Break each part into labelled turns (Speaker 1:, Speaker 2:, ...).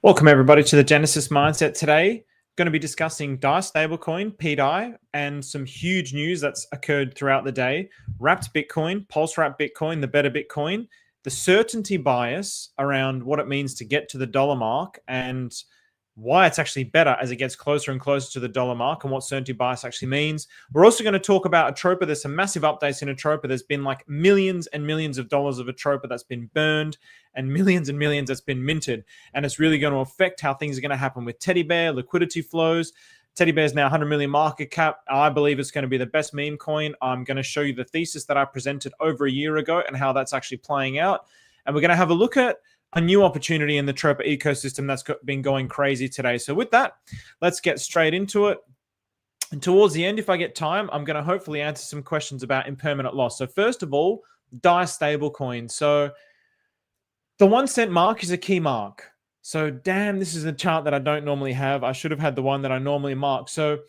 Speaker 1: Welcome everybody to the Genesis Mindset. Today, going to be discussing DAI Stablecoin, pDAI, and some huge news that's occurred throughout the day. Wrapped Bitcoin, Pulse Wrap Bitcoin, the better Bitcoin, the certainty bias around what it means to get to the dollar mark and why it's actually better as it gets closer and closer to the dollar mark and what certainty bias actually means. We're also going to talk about Atropa. There's some massive updates in Atropa. There's been like millions and millions of dollars of Atropa that's been burned and millions that's been minted. And it's really going to affect how things are going to happen with Teddy Bear, liquidity flows. Teddy Bear is now 100 million market cap. I believe it's going to be the best meme coin. I'm going to show you the thesis that I presented over a year ago and how that's actually playing out. And we're going to have a look at a new opportunity in the Atropa ecosystem that's been going crazy today. So with that, let's get straight into it. And towards the end, if I get time, I'm going to hopefully answer some questions about impermanent loss. So first of all, DAI Stablecoin. So the 1 cent mark is a key mark. So damn, this is a chart that I don't normally have. I should have had the one that I normally mark. So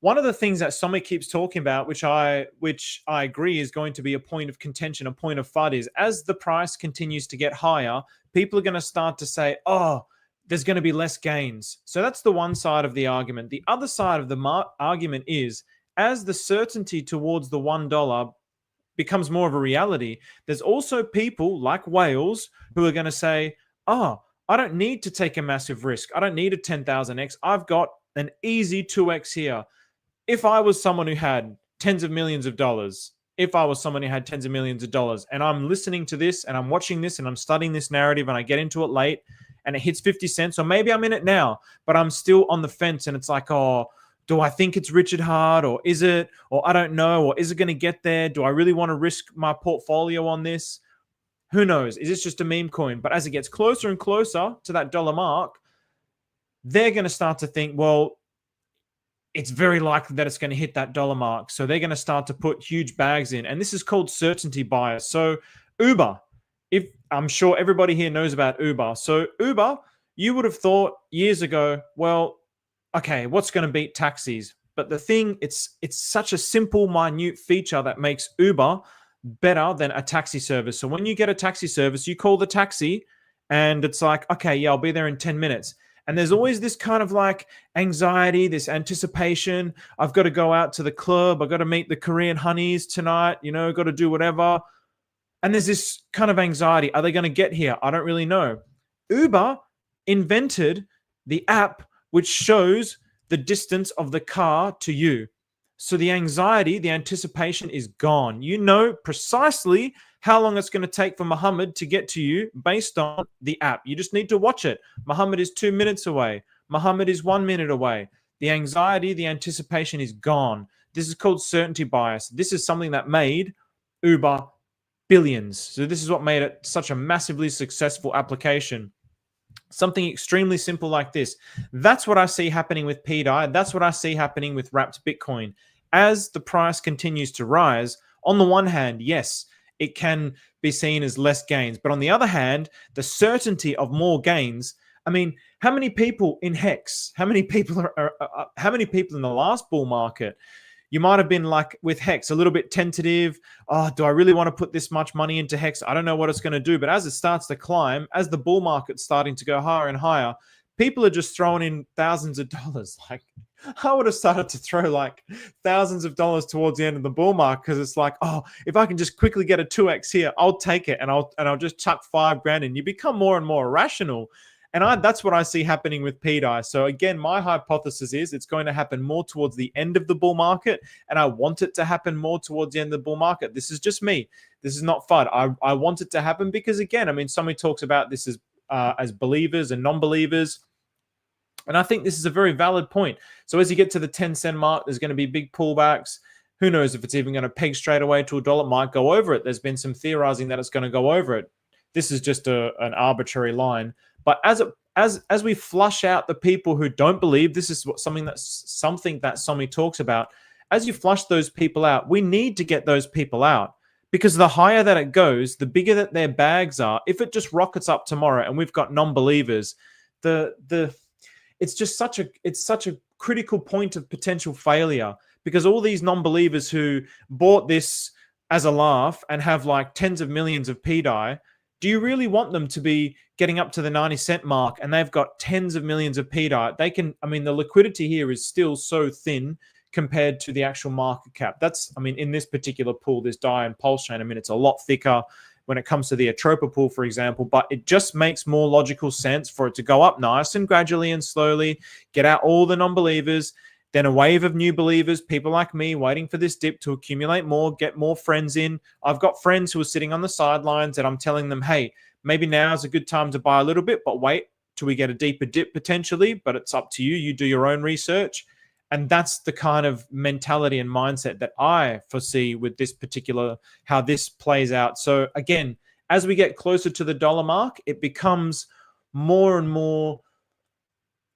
Speaker 1: one of the things that Somi keeps talking about, which I agree is going to be a point of contention, a point of FUD, is as the price continues to get higher, people are going to start to say, oh, there's going to be less gains. So that's the one side of the argument. The other side of the argument is as the certainty towards the $1 becomes more of a reality, there's also people like whales who are going to say, oh, I don't need to take a massive risk. I don't need a 10,000x. I've got an easy 2x here. If I was someone who had tens of millions of dollars, and I'm listening to this and I'm watching this and I'm studying this narrative and I get into it late and it hits 50 cents, or maybe I'm in it now, but I'm still on the fence and it's like, oh, do I think it's Richard Hart, or is it, or I don't know, or is it going to get there? Do I really want to risk my portfolio on this? Who knows? Is this just a meme coin? But as it gets closer and closer to that dollar mark, they're going to start to think, well, it's very likely that it's going to hit that dollar mark. So they're going to start to put huge bags in. And this is called certainty bias. So Uber, if I'm sure everybody here knows about Uber. So Uber, you would have thought years ago, well, okay, what's going to beat taxis? But the thing, it's such a simple, minute feature that makes Uber better than a taxi service. So when you get a taxi service, you call the taxi and it's like, okay, yeah, I'll be there in 10 minutes. And there's always this kind of like anxiety, this anticipation. I've got to go out to the club. I've got to meet the Korean honeys tonight, got to do whatever. And there's this kind of anxiety. Are they going to get here? I don't really know. Uber invented the app which shows the distance of the car to you. So the anxiety, the anticipation is gone. You know precisely how long it's going to take for Muhammad to get to you based on the app. You just need to watch it. Muhammad is 2 minutes away. Muhammad is 1 minute away. The anxiety, the anticipation is gone. This is called certainty bias. This is something that made Uber billions. So this is what made it such a massively successful application. Something extremely simple like this. That's what I see happening with pDAI. That's what I see happening with wrapped Bitcoin. As the price continues to rise, on the one hand, yes, it can be seen as less gains. But on the other hand, the certainty of more gains. I mean, how many people in Hex? How many people how many people in the last bull market? You might have been like with Hex, a little bit tentative. Oh, do I really want to put this much money into Hex? I don't know what it's going to do. But as it starts to climb, as the bull market's starting to go higher and higher, people are just throwing in thousands of dollars. Like I would have started to throw like thousands of dollars towards the end of the bull market because it's like, oh, if I can just quickly get a 2x here, I'll take it and I'll just chuck $5,000 in. You become more and more irrational. And that's what I see happening with pDAI. So again, my hypothesis is it's going to happen more towards the end of the bull market, and I want it to happen more towards the end of the bull market. This is just me. This is not FUD. I want it to happen because, again, I mean, somebody talks about this as believers and non-believers. And I think this is a very valid point. So as you get to the 10 cent mark, there's going to be big pullbacks. Who knows if it's even going to peg straight away to $1? It might go over it. There's been some theorizing that it's going to go over it. This is just an arbitrary line. But as we flush out the people who don't believe, this is something that Somi talks about. As you flush those people out, we need to get those people out, because the higher that it goes, the bigger that their bags are. If it just rockets up tomorrow and we've got non-believers, it's such a critical point of potential failure, because all these non-believers who bought this as a laugh and have like tens of millions of pDAI, Do you really want them to be getting up to the 90-cent mark and they've got tens of millions of pDAI? They can, I mean, the liquidity here is still so thin compared to the actual market cap. That's, I mean, in this particular pool, this DAI and Pulsechain, I mean, it's a lot thicker when it comes to the Atropa pool, for example, but it just makes more logical sense for it to go up nice and gradually and slowly, get out all the non-believers, then a wave of new believers, people like me waiting for this dip to accumulate more, get more friends in. I've got friends who are sitting on the sidelines and I'm telling them, hey, maybe now is a good time to buy a little bit, but wait till we get a deeper dip potentially, but it's up to you. You do your own research. And that's the kind of mentality and mindset that I foresee with this particular, how this plays out. So again, as we get closer to the dollar mark, it becomes more and more,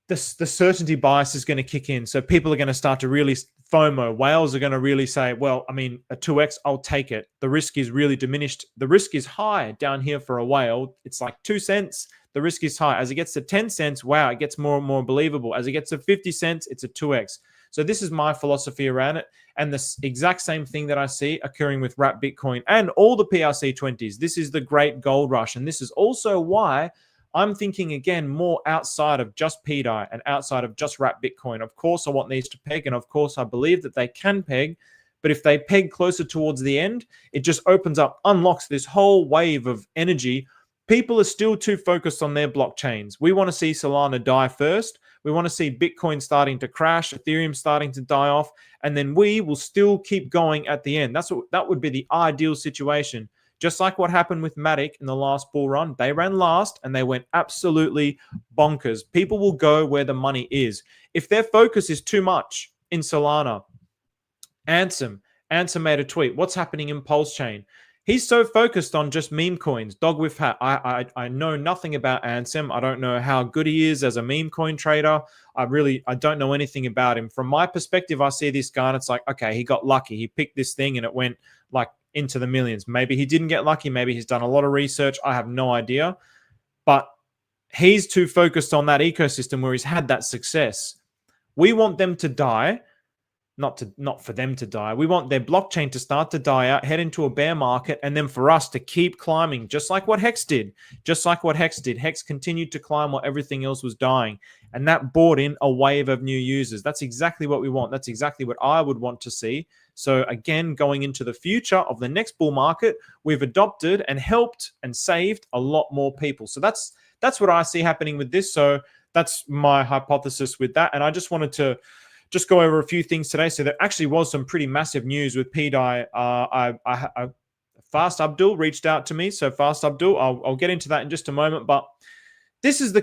Speaker 1: the certainty bias is going to kick in. So people are going to start to really FOMO. Whales are going to really say, well, I mean, a 2x, I'll take it. The risk is really diminished. The risk is high down here for a whale. It's like 2 cents. The risk is high. As it gets to 10 cents, wow, it gets more and more believable. As it gets to 50 cents, it's a 2x. So this is my philosophy around it. And the exact same thing that I see occurring with Wrap Bitcoin and all the PRC20s. This is the great gold rush. And this is also why I'm thinking, again, more outside of just pDAI and outside of just Wrap Bitcoin. Of course, I want these to peg. And of course, I believe that they can peg. But if they peg closer towards the end, it just opens up, unlocks this whole wave of energy. People are still too focused on their blockchains. We want to see Solana die first. We want to see Bitcoin starting to crash, Ethereum starting to die off, and then we will still keep going at the end. That would be the ideal situation. Just like what happened with Matic in the last bull run. They ran last and they went absolutely bonkers. People will go where the money is. If their focus is too much in Solana, Ansem made a tweet. What's happening in Pulsechain? He's so focused on just meme coins, dog with hat. I know nothing about Ansem. I don't know how good he is as a meme coin trader. I don't know anything about him. From my perspective, I see this guy and it's like, okay, he got lucky. He picked this thing and it went like into the millions. Maybe he didn't get lucky. Maybe he's done a lot of research. I have no idea. But he's too focused on that ecosystem where he's had that success. We want them to die. Not for them to die. We want their blockchain to start to die out, head into a bear market, and then for us to keep climbing, just like what Hex did. Just like what Hex did. Hex continued to climb while everything else was dying. And that brought in a wave of new users. That's exactly what we want. That's exactly what I would want to see. So again, going into the future of the next bull market, we've adopted and helped and saved a lot more people. So that's what I see happening with this. So that's my hypothesis with that. And I just wanted to just go over a few things today. So there actually was some pretty massive news with pDAI. Fast Abdul reached out to me. So Fast Abdul, I'll get into that in just a moment. But this is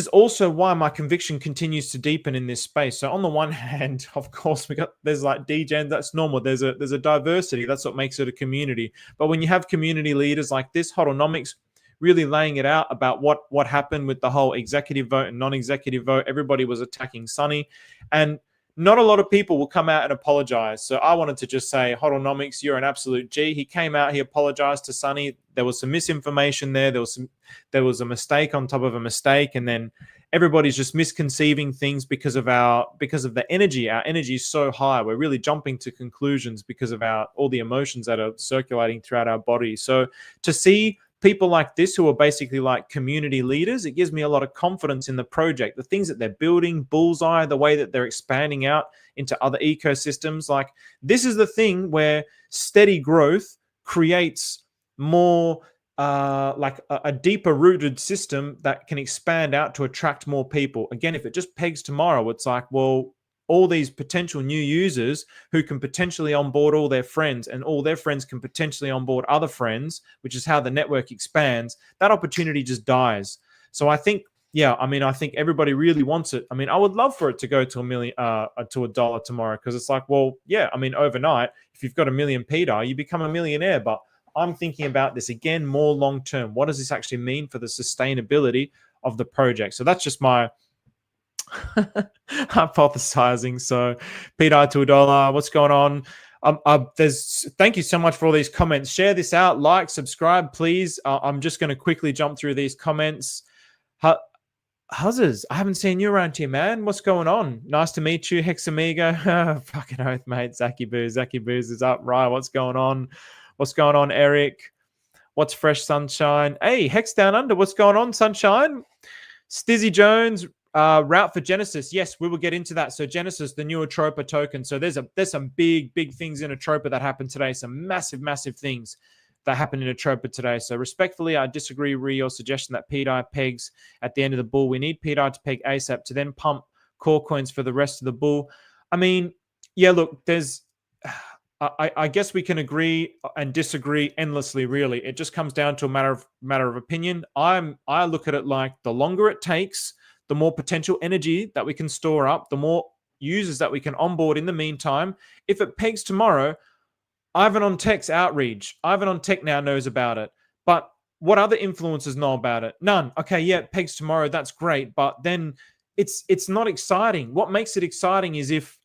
Speaker 1: also why my conviction continues to deepen in this space. So on the one hand, of course, there's like degen, that's normal. There's a diversity. That's what makes it a community. But when you have community leaders like this, Hodlnomics, really laying it out about what happened with the whole executive vote and non-executive vote. Everybody was attacking Sunny, and not a lot of people will come out and apologize. So I wanted to just say, Hodlnomics, you're an absolute G. He came out, he apologized to Sunny. There was some misinformation there. There was a mistake on top of a mistake, and then everybody's just misconceiving things because of the energy. Our energy is so high. We're really jumping to conclusions because of all the emotions that are circulating throughout our body. So to see people like this who are basically like community leaders, it gives me a lot of confidence in the project, the things that they're building, Bullseye, the way that they're expanding out into other ecosystems. Like this is the thing where steady growth creates more like a deeper rooted system that can expand out to attract more people. Again, if it just pegs tomorrow, it's like, well, all these potential new users who can potentially onboard all their friends, and all their friends can potentially onboard other friends, which is how the network expands, that opportunity just dies. So I think, I think everybody really wants it. I mean, I would love for it to go to $1 tomorrow, because it's like, well, overnight, if you've got 1 million pDAI, you become a millionaire. But I'm thinking about this again more long term. What does this actually mean for the sustainability of the project? So that's just my hypothesizing. So pDAI to $1, what's going on? Thank you so much for all these comments. Share this out, like, subscribe, please. I'm just going to quickly jump through these comments. Huzzers, I haven't seen you around here, man. What's going on? Nice to meet you, Hexamigo. Fucking oath, mate. Zaki Booz is up. Right, what's going on? What's going on, Eric? What's fresh, Sunshine? Hey, Hex Down Under. What's going on, Sunshine? Stizzy Jones, route for Genesis. Yes, we will get into that. So Genesis, the new Atropa token. So there's some big things in Atropa that happened today. Some massive things that happened in Atropa today. So respectfully, I disagree with your suggestion that pDAI pegs at the end of the bull. We need pDAI to peg ASAP to then pump core coins for the rest of the bull. I mean, yeah, look, there's... I guess we can agree and disagree endlessly, really. It just comes down to a matter of opinion. I look at it like the longer it takes, the more potential energy that we can store up, the more users that we can onboard in the meantime. If it pegs tomorrow, Ivan on Tech's outreach. Ivan on Tech now knows about it. But what other influencers know about it? None. Okay, yeah, it pegs tomorrow. That's great. But then it's not exciting. What makes it exciting is if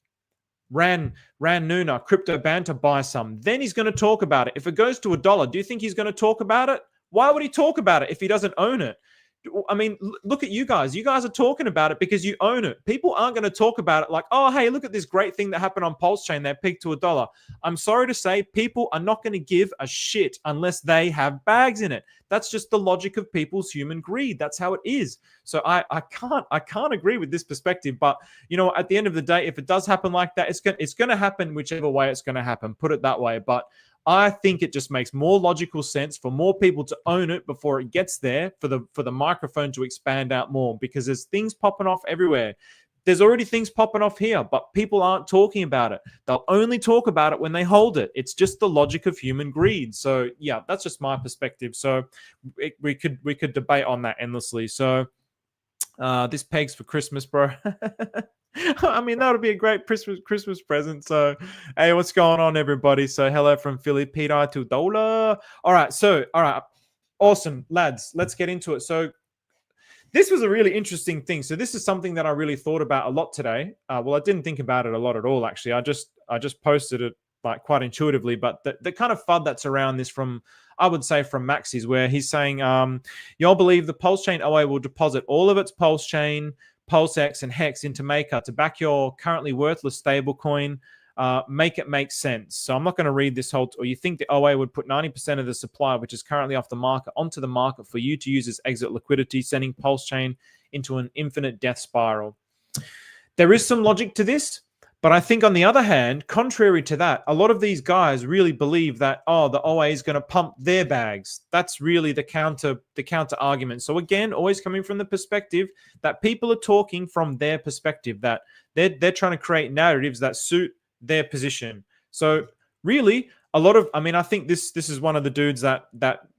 Speaker 1: Ran Nuna, Crypto Banter buy some. Then he's going to talk about it. If it goes to $1, do you think he's going to talk about it? Why would he talk about it if he doesn't own it? I mean, look at you guys. You guys are talking about it because you own it. People aren't going to talk about it like, oh, hey, look at this great thing that happened on Pulsechain. They peaked to $1. I'm sorry to say, people are not going to give a shit unless they have bags in it. That's just the logic of people's human greed. That's how it is. So I can't agree with this perspective. But you know, at the end of the day, if it does happen like that, it's going to happen whichever way it's going to happen. Put it that way. But I think it just makes more logical sense for more people to own it before it gets there, for the microphone to expand out more, because there's things popping off everywhere. There's already things popping off here, but people aren't talking about it. They'll only talk about it when they hold it. It's just the logic of human greed. So yeah, that's just my perspective. So we could debate on that endlessly. So this pegs for Christmas, bro. I mean, that would be a great Christmas present. So, hey, what's going on, everybody? So, hello from Philly, pDAI to $1. All right, awesome, lads. Let's get into it. So, this was a really interesting thing. So, this is something that I really thought about a lot today. Well, I didn't think about it a lot at all, actually. I just posted it like quite intuitively, but the kind of FUD that's around this from, I would say, from Maxis, where he's saying, y'all believe the Pulsechain OA will deposit all of its Pulsechain, PulseX, and Hex into Maker to back your currently worthless stablecoin. Make it make sense. So I'm not going to read this whole... Or you think the OA would put 90% of the supply, which is currently off the market, onto the market for you to use as exit liquidity, sending Pulsechain into an infinite death spiral. There is some logic to this. But I think on the other hand, contrary to that, a lot of these guys really believe that, oh, the OA is going to pump their bags. That's really the counter argument. So again, always coming from the perspective that people are talking from their perspective, that they're trying to create narratives that suit their position. So really, a lot of, I mean, I think this is one of the dudes that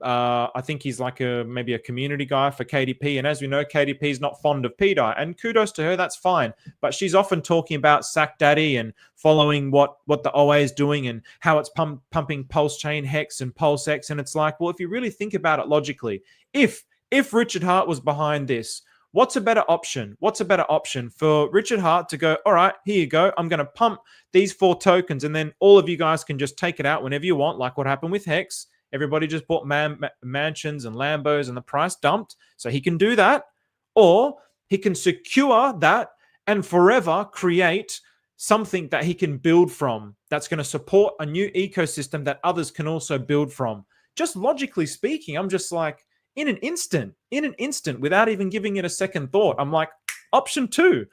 Speaker 1: I think he's like maybe a community guy for KDP. And as we know, KDP is not fond of pDAI, and kudos to her, that's fine. But she's often talking about Sack Daddy and following what the OA is doing and how it's pumping Pulsechain, Hex, and PulseX. And it's like, well, if you really think about it logically, if Richard Hart was behind this, what's a better option? What's a better option for Richard Hart to go, all right, here you go. I'm going to pump these 4 tokens, and then all of you guys can just take it out whenever you want, like what happened with Hex. Everybody just bought mansions and Lambos and the price dumped. So he can do that. Or he can secure that and forever create something that he can build from that's going to support a new ecosystem that others can also build from. Just logically speaking, I'm just like, in an instant, without even giving it a second thought, I'm like, option 2,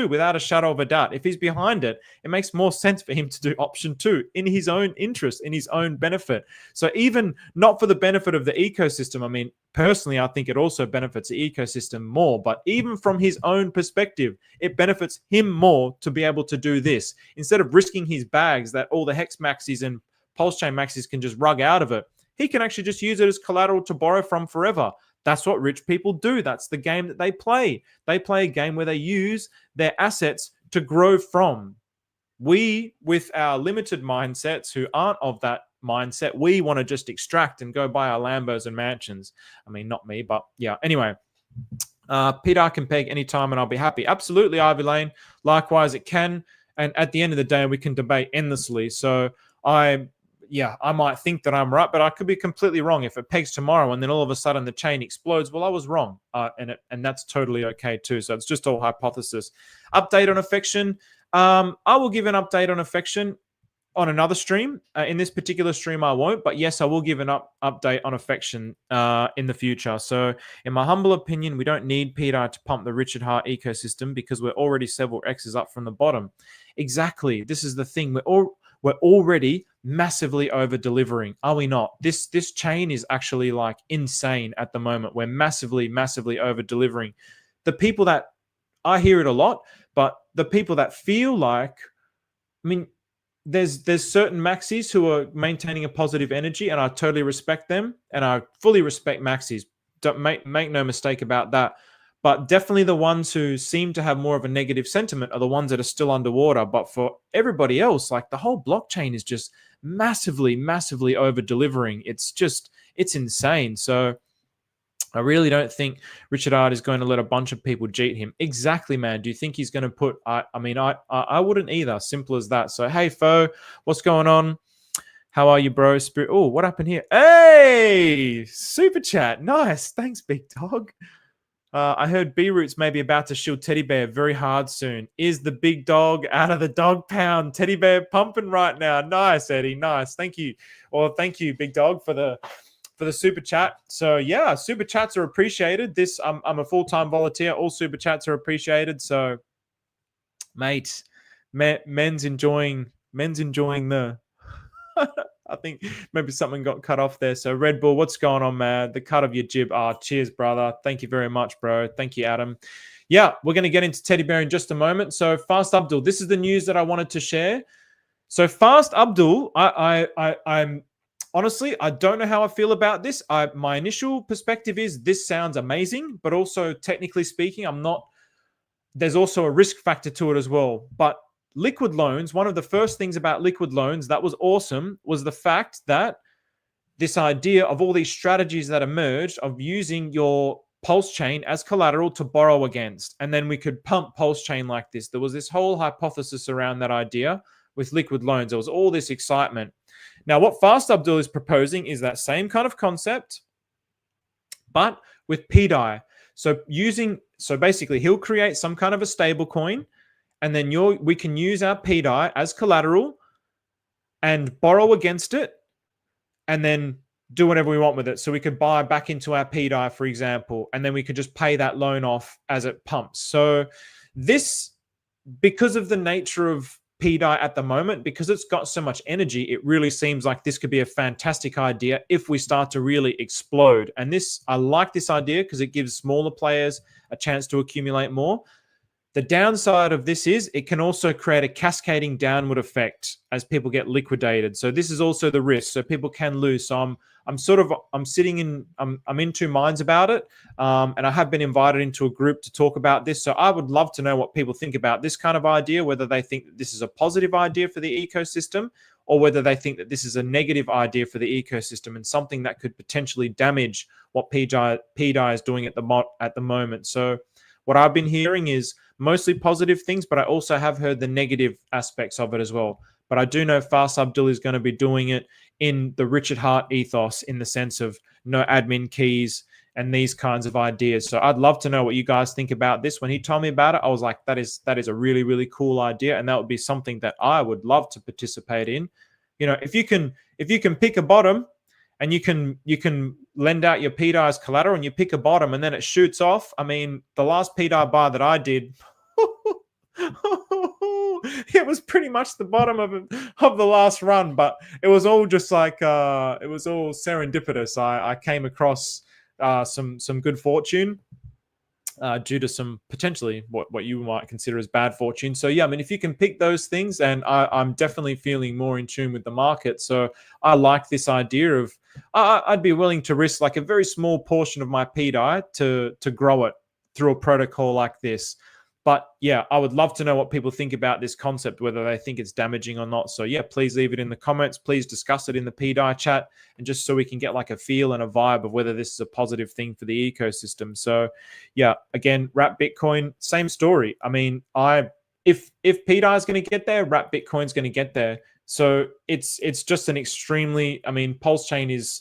Speaker 1: without a shadow of a doubt. If he's behind it, it makes more sense for him to do option 2 in his own interest, in his own benefit. So even not for the benefit of the ecosystem, I mean, personally, I think it also benefits the ecosystem more, but even from his own perspective, it benefits him more to be able to do this. Instead of risking his bags that all the Hex maxis and Pulsechain maxis can just rug out of it, he can actually just use it as collateral to borrow from forever. That's what rich people do. That's the game that they play. They play a game where they use their assets to grow from. We, with our limited mindsets who aren't of that mindset, we want to just extract and go buy our Lambos and mansions. I mean, not me, but yeah. Anyway, pDAI can peg anytime and I'll be happy. Absolutely, Ivy Lane. Likewise, it can. And at the end of the day, we can debate endlessly. So I might think that I'm right, but I could be completely wrong. If it pegs tomorrow and then all of a sudden the chain explodes, well, I was wrong. And that's totally okay too. So it's just all hypothesis. Update on affection. I will give an update on affection. on another stream. In this particular stream, I won't. But yes, I will give an update on affection in the future. So in my humble opinion, we don't need pDAI to pump the Richard Heart ecosystem because we're already several X's up from the bottom. Exactly. This is the thing. We're already massively over delivering, are we not? This chain is actually like insane at the moment. We're massively over delivering. The people that, I hear it a lot, but the people that feel like, I mean, there's certain maxis who are maintaining a positive energy, and I totally respect them, and I fully respect maxis. Don't make no mistake about that. But definitely the ones who seem to have more of a negative sentiment are the ones that are still underwater. But for everybody else, like the whole blockchain is just massively over delivering. It's insane. So I really don't think Richard Heart is going to let a bunch of people cheat him. Exactly, man. Do you think he's going to put... I wouldn't either. Simple as that. So, hey, Fo, what's going on? How are you, bro? Spirit. Oh, what happened here? Hey, super chat. Nice. Thanks, big dog. I heard B-Roots may be about to shield Teddy Bear very hard soon. Is the big dog out of the dog pound? Teddy Bear pumping right now. Nice, Eddie. Nice. Thank you. Well, thank you, big dog, for the super chat. So yeah, super chats are appreciated. I'm a full-time volunteer. All super chats are appreciated. So, mate, men's enjoying the. I think maybe something got cut off there. So Red Bull, what's going on, man? The cut of your jib. Cheers, brother. Thank you very much, bro. Thank you, Adam. Yeah, we're going to get into Teddy Bear in just a moment. So Fast Abdul, this is the news that I wanted to share. So Fast Abdul, I'm honestly, I don't know how I feel about this. My initial perspective is this sounds amazing, but also technically speaking, there's also a risk factor to it as well. But liquid loans, one of the first things about liquid loans that was awesome was the fact that this idea of all these strategies that emerged of using your Pulse chain as collateral to borrow against. And then we could pump Pulse chain like this. There was this whole hypothesis around that idea with liquid loans. There was all this excitement. Now, what Fast Abdul is proposing is that same kind of concept, but with pDAI. So basically, he'll create some kind of a stable coin, and then we can use our pDAI as collateral and borrow against it, and then do whatever we want with it. So we could buy back into our pDAI, for example, and then we could just pay that loan off as it pumps. So this, because of the nature of pDAI at the moment, because it's got so much energy, it really seems like this could be a fantastic idea if we start to really explode. And I like this idea because it gives smaller players a chance to accumulate more. The downside of this is it can also create a cascading downward effect as people get liquidated. So this is also the risk. So people can lose. So I'm in two minds about it. And I have been invited into a group to talk about this. So I would love to know what people think about this kind of idea, whether they think that this is a positive idea for the ecosystem or whether they think that this is a negative idea for the ecosystem and something that could potentially damage what pDAI is doing at the moment. So what I've been hearing is mostly positive things, but I also have heard the negative aspects of it as well. But I do know Fast Abdul is going to be doing it in the Richard Heart ethos, in the sense of no admin keys and these kinds of ideas. So I'd love to know what you guys think about this. When he told me about it, I was like, that is a really, really cool idea. And that would be something that I would love to participate in. You know, if you can pick a bottom and you can lend out your pDAI as collateral and you pick a bottom and then it shoots off. I mean, the last pDAI buy that I did, it was pretty much the bottom of the last run, but it was all just like, it was all serendipitous. I came across some good fortune due to some potentially what you might consider as bad fortune. So yeah, I mean, if you can pick those things, and I'm definitely feeling more in tune with the market. So I like this idea of, I'd be willing to risk like a very small portion of my pDAI to grow it through a protocol like this. But yeah, I would love to know what people think about this concept, whether they think it's damaging or not. So yeah, please leave it in the comments. Please discuss it in the pDAI chat, and just so we can get like a feel and a vibe of whether this is a positive thing for the ecosystem. So yeah, again, Wrap Bitcoin, same story. I mean, if pDAI is going to get there, Wrap Bitcoin's going to get there. So it's just an extremely, I mean, Pulsechain is,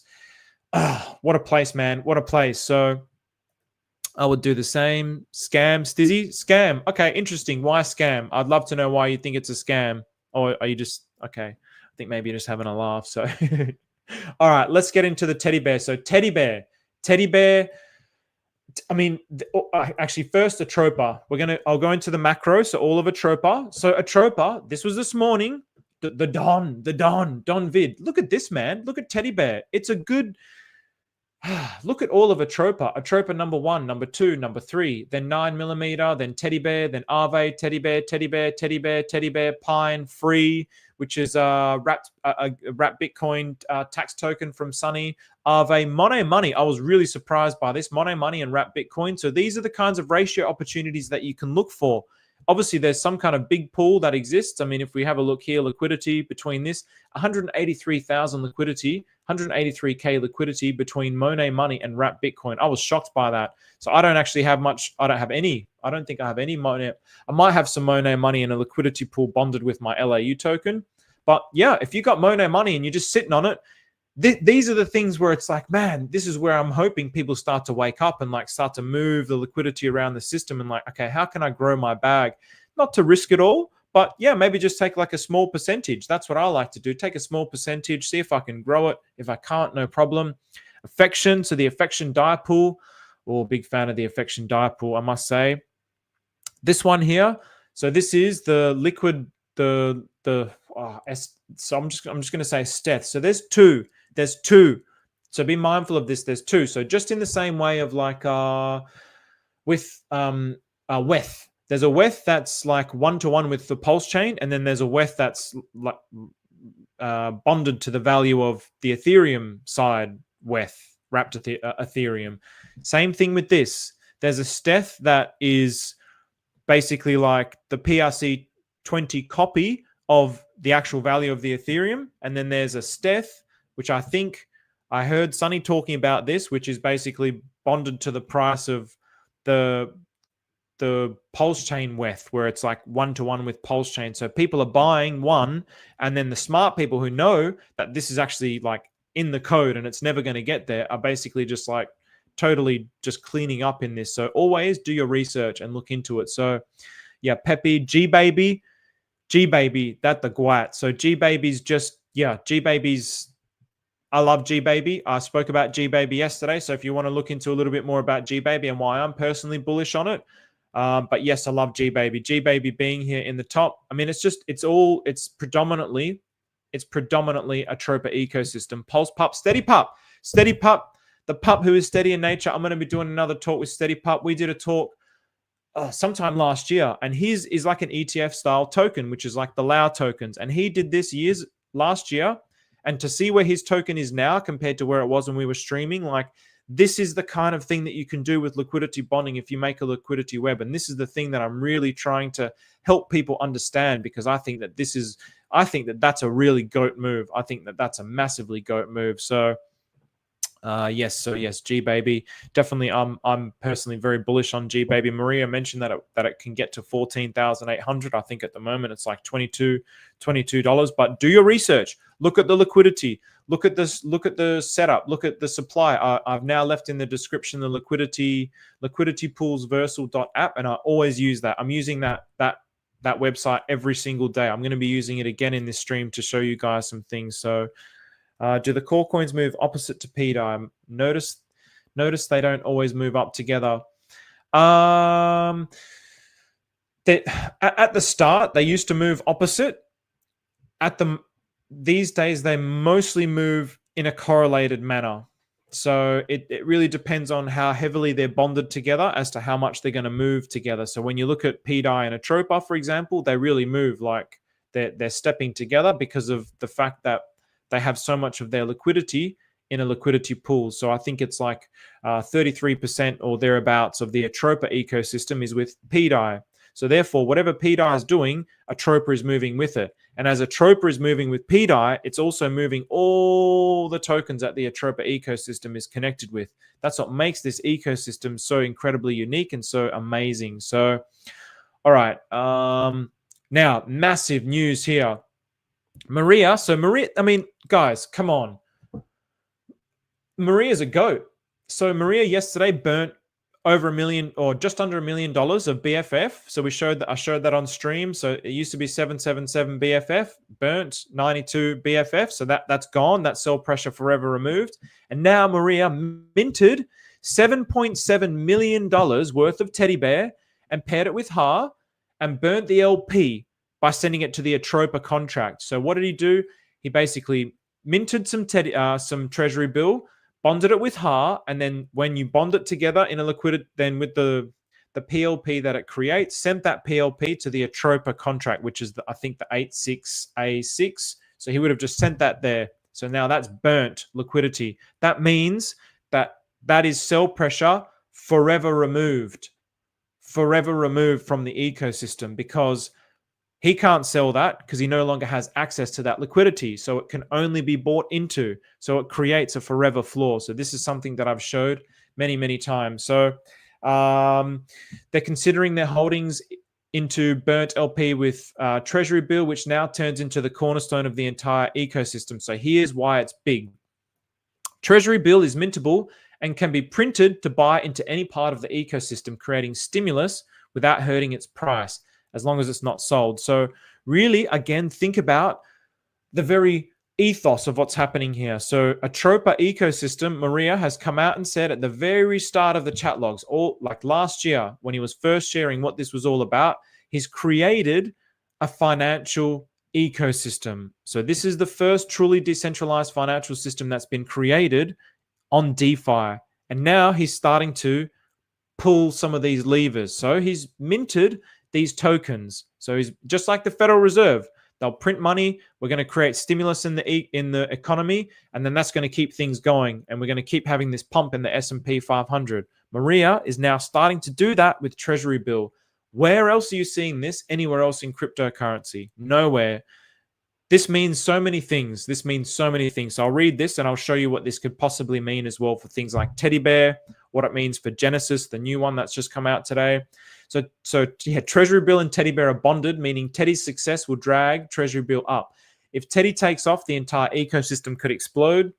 Speaker 1: what a place, man. What a place. So I would do the same. Scam, Stizzy? Scam. Okay, interesting. Why scam? I'd love to know why you think it's a scam. Or are you just... Okay. think maybe you're just having a laugh. So, all right, let's get into the teddy bear. So teddy bear. I mean, actually, first Atropa. I'll go into the macro. So all of Atropa. So Atropa, this was this morning. The Don vid. Look at this, man. Look at teddy bear. It's a good. Look at all of Atropa number 1, number 2, number 3, then 9mm, then teddy bear, then Aave, teddy bear, Pine, free, which is wrapped Bitcoin tax token from Sunny, Aave, Mono Money. I was really surprised by this, Mono Money and wrapped Bitcoin. So these are the kinds of ratio opportunities that you can look for. Obviously, there's some kind of big pool that exists. I mean, if we have a look here, liquidity between this, 183,000 liquidity, 183K liquidity between Mono Money and wrapped Bitcoin. I was shocked by that. So I don't actually have much. I don't think I have any Mono. I might have some Mono Money in a liquidity pool bonded with my LAU token. But yeah, if you got Mono Money and you're just sitting on it, these are the things where it's like, man, this is where I'm hoping people start to wake up and like start to move the liquidity around the system and like, okay, how can I grow my bag? Not to risk it all, but yeah, maybe just take like a small percentage. That's what I like to do. Take a small percentage, see if I can grow it. If I can't, no problem. Affection, so the Affection DAI pool, big fan of the Affection DAI pool, I must say. This one here, so this is the liquid, so I'm just going to say Steth. So there's two. So be mindful of this. There's two. So just in the same way of like with WETH. There's a WETH that's like 1-to-1 with the Pulsechain, and then there's a WETH that's like bonded to the value of the Ethereum side WETH, wrapped Ethereum. Same thing with this. There's a Steth that is basically like the PRC20 copy of the actual value of the Ethereum, and then there's a Steth, which I think I heard Sunny talking about this, which is basically bonded to the price of the Pulsechain WETH, where it's like 1-to-1 with Pulsechain. So people are buying one, and then the smart people who know that this is actually like in the code and it's never going to get there are basically just like totally just cleaning up in this. So always do your research and look into it. So yeah, Peppy, G-Baby, that the guat. So G-Baby's just, yeah, G-Baby's, I love G-Baby. I spoke about G-Baby yesterday. So if you want to look into a little bit more about G-Baby and why I'm personally bullish on it. But yes, I love G-Baby. G-Baby being here in the top. I mean, it's predominantly Atropa ecosystem. Pulse Pup, Steady Pup, the pup who is steady in nature. I'm going to be doing another talk with Steady Pup. We did a talk sometime last year, and his is like an ETF style token, which is like the Lao tokens. And he did this last year. And to see where his token is now compared to where it was when we were streaming, like this is the kind of thing that you can do with liquidity bonding if you make a liquidity web. And this is the thing that I'm really trying to help people understand, because I think that that's a really GOAT move. I think that that's a massively GOAT move. So yes, G-Baby. Definitely, I'm personally very bullish on G-Baby. Maria mentioned that it can get to 14,800. I think at the moment it's like $22. But do your research. Look at the liquidity. Look at this. Look at the setup. Look at the supply. I've now left in the description the liquidity-pools.vercel.app, and I always use that. I'm using that website every single day. I'm going to be using it again in this stream to show you guys some things. So. Do the core coins move opposite to pDAI? Notice they don't always move up together. At the start, they used to move opposite. These days, they mostly move in a correlated manner. So it really depends on how heavily they're bonded together as to how much they're going to move together. So when you look at pDAI and Atropa, for example, they really move like they're stepping together because of the fact that they have so much of their liquidity in a liquidity pool. So I think it's like 33% or thereabouts of the Atropa ecosystem is with pDAI. So therefore, whatever pDAI is doing, Atropa is moving with it. And as Atropa is moving with pDAI, it's also moving all the tokens that the Atropa ecosystem is connected with. That's what makes this ecosystem so incredibly unique and so amazing. So, all right. Now, massive news here. Maria, I mean, guys, come on. Maria's a GOAT. So Maria yesterday burnt over $1 million or just under $1 million of BFF. So I showed that on stream. So it used to be 777 BFF, burnt 92 BFF. So that's gone. That sell pressure forever removed. And now Maria minted $7.7 million worth of teddy bear and paired it with HAR and burnt the LP by sending it to the Atropa contract. So what did he do? He basically minted some Treasury Bill, bonded it with HAR, and then when you bond it together in a liquidity, then with the PLP that it creates, sent that PLP to the Atropa contract, which is I think the 86A6. So he would have just sent that there. So now that's burnt liquidity. That means that is sell pressure forever removed from the ecosystem, because he can't sell that because he no longer has access to that liquidity. So it can only be bought into. So it creates a forever floor. So this is something that I've showed many, many times. So they're considering their holdings into burnt LP with Treasury Bill, which now turns into the cornerstone of the entire ecosystem. So here's why it's big. Treasury Bill is mintable and can be printed to buy into any part of the ecosystem, creating stimulus without hurting its price, as long as it's not sold. So really, again, think about the very ethos of what's happening here. So Atropa ecosystem, Maria has come out and said at the very start of the chat logs, all like last year when he was first sharing what this was all about, he's created a financial ecosystem. So this is the first truly decentralized financial system that's been created on DeFi. And now he's starting to pull some of these levers. So he's minted these tokens. So he's just like the Federal Reserve. They'll print money. We're going to create stimulus in the economy, and then that's going to keep things going. And we're going to keep having this pump in the S&P 500. Maria is now starting to do that with Treasury Bill. Where else are you seeing this? Anywhere else in cryptocurrency? Nowhere. This means so many things. So I'll read this and I'll show you what this could possibly mean as well for things like Teddy Bear, what it means for Genesis, the new one that's just come out today. So yeah, Treasury Bill and Teddy Bear are bonded, meaning Teddy's success will drag Treasury Bill up. If Teddy takes off, the entire ecosystem could explode.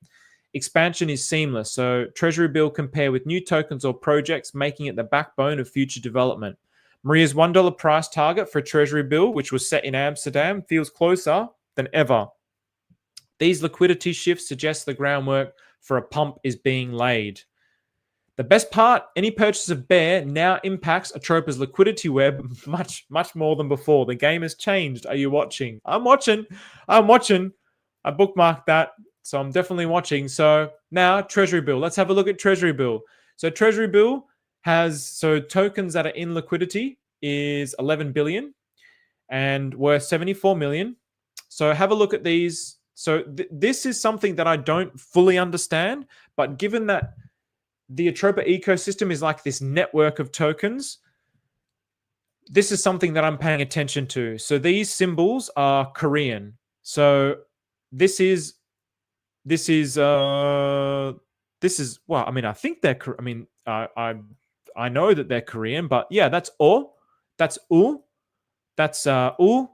Speaker 1: Expansion is seamless. So Treasury Bill can pair with new tokens or projects, making it the backbone of future development. Maria's $1 price target for Treasury Bill, which was set in Amsterdam, feels closer than ever. These liquidity shifts suggest the groundwork for a pump is being laid. The best part, any purchase of Bear now impacts Atropa's liquidity web much, much more than before. The game has changed. Are you watching? I'm watching. I bookmarked that, so I'm definitely watching. So now Treasury Bill. Let's have a look at Treasury Bill. So Treasury Bill has, tokens that are in liquidity is 11 billion and worth 74 million. So have a look at these. So this is something that I don't fully understand, but given that the Atropa ecosystem is like this network of tokens, this is something that I'm paying attention to. So these symbols are Korean. So this is well, I mean, I think they're, I mean, I know that they're Korean, but yeah, that's O, that's U, that's U,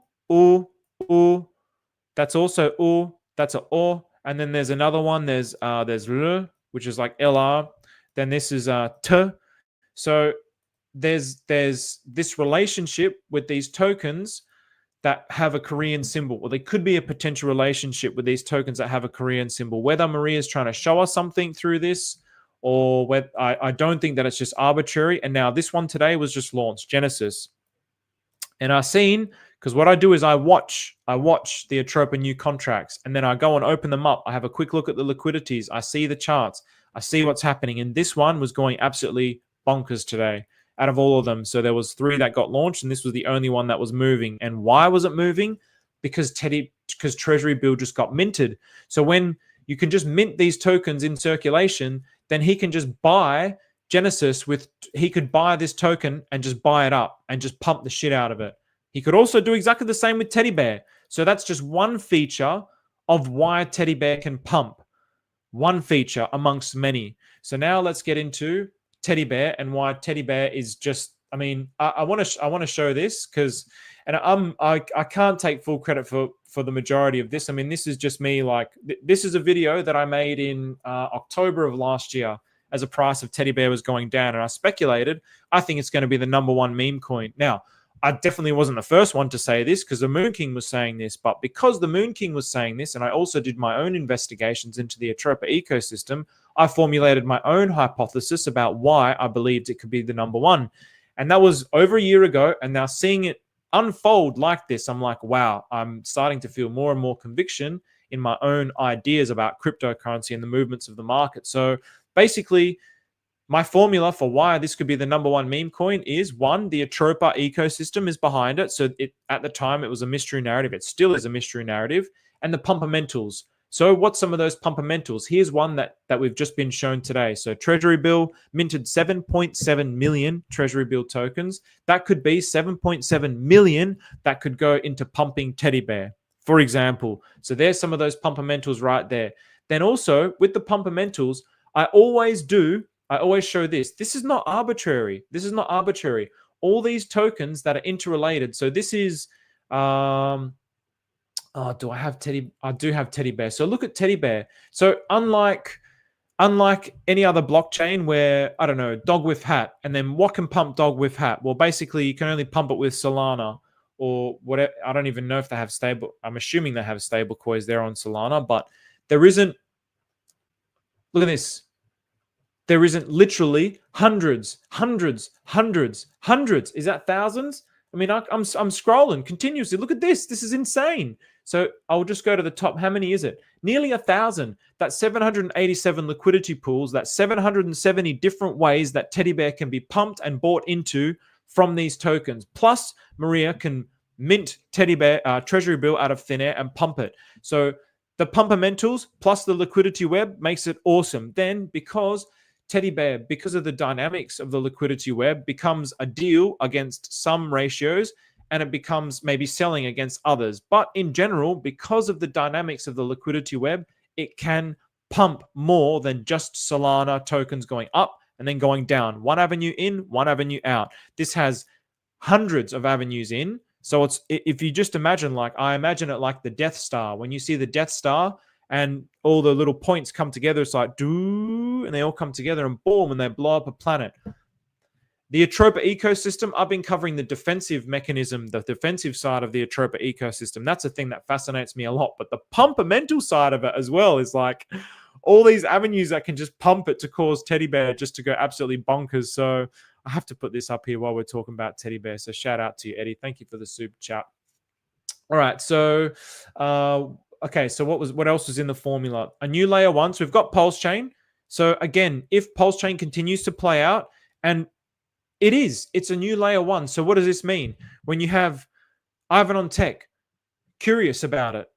Speaker 1: that's also U, that's a O, and then there's another one, there's R, which is like LR, then this is T. So there's this relationship with these tokens that have a Korean symbol, or there could be a potential relationship with these tokens that have a Korean symbol. Whether Maria is trying to show us something through this, or whether, I don't think that it's just arbitrary. And now this one today was just launched, Genesis. And I've seen, because what I do is I watch the Atropa new contracts, and then I go and open them up. I have a quick look at the liquidities. I see the charts. I see what's happening. And this one was going absolutely bonkers today out of all of them. So there was 3 that got launched, and this was the only one that was moving. And why was it moving? Because Treasury Bill just got minted. So when you can just mint these tokens in circulation, then he can just buy Genesis he could buy this token and just buy it up and just pump the shit out of it. He could also do exactly the same with Teddy Bear. So that's just one feature of why Teddy Bear can pump. One feature amongst many. So now let's get into Teddy Bear and why Teddy Bear is just, I mean, I want to show this because, and I can't take full credit for the majority of this. I mean, this is just me, like, this is a video that I made in October of last year. as the price of teddy bear was going down. And I speculated, I think it's going to be the #1 meme coin. Now, I definitely wasn't the first one to say this because the Moon King was saying this, but because the Moon King was saying this, and I also did my own investigations into the Atropa ecosystem, I formulated my own hypothesis about why I believed it could be the #1. And that was over a year ago, and now seeing it unfold like this, I'm like, wow, I'm starting to feel more and more conviction in my own ideas about cryptocurrency and the movements of the market. So basically, my formula for why this could be the #1 meme coin is, one, the Atropa ecosystem is behind it. So at the time, it was a mystery narrative. It still is a mystery narrative. And the pumpermentals. So what's some of those pumpermentals? Here's one that we've just been shown today. So Treasury Bill minted 7.7 million Treasury Bill tokens. That could be 7.7 million that could go into pumping teddy bear, for example. So there's some of those pumpermentals right there. Then also with the pumpermentals, I always show this. This is not arbitrary. This is not arbitrary. All these tokens that are interrelated. So this is, do I have teddy? I do have teddy bear. So look at teddy bear. So unlike any other blockchain where, I don't know, dog with hat, and then what can pump dog with hat? Well, basically you can only pump it with Solana or whatever. I don't even know if they have stable. I'm assuming they have stable coins there on Solana, but there isn't. Look at this. There isn't literally hundreds. Is that thousands? I mean, I'm scrolling continuously. Look at this. This is insane. So I'll just go to the top. How many is it? Nearly 1,000. That's 787 liquidity pools. That's 770 different ways that teddy bear can be pumped and bought into from these tokens. Plus, Maria can mint teddy bear Treasury Bill out of thin air and pump it. So the pumpermentals plus the liquidity web makes it awesome. Then because teddy bear, because of the dynamics of the liquidity web, becomes a deal against some ratios and it becomes maybe selling against others. But in general, because of the dynamics of the liquidity web, it can pump more than just Solana tokens going up and then going down. One avenue in, one avenue out. This has hundreds of avenues in. So it's, if you just imagine, like I imagine it like the Death Star. When you see the Death Star and all the little points come together, it's like doo, and they all come together and boom, and they blow up a planet. The Atropa ecosystem, I've been covering the defensive mechanism, the defensive side of the Atropa ecosystem. That's a thing that fascinates me a lot. But the pumpermental side of it as well is like all these avenues that can just pump it to cause teddy bear just to go absolutely bonkers. So I have to put this up here while we're talking about teddy bear. So shout out to you, Eddie. Thank you for the super chat. All right. So, okay. So what else was in the formula? A new layer 1. So we've got Pulsechain. So again, if Pulsechain continues to play out, and it's a new layer 1. So what does this mean? When you have Ivan on Tech curious about it,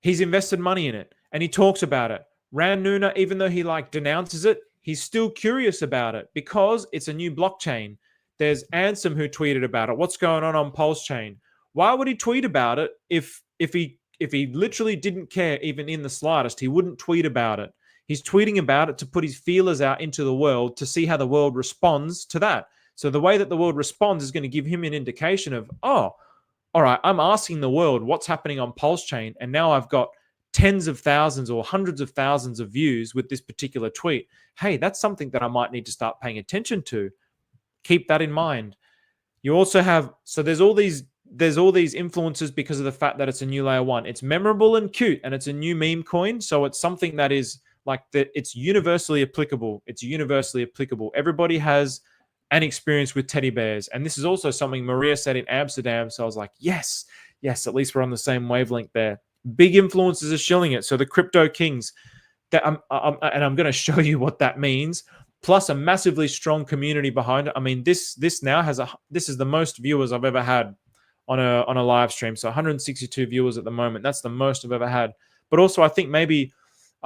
Speaker 1: he's invested money in it and he talks about it. Ran Nuna, even though he denounces it, he's still curious about it because it's a new blockchain. There's Ansem who tweeted about it. What's going on Pulsechain? Why would he tweet about it if he literally didn't care even in the slightest? He wouldn't tweet about it. He's tweeting about it to put his feelers out into the world to see how the world responds to that. So the way that the world responds is going to give him an indication of, oh, all right, I'm asking the world what's happening on Pulsechain, and now I've got tens of thousands or hundreds of thousands of views with this particular tweet. Hey, that's something that I might need to start paying attention to. Keep that in mind. You also have, so there's all these influences because of the fact that it's a new layer 1. It's memorable and cute, and it's a new meme coin. So it's something that is it's universally applicable. It's universally applicable. Everybody has an experience with teddy bears. And this is also something Maria said in Amsterdam. So I was like, yes, at least we're on the same wavelength there. Big influencers are shilling it. So the crypto kings, and I'm going to show you what that means. Plus a massively strong community behind it. I mean, this now this is the most viewers I've ever had on a live stream. So 162 viewers at the moment. That's the most I've ever had. But also, I think maybe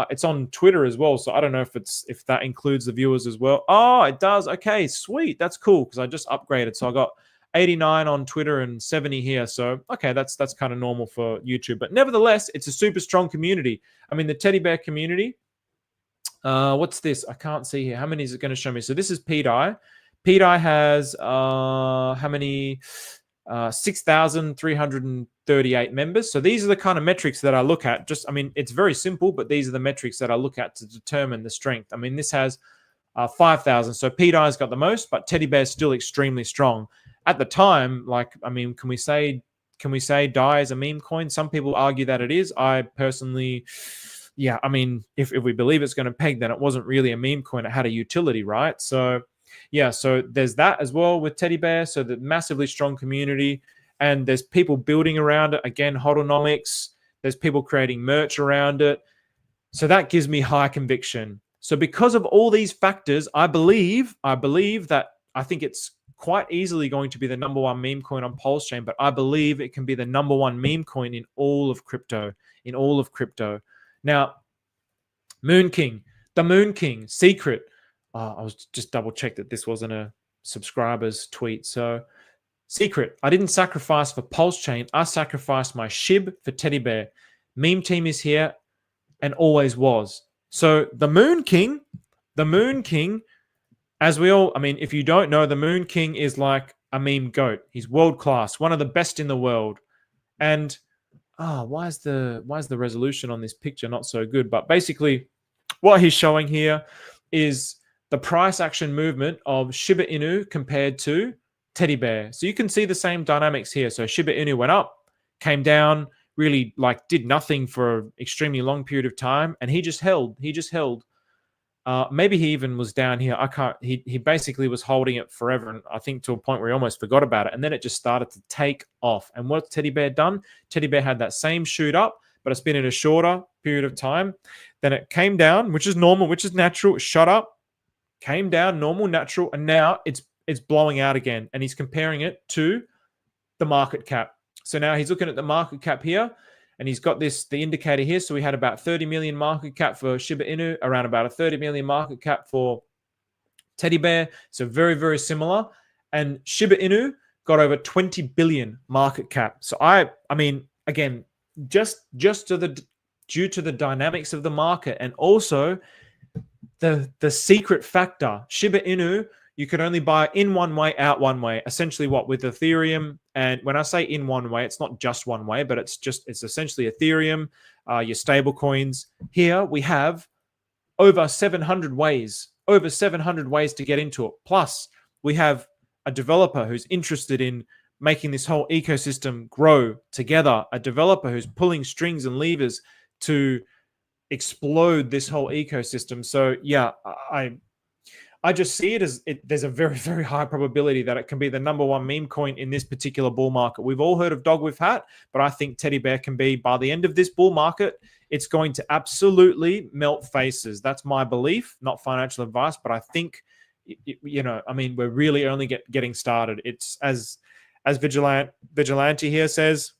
Speaker 1: it's on Twitter as well. So I don't know if that includes the viewers as well. Oh, it does. Okay, sweet. That's cool because I just upgraded. So I got 89 on Twitter and 70 here. So, okay, that's kind of normal for YouTube. But nevertheless, it's a super strong community. I mean, the teddy bear community. What's this? I can't see here. How many is it going to show me? So this is pDAI. pDAI has how many? 6,338 members. So these are the kind of metrics that I look at. I mean, it's very simple, but these are the metrics that I look at to determine the strength. I mean, this has 5,000. So pDAI's got the most, but Teddy Bear is still extremely strong. At the time, like, I mean, can we say DAI is a meme coin? Some people argue that it is. I personally, yeah, I mean, if we believe it's going to peg, then it wasn't really a meme coin. It had a utility, right? So yeah, so there's that as well with Teddy Bear. So the massively strong community, and there's people building around it. Again, hodlonomics. There's people creating merch around it. So that gives me high conviction. So because of all these factors, I believe that I think it's quite easily going to be the #1 meme coin on Pulsechain, but I believe it can be the #1 meme coin in all of crypto. Now, Moon King, the Moon King secret. I was just double checked that this wasn't a subscriber's tweet. So secret, I didn't sacrifice for Pulsechain. I sacrificed my SHIB for Teddy Bear. Meme team is here and always was. So the Moon King, as we all, I mean, if you don't know, the Moon King is like a meme goat. He's world class, one of the best in the world. And why is the resolution on this picture not so good? But basically, what he's showing here is the price action movement of Shiba Inu compared to Teddy Bear. So you can see the same dynamics here. So Shiba Inu went up, came down, really like did nothing for an extremely long period of time, and he just held. Maybe he even was down here. He basically was holding it forever, and I think to a point where he almost forgot about it, and then it just started to take off. And what's Teddy Bear done? Teddy Bear had that same shoot up, but it's been in a shorter period of time. Then it came down, which is normal, which is natural. It shot up, came down, normal, natural, and now it's blowing out again. And he's comparing it to the market cap. So now he's looking at the market cap here, and he's got the indicator here. So we had about 30 million market cap for Shiba Inu, around about a 30 million market cap for Teddy Bear. So very, very similar. And Shiba Inu got over 20 billion market cap. So I mean, again, just due to the dynamics of the market, and also the secret factor, Shiba Inu, you could only buy in one way, out one way. Essentially what with Ethereum, and when I say in one way, it's not just one way, but it's essentially Ethereum, your stable coins. Here we have over 700 ways to get into it. Plus we have a developer who's interested in making this whole ecosystem grow together, a developer who's pulling strings and levers to explode this whole ecosystem. So yeah, I just see it as there's a very, very high probability that it can be the #1 meme coin in this particular bull market. We've all heard of Dog with Hat, but I think Teddy Bear can be, by the end of this bull market, it's going to absolutely melt faces. That's my belief, not financial advice, but I think, I mean, we're really only getting started. It's as Vigilante here says,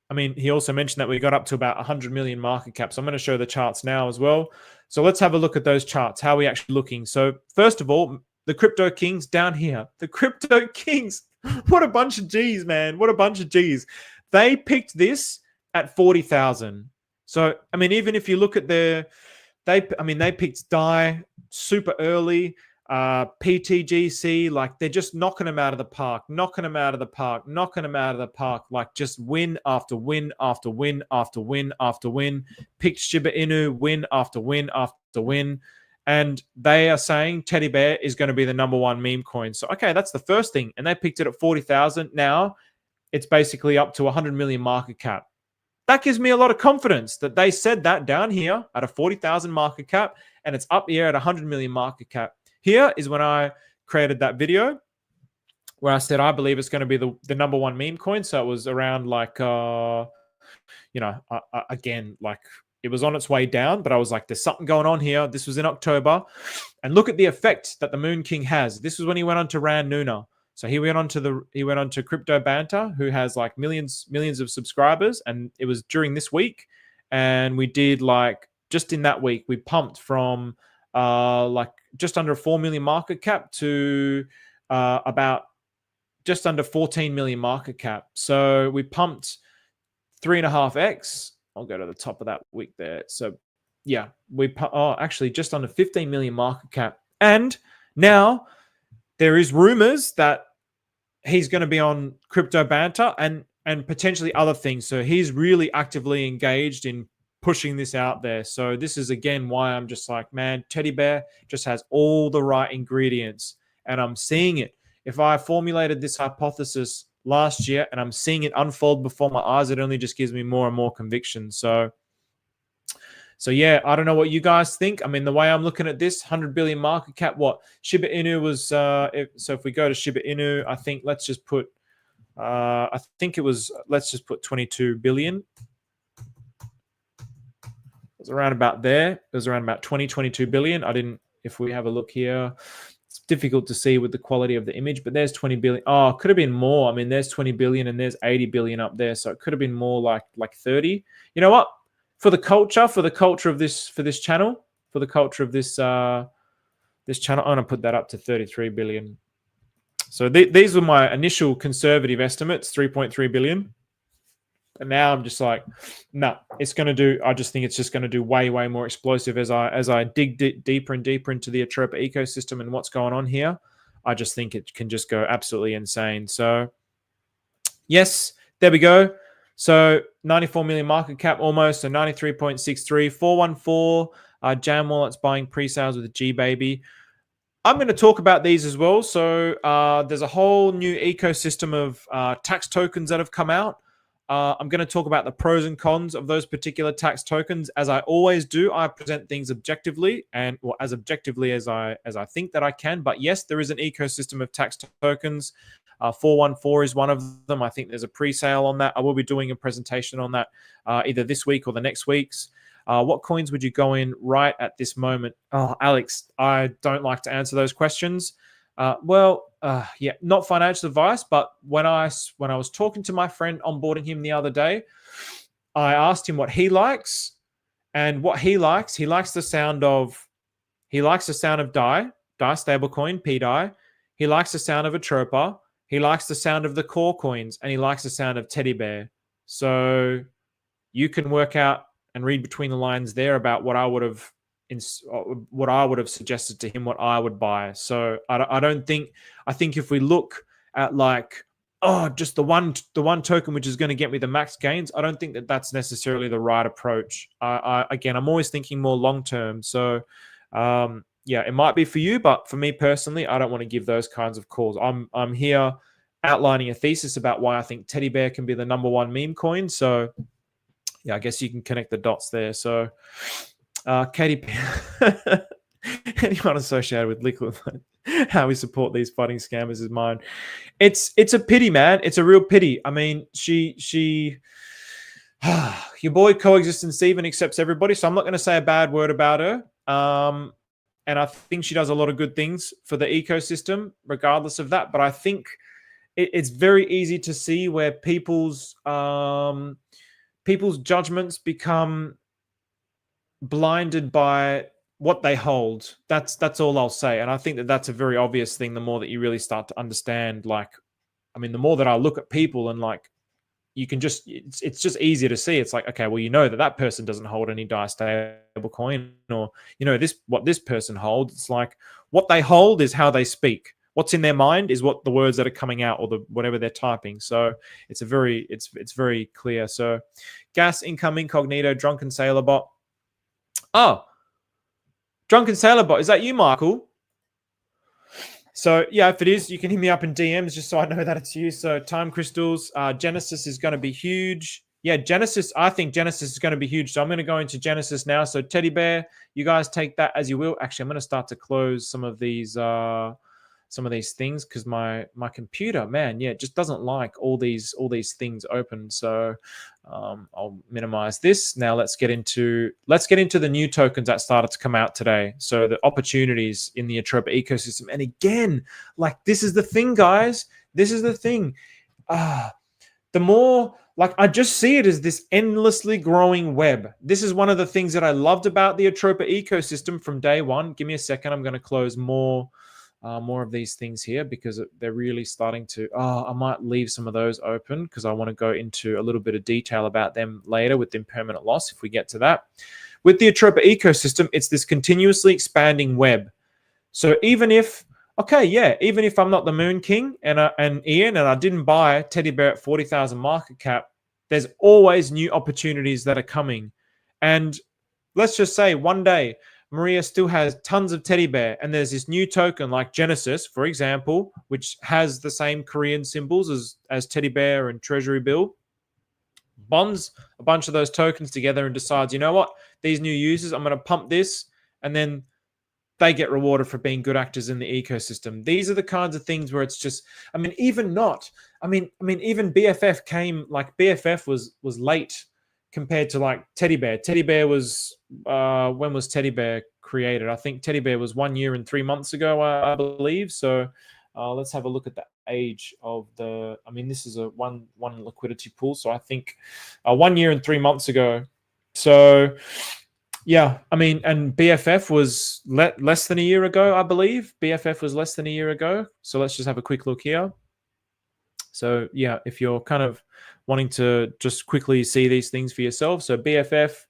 Speaker 1: I mean, he also mentioned that we got up to about 100 million market cap. So I'm going to show the charts now as well. So let's have a look at those charts. How are we actually looking? So first of all, the crypto kings down here. The crypto kings. What a bunch of G's, man. What a bunch of G's. They picked this at 40,000. So, I mean, even if you look at they picked DAI super early. PTGC, like they're just knocking them out of the park, like just win after win after win after win after win. Picked Shiba Inu, win after win after win. And they are saying Teddy Bear is going to be the #1 meme coin. So, okay, that's the first thing. And they picked it at 40,000. Now it's basically up to 100 million market cap. That gives me a lot of confidence that they said that down here at a 40,000 market cap, and it's up here at 100 million market cap. Here is when I created that video where I said I believe it's going to be the #1 meme coin. So it was around like, again, like it was on its way down, but I was like, there's something going on here. This was in October. And look at the effect that the Moon King has. This was when he went on to Ran Nuna. So he went on to Crypto Banter, who has like millions of subscribers. And it was during this week. And we did like, just in that week, we pumped from like just under 4 million market cap to about just under 14 million market cap. So we pumped 3.5x. I'll go to the top of that week there. So yeah, actually just under 15 million market cap. And now there is rumors that he's going to be on Crypto Banter and potentially other things. So he's really actively engaged in pushing this out there. So this is again why I'm just like, man, Teddy Bear just has all the right ingredients, and I'm seeing it. If I formulated this hypothesis last year and I'm seeing it unfold before my eyes, it only just gives me more and more conviction. So yeah, I don't know what you guys think. I mean, the way I'm looking at this, 100 billion market cap, what Shiba Inu was, so if we go to Shiba Inu, I think let's just put, let's just put 22 billion. It was around about there. It was around about 22 billion. If we have a look here, it's difficult to see with the quality of the image, but there's 20 billion. Oh, it could have been more. I mean, there's 20 billion and there's 80 billion up there. So it could have been more like 30. You know what? For the culture of this channel, for the culture of this channel, I'm going to put that up to 33 billion. So these were my initial conservative estimates, 3.3 billion. And now I'm just like, no, it's going to do, I just think it's just going to do way, way more explosive as I dig deeper and deeper into the Atropa ecosystem and what's going on here. I just think it can just go absolutely insane. So yes, there we go. So 94 million market cap almost, so 93.63, 414 Jam Wallets buying pre-sales with G Baby. I'm going to talk about these as well. So there's a whole new ecosystem of tax tokens that have come out. I'm going to talk about the pros and cons of those particular tax tokens. As I always do, I present things objectively and as objectively as I think that I can. But yes, there is an ecosystem of tax tokens. 414 is one of them. I think there's a pre-sale on that. I will be doing a presentation on that either this week or the next week's. What coins would you go in right at this moment? Oh, Alex, I don't like to answer those questions. Yeah, not financial advice, but when I was talking to my friend, onboarding him the other day, I asked him what he likes, and what he likes the sound of DAI Stablecoin, pDAI. He likes the sound of Atropa. He likes the sound of the core coins, and he likes the sound of Teddy Bear. So you can work out and read between the lines there about what I would have suggested to him, what I would buy. So I think if we look at just the one token which is going to get me the max gains, I don't think that that's necessarily the right approach. Again, I'm always thinking more long term. So yeah, it might be for you, but for me personally, I don't want to give those kinds of calls. I'm here outlining a thesis about why I think Teddy Bear can be the #1 meme coin. So yeah, I guess you can connect the dots there. So Katie, anyone associated with Liquid, how we support these fighting scammers is mine. It's a pity, man. It's a real pity. I mean, your boy Coexistent Steven accepts everybody, so I'm not going to say a bad word about her. And I think she does a lot of good things for the ecosystem, regardless of that. But I think it's very easy to see where people's judgments become blinded by what they hold. That's all I'll say. And I think that that's a very obvious thing. The more that you really start to understand, the more that I look at people and you can just, it's just easier to see. It's like, okay, well, you know that person doesn't hold any DAI Stablecoin, or what this person holds. It's like what they hold is how they speak. What's in their mind is what the words that are coming out, or whatever they're typing. So it's very clear. So gas, income, incognito, drunken sailor bot. Oh, drunken sailor bot, is that you, Michael? So yeah, if it is, you can hit me up in DMs just so I know that it's you. So time crystals, Genesis is going to be huge. Yeah, Genesis, I think Genesis is going to be huge. So I'm going to go into Genesis now. So Teddy Bear, you guys take that as you will. Actually, I'm going to start to close some of these things because my computer, man, yeah, just doesn't like all these things open. So I'll minimize this. Now let's get into the new tokens that started to come out today. So the opportunities in the Atropa ecosystem. And again, this is the thing, guys. This is the thing. The more I just see it as this endlessly growing web. This is one of the things that I loved about the Atropa ecosystem from day one. Give me a second. I'm going to close more of these things here because they're really starting to, I might leave some of those open because I want to go into a little bit of detail about them later with impermanent loss if we get to that. With the Atropa ecosystem, it's this continuously expanding web. So even if I'm not the Moon King and Ian and I didn't buy Teddy Bear at 40,000 market cap, there's always new opportunities that are coming. And let's just say one day Maria still has tons of teddy bear, and there's this new token like Genesis, for example, which has the same Korean symbols as teddy bear and Treasury Bill, bonds a bunch of those tokens together and decides, you know what, these new users, I'm going to pump this, and then they get rewarded for being good actors in the ecosystem. These are the kinds of things where it's just, I mean, even BFF came, like BFF was late compared to like Teddy Bear. Teddy Bear was, when was Teddy Bear created? I think Teddy Bear was 1 year and 3 months ago, I believe. So let's have a look at the age of the, I mean, this is a one liquidity pool. So I think 1 year and 3 months ago. So yeah, I mean, and BFF was less than a year ago, I believe. BFF was less than a year ago. So let's just have a quick look here. So yeah, if you're kind of wanting to just quickly see these things for yourself. So BFF,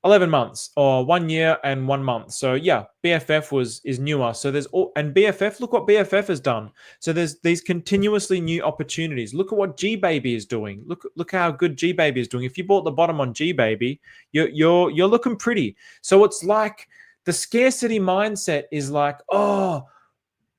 Speaker 1: 11 months or 1 year and 1 month. So yeah, BFF is newer. So there's all, and BFF, look what BFF has done. So there's these continuously new opportunities. Look at what GBaby is doing. Look how good GBaby is doing. If you bought the bottom on GBaby, you're looking pretty. So it's like the scarcity mindset is like, oh,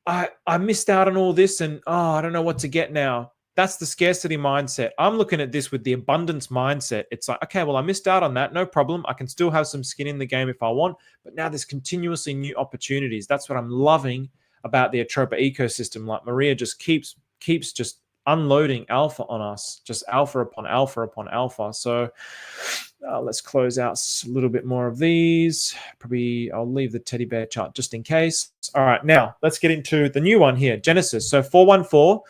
Speaker 1: I missed out on all this, and oh, I don't know what to get now. That's the scarcity mindset. I'm looking at this with the abundance mindset. It's like, okay, well, I missed out on that. No problem. I can still have some skin in the game if I want. But now there's continuously new opportunities. That's what I'm loving about the Atropa ecosystem. Like Maria just keeps just unloading alpha on us, just alpha upon alpha upon alpha. So let's close out a little bit more of these. Probably I'll leave the teddy bear chart just in case. All right, now let's get into the new one here, Genesis. So 414.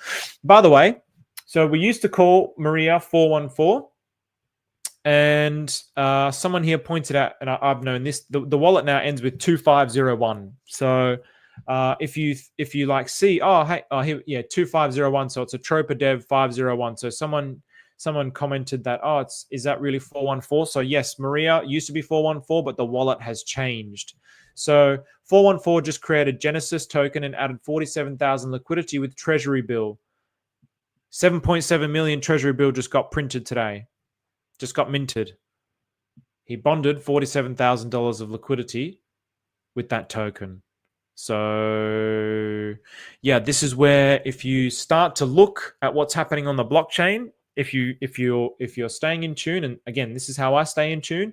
Speaker 1: By the way, so we used to call Maria 414, and someone here pointed out, and I've known this, the wallet now ends with 2501. So if you like see, here, yeah, 2501. So it's Atropa Dev 501. So someone commented that, is that really 414? So yes, Maria used to be 414, but the wallet has changed. So 414 just created Genesis token and added 47,000 liquidity with Treasury Bill. 7.7 million Treasury Bill just got printed today. Just got minted. He bonded $47,000 of liquidity with that token. So yeah, this is where if you start to look at what's happening on the blockchain, if you're staying in tune, and again, this is how I stay in tune.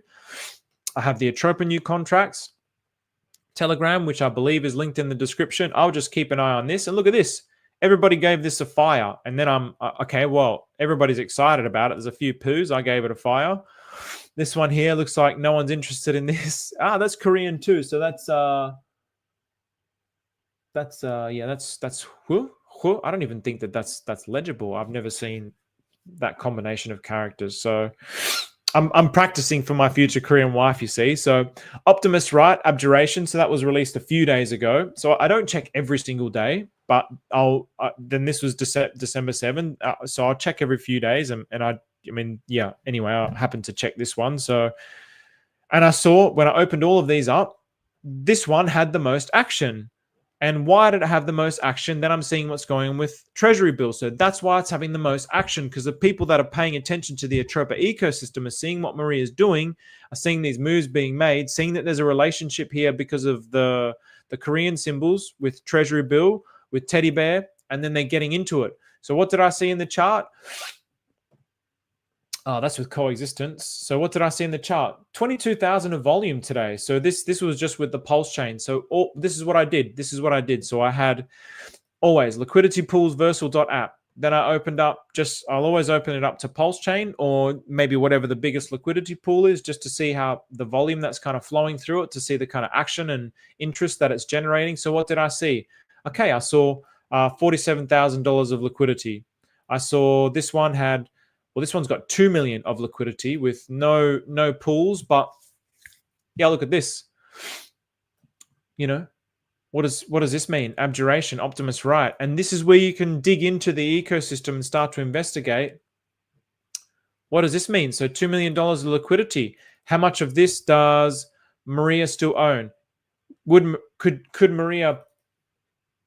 Speaker 1: I have the Atropa new contracts Telegram, which I believe is linked in the description. I'll just keep an eye on this, and look at this. Everybody gave this a fire, and then I'm okay. Well, everybody's excited about it. There's a few poos. I gave it a fire. This one here looks like no one's interested in this. That's Korean too. So that's I don't even think that's legible. I've never seen that combination of characters. So I'm practicing for my future Korean wife, you see. So Optimus Right, Abjuration. So that was released a few days ago. So I don't check every single day, but then this was December 7th. So I'll check every few days. And I mean, yeah, anyway, I happened to check this one. So, and I saw when I opened all of these up, this one had the most action. And why did it have the most action? Then I'm seeing what's going on with Treasury Bill. So that's why it's having the most action, because the people that are paying attention to the Atropa ecosystem are seeing what Maria is doing, are seeing these moves being made, seeing that there's a relationship here because of the Korean symbols with Treasury Bill, with Teddy Bear, and then they're getting into it. So what did I see in the chart? Oh, that's with coexistence. So what did I see in the chart? 22,000 of volume today. So this was just with the Pulsechain. So this is what I did. So I had always liquidity-pools.vercel.app. Then I opened up, I'll always open it up to Pulsechain or maybe whatever the biggest liquidity pool is, just to see how the volume that's kind of flowing through it, to see the kind of action and interest that it's generating. So what did I see? Okay, I saw $47,000 of liquidity. I saw this one had, well, this one's got 2 million of liquidity with no pools, but yeah, look at this. You know, what does this mean? Abjuration, Optimus Right. And this is where you can dig into the ecosystem and start to investigate. What does this mean? So $2 million of liquidity. How much of this does Maria still own? Could Maria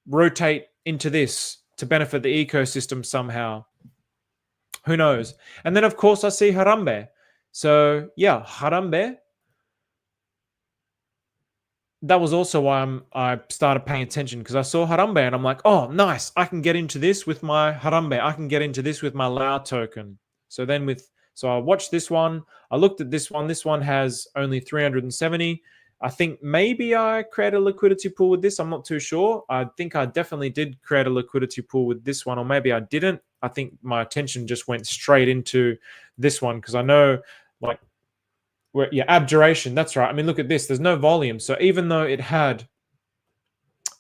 Speaker 1: rotate into this to benefit the ecosystem somehow? Who knows? And then, of course, I see Harambe. So, yeah, Harambe. that was also why I started paying attention, because I saw Harambe and I'm like, oh, nice. I can get into this with my Harambe. I can get into this with my Lao token. So I watched this one. I looked at this one. This one has only 370. I think maybe I created a liquidity pool with this. I'm not too sure. I think I definitely did create a liquidity pool with this one, or maybe I didn't. I think my attention just went straight into this one because I know, like, yeah, abjuration. That's right. I mean, look at this. There's no volume. So even though it had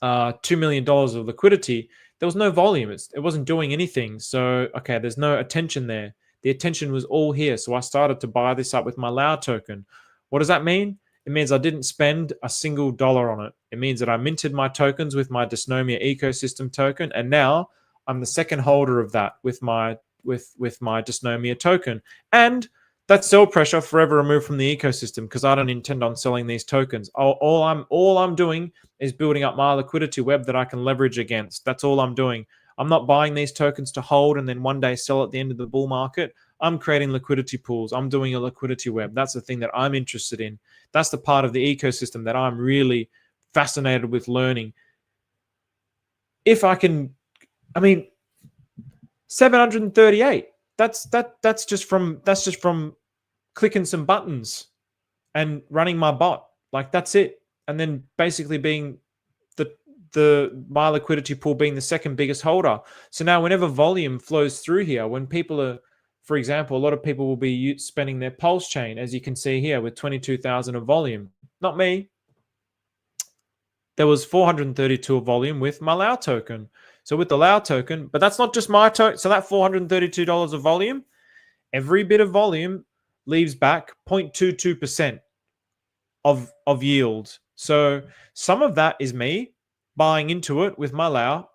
Speaker 1: $2 million of liquidity, there was no volume. It wasn't doing anything. So, okay, there's no attention there. The attention was all here. So I started to buy this up with my Lao token. What does that mean? It means I didn't spend a single dollar on it. It means that I minted my tokens with my Dysnomia ecosystem token, and now I'm the second holder of that with my Dysnomia token. And that's sell pressure forever removed from the ecosystem because I don't intend on selling these tokens. All I'm doing is building up my liquidity web that I can leverage against. That's all I'm doing. I'm not buying these tokens to hold and then one day sell at the end of the bull market. I'm creating liquidity pools. I'm doing a liquidity web. That's the thing that I'm interested in. That's the part of the ecosystem that I'm really fascinated with learning. If I can, I mean, 738. That's just from clicking some buttons and running my bot. Like, that's it. And then basically being my liquidity pool being the second biggest holder. So now whenever volume flows through here, when people are, for example, a lot of people will be spending their Pulsechain, as you can see here, with 22,000 of volume. Not me. There was 432 of volume with my Lao token. So with the Lao token, but that's not just my token. So that $432 of volume, every bit of volume leaves back 0.22% of yield. So some of that is me buying into it with my Lao.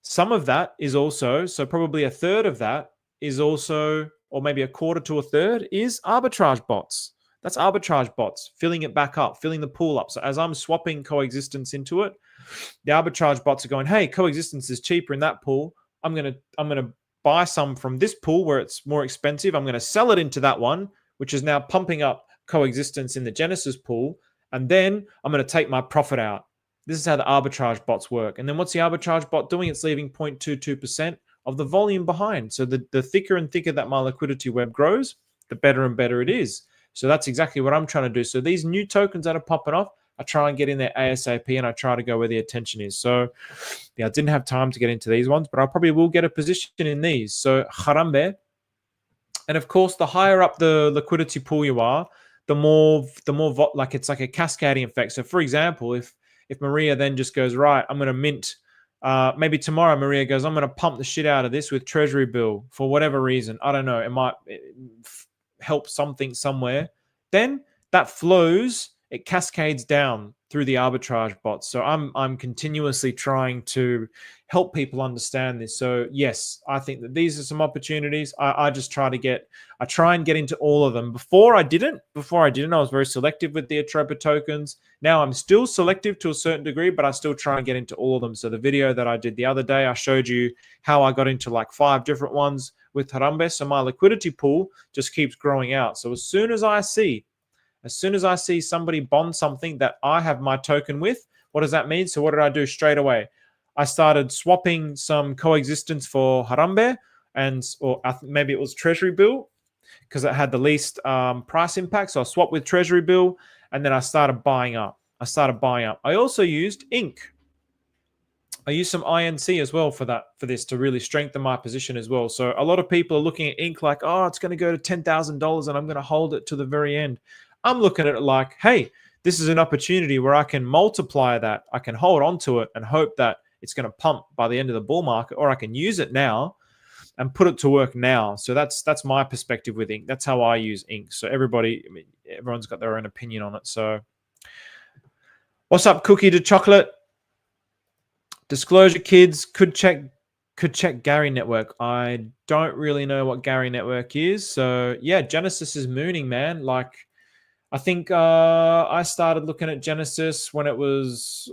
Speaker 1: Some of that is also, so probably a third of that is also, or maybe a quarter to a third, is arbitrage bots. That's arbitrage bots filling it back up, filling the pool up. So as I'm swapping coexistence into it, the arbitrage bots are going, hey, coexistence is cheaper in that pool. I'm gonna buy some from this pool where it's more expensive. I'm gonna sell it into that one, which is now pumping up coexistence in the Genesis pool, and then I'm gonna take my profit out. This is how the arbitrage bots work. And then what's the arbitrage bot doing? It's leaving 0.22% of the volume behind. So the thicker and thicker that my liquidity web grows, the better and better it is. So that's exactly what I'm trying to do. So these new tokens that are popping off, I try and get in there ASAP, and I try to go where the attention is. So yeah, I didn't have time to get into these ones, but I probably will get a position in these. So Harambe. And of course, the higher up the liquidity pool you are, the more like it's like a cascading effect. So for example, if Maria then just goes, right, I'm going to mint, maybe tomorrow Maria goes, I'm going to pump the shit out of this with Treasury Bill for whatever reason. I don't know. It might help something somewhere. Then that flows, it cascades down through the arbitrage bots. So I'm continuously trying to help people understand this. So yes, I think that these are some opportunities. I try and get into all of them. Before I didn't, I was very selective with the Atropa tokens. Now I'm still selective to a certain degree, but I still try and get into all of them. So the video that I did the other day, I showed you how I got into like 5 different ones with Harambe. So my liquidity pool just keeps growing out. So as soon as I see somebody bond something that I have my token with, what does that mean? So what did I do straight away? I started swapping some coexistence for Harambe, or maybe it was Treasury Bill because it had the least price impact. So I swapped with Treasury Bill, and then I started buying up. I also used INC. I used some INC as well for this to really strengthen my position as well. So a lot of people are looking at INC like, oh, it's going to go to $10,000 and I'm going to hold it to the very end. I'm looking at it like, hey, this is an opportunity where I can multiply that. I can hold on to it and hope that it's going to pump by the end of the bull market, or I can use it now and put it to work now. So that's my perspective with INC. That's how I use INC. So everyone's got their own opinion on it. So what's up, Cookie to Chocolate? Disclosure kids could check Gary Network. I don't really know what Gary Network is. So yeah, Genesis is mooning, man. Like, I think I started looking at Genesis when it was,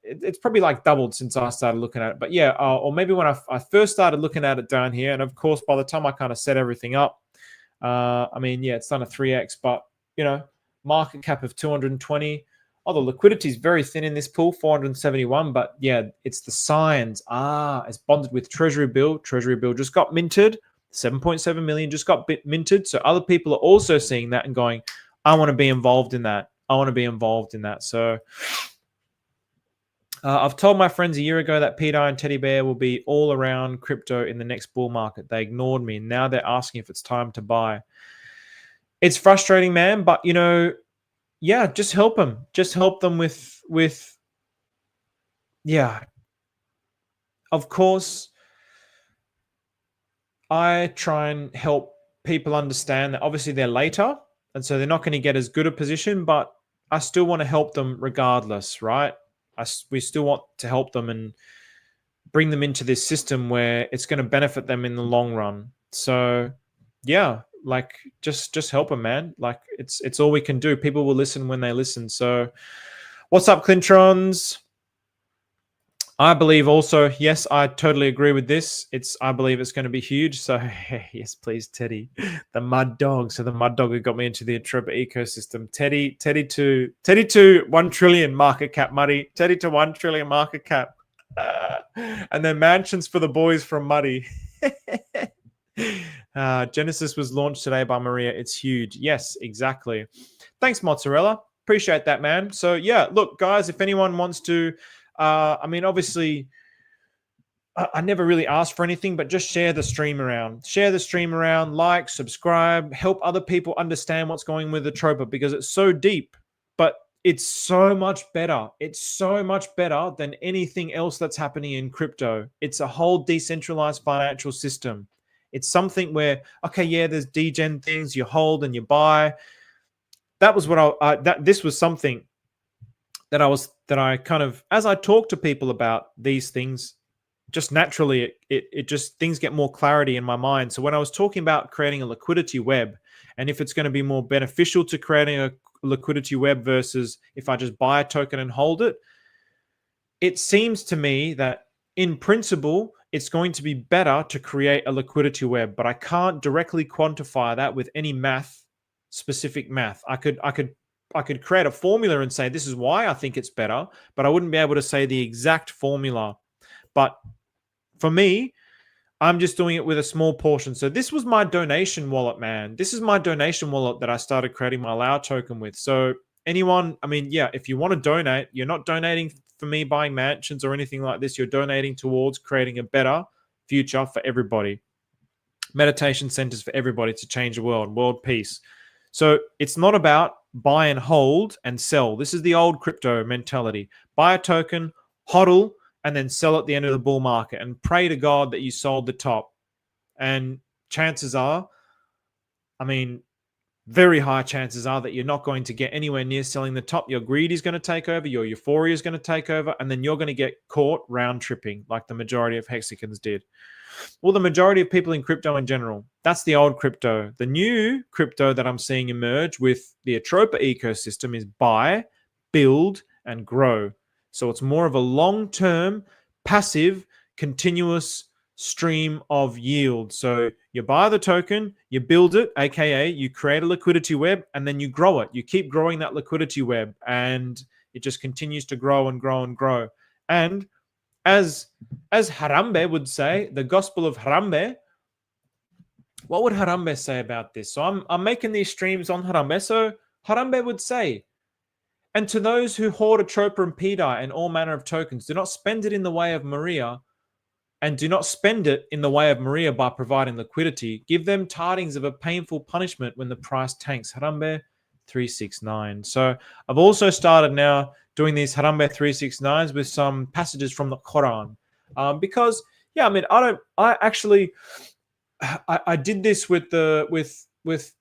Speaker 1: it's probably like doubled since I started looking at it. But yeah, or maybe when I first started looking at it down here. And of course, by the time I kind of set everything up, I mean, yeah, it's done a 3x, but, you know, market cap of 220. Oh, the liquidity is very thin in this pool, 471. But yeah, it's the signs. It's bonded with Treasury Bill. Treasury Bill just got minted. 7.7 million just got minted. So other people are also seeing that and going, I want to be involved in that. I want to be involved in that. So I've told my friends a year ago that pDAI and Teddy Bear will be all around crypto in the next bull market. They ignored me. Now they're asking if it's time to buy. It's frustrating, man. But, you know, yeah, just help them. Just help them with yeah. Of course, I try and help people understand that obviously they're later, and so they're not going to get as good a position, but I still want to help them regardless, right? We still want to help them and bring them into this system where it's going to benefit them in the long run. So, yeah, like just help them, man. Like it's all we can do. People will listen when they listen. So, what's up, Clintrons? I believe also, yes, I totally agree with this. I believe it's going to be huge. So, yes, please, Teddy, the mud dog. So the mud dog who got me into the Atropa ecosystem. Teddy to 1 trillion market cap, Muddy. Teddy to 1 trillion market cap. And then mansions for the boys from Muddy. Genesis was launched today by Maria. It's huge. Yes, exactly. Thanks, Mozzarella. Appreciate that, man. So, yeah, look, guys, if anyone wants to... I mean, obviously, I never really asked for anything, but just share the stream around. Share the stream around, like, subscribe, help other people understand what's going on with Atropa because it's so deep, but it's so much better. It's so much better than anything else that's happening in crypto. It's a whole decentralized financial system. It's something where, okay, yeah, there's degen things you hold and you buy. That was what this was something that I kind of, as I talk to people about these things, just naturally, it just, things get more clarity in my mind. So when I was talking about creating a liquidity web, and if it's going to be more beneficial to creating a liquidity web versus if I just buy a token and hold it, it seems to me that in principle, it's going to be better to create a liquidity web, but I can't directly quantify that with any specific math. I could create a formula and say, this is why I think it's better, but I wouldn't be able to say the exact formula. But for me, I'm just doing it with a small portion. So this was my donation wallet, man. This is my donation wallet that I started creating my Lao token with. So anyone, I mean, yeah, if you want to donate, you're not donating for me buying mansions or anything like this. You're donating towards creating a better future for everybody. Meditation centers for everybody to change the world peace. So it's not about buy and hold and sell. This is the old crypto mentality. Buy a token, hodl, and then sell at the end of the bull market and pray to God that you sold the top. And chances are, I mean, very high chances are that you're not going to get anywhere near selling the top. Your greed is going to take over, your euphoria is going to take over, and then you're going to get caught round tripping like the majority of hexagons did. Well, the majority of people in crypto in general. That's the old crypto. The new crypto that I'm seeing emerge with the Atropa ecosystem is buy, build, and grow. So it's more of a long-term, passive, continuous stream of yield. So you buy the token, you build it, aka you create a liquidity web, and then you grow it. You keep growing that liquidity web, and it just continues to grow and grow and grow. And as Harambe would say, the gospel of Harambe, what would Harambe say about this? So I'm making these streams on Harambe. So Harambe would say, and to those who hoard Atropa and pDAI and all manner of tokens, do not spend it in the way of Maria, and do not spend it in the way of Maria by providing liquidity. Give them tidings of a painful punishment when the price tanks. Harambe 369. So I've also started now doing these Harambe 369s with some passages from the Quran. Because, yeah, I mean, I did this with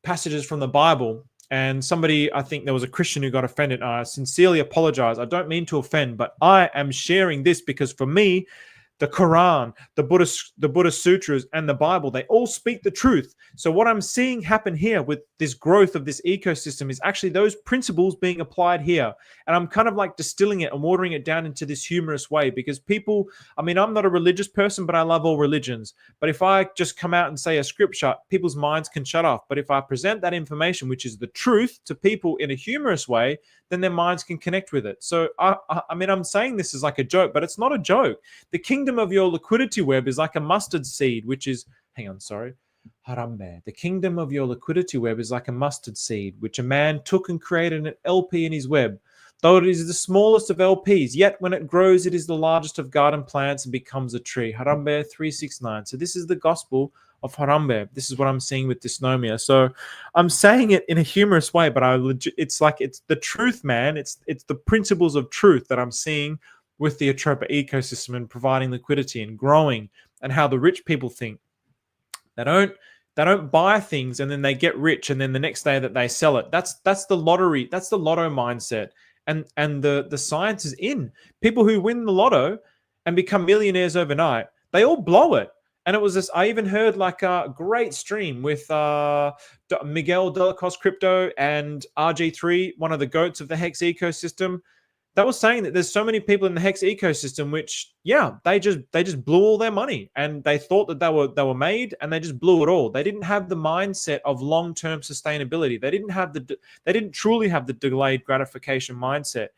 Speaker 1: passages from the Bible. And somebody, I think there was a Christian who got offended. I sincerely apologize. I don't mean to offend, but I am sharing this because for me, the Quran, the Buddha Sutras, and the Bible, they all speak the truth. So what I'm seeing happen here with this growth of this ecosystem is actually those principles being applied here. And I'm kind of like distilling it and watering it down into this humorous way, because people, I mean, I'm not a religious person, but I love all religions. But if I just come out and say a scripture, people's minds can shut off. But if I present that information, which is the truth, to people in a humorous way, then their minds can connect with it. So I mean, I'm saying this is like a joke, but it's not a joke. The kingdom of your liquidity web is like a mustard seed, which is, hang on, sorry. Harambe. The kingdom of your liquidity web is like a mustard seed, which a man took and created an LP in his web. Though it is the smallest of LPs, yet when it grows, it is the largest of garden plants and becomes a tree. Harambe 369. So this is the gospel of Harambe. This is what I'm seeing with dysnomia. So I'm saying it in a humorous way, but it's like, it's the truth, man. It's the principles of truth that I'm seeing with the Atropa ecosystem and providing liquidity and growing, and how the rich people think. They don't buy things and then they get rich and then the next day that they sell it. That's the lottery. That's the lotto mindset. And the science is in. People who win the lotto and become millionaires overnight, they all blow it. And it was this, I even heard like a great stream with Miguel Delacos Crypto and RG3, one of the goats of the Hex ecosystem. That was saying that there's so many people in the Hex ecosystem, which, yeah, they just blew all their money, and they thought that they were made, and they just blew it all. They didn't have the mindset of long-term sustainability. They didn't truly have the delayed gratification mindset.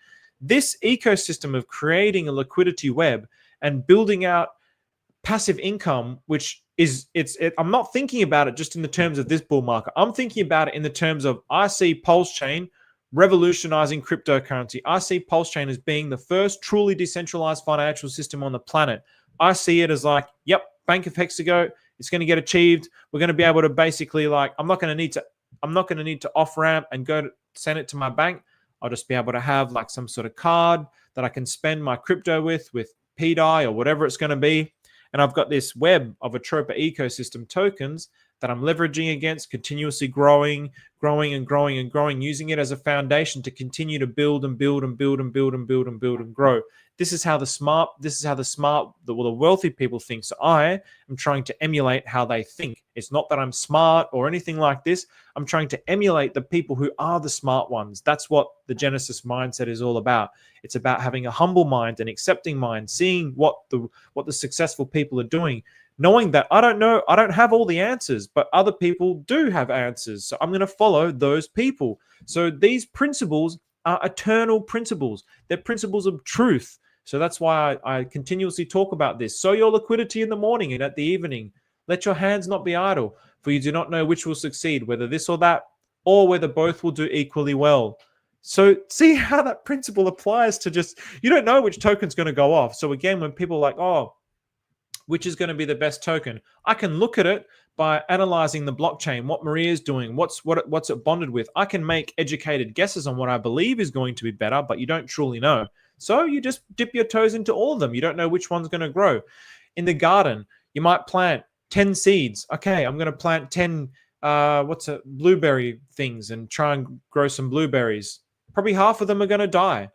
Speaker 1: This ecosystem of creating a liquidity web and building out passive income, which is I'm not thinking about it just in the terms of this bull market. I'm thinking about it in the terms of, I see Pulsechain revolutionizing cryptocurrency. I see Pulsechain as being the first truly decentralized financial system on the planet. I see it as like, yep, Bank of Hexago, it's going to get achieved. We're going to be able to basically, like, I'm not going to need to off ramp and go to send it to my bank. I'll just be able to have like some sort of card that I can spend my crypto with pDAI or whatever it's going to be. And I've got this web of Atropa ecosystem tokens that I'm leveraging against, continuously growing, using it as a foundation to continue to build and grow. This is how the wealthy people think. So I am trying to emulate how they think. It's not that I'm smart or anything like this. I'm trying to emulate the people who are the smart ones. That's what the Genesis mindset is all about. It's about having a humble mind, an accepting mind, seeing what the successful people are doing, knowing that I don't have all the answers, but other people do have answers. So I'm going to follow those people. So these principles are eternal principles. They're principles of truth. So that's why I continuously talk about this. Sow your liquidity in the morning and at the evening. Let your hands not be idle, for you do not know which will succeed, whether this or that, or whether both will do equally well. So see how that principle applies to just, you don't know which token's going to go off. So again, when people are like, oh, which is going to be the best token, I can look at it by analyzing the blockchain, what Maria's doing, what's it bonded with. I can make educated guesses on what I believe is going to be better, but you don't truly know. So you just dip your toes into all of them. You don't know which one's going to grow. In the garden, you might plant 10 seeds. Okay, I'm going to plant 10 blueberry things and try and grow some blueberries. Probably half of them are going to die.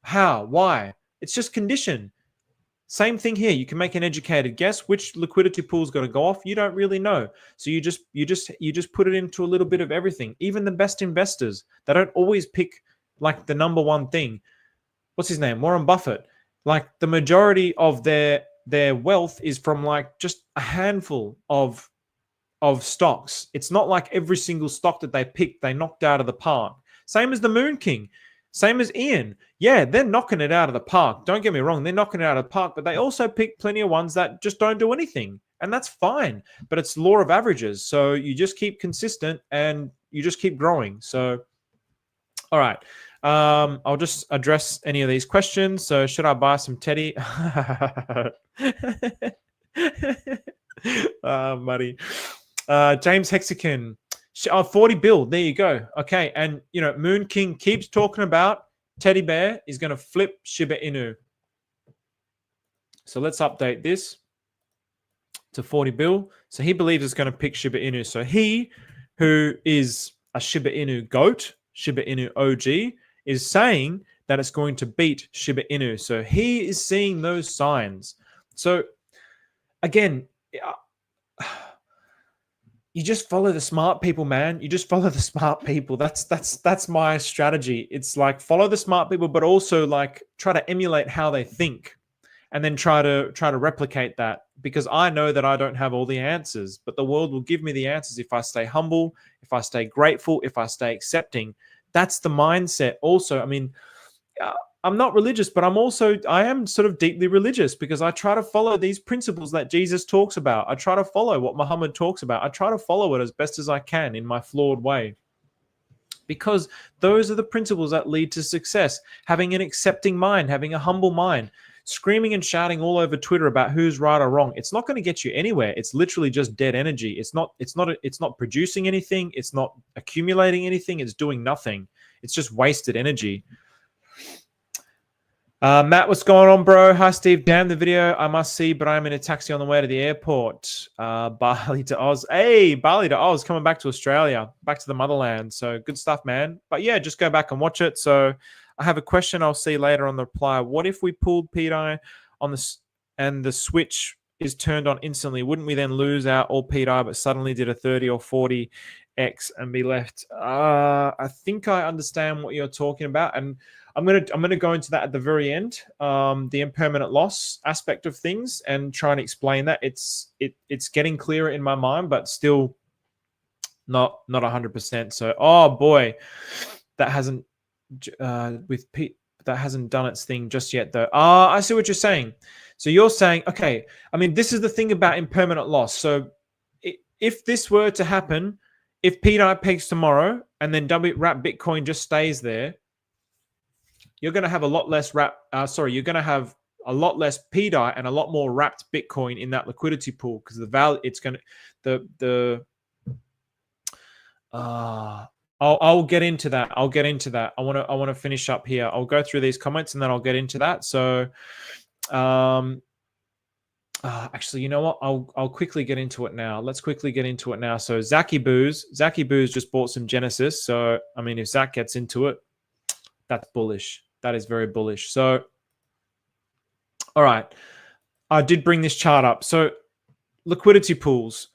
Speaker 1: How? Why? It's just condition. Same thing here. You can make an educated guess which liquidity pool is going to go off. You don't really know. So you just put it into a little bit of everything. Even the best investors, they don't always pick like the number one thing. What's his name? Warren Buffett. Like the majority of their wealth is from like just a handful of stocks. It's not like every single stock that they picked, they knocked out of the park. Same as the Moon King. Same as Ian. Yeah, they're knocking it out of the park. Don't get me wrong. They're knocking it out of the park, but they also pick plenty of ones that just don't do anything. And that's fine. But it's law of averages. So you just keep consistent and you just keep growing. So, all right. I'll just address any of these questions. So should I buy some Teddy? Muddy. James Hexagon. 40 bill. There you go. Okay. And, Moon King keeps talking about Teddy Bear is going to flip Shiba Inu. So let's update this to 40 bill. So he believes it's going to pick Shiba Inu. So he, who is a Shiba Inu goat, Shiba Inu OG, is saying that it's going to beat Shiba Inu. So he is seeing those signs. So again, you just follow the smart people, man. You just follow the smart people. That's my strategy. It's like follow the smart people, but also like try to emulate how they think, and then try to replicate that, because I know that I don't have all the answers, but the world will give me the answers if I stay humble, if I stay grateful, if I stay accepting. That's the mindset. Also, I mean, I'm not religious, but I am sort of deeply religious, because I try to follow these principles that Jesus talks about. I try to follow what Muhammad talks about. I try to follow it as best as I can in my flawed way, because those are the principles that lead to success. Having an accepting mind, having a humble mind. Screaming and shouting all over Twitter about who's right or wrong, it's not going to get you anywhere. It's literally just dead energy. It's not producing anything. It's not accumulating anything. It's doing nothing. It's just wasted energy. Matt, what's going on, bro? Hi, Steve. Damn, the video I must see, but I'm in a taxi on the way to the airport. Bali to Oz. Hey, Bali to Oz, coming back to Australia, back to the motherland. So good stuff, man. But yeah, just go back and watch it. So I have a question I'll see later on the reply. What if we pulled pDAI on this and the switch is turned on instantly? Wouldn't we then lose out all pDAI, but suddenly did a 30 or 40x and be left? I think I understand what you're talking about, and I'm gonna go into that at the very end, the impermanent loss aspect of things, and try and explain that. It's getting clearer in my mind, but still not 100%. So, oh boy, that hasn't that hasn't done its thing just yet, though. I see what you're saying. So you're saying, okay, I mean, this is the thing about impermanent loss. So if this were to happen, if pDAI pegs tomorrow and then wrap Bitcoin just stays there, you're going to have a lot less you're going to have a lot less pDAI and a lot more wrapped Bitcoin in that liquidity pool, because the value, it's going to, I'll get into that. I want to finish up here. I'll go through these comments and then I'll get into that. So, actually, you know what? I'll quickly get into it now. Let's quickly get into it now. So Zaki Booz just bought some Genesis. So, I mean, if Zach gets into it, that's bullish. That is very bullish. So, all right. I did bring this chart up. So liquidity pools,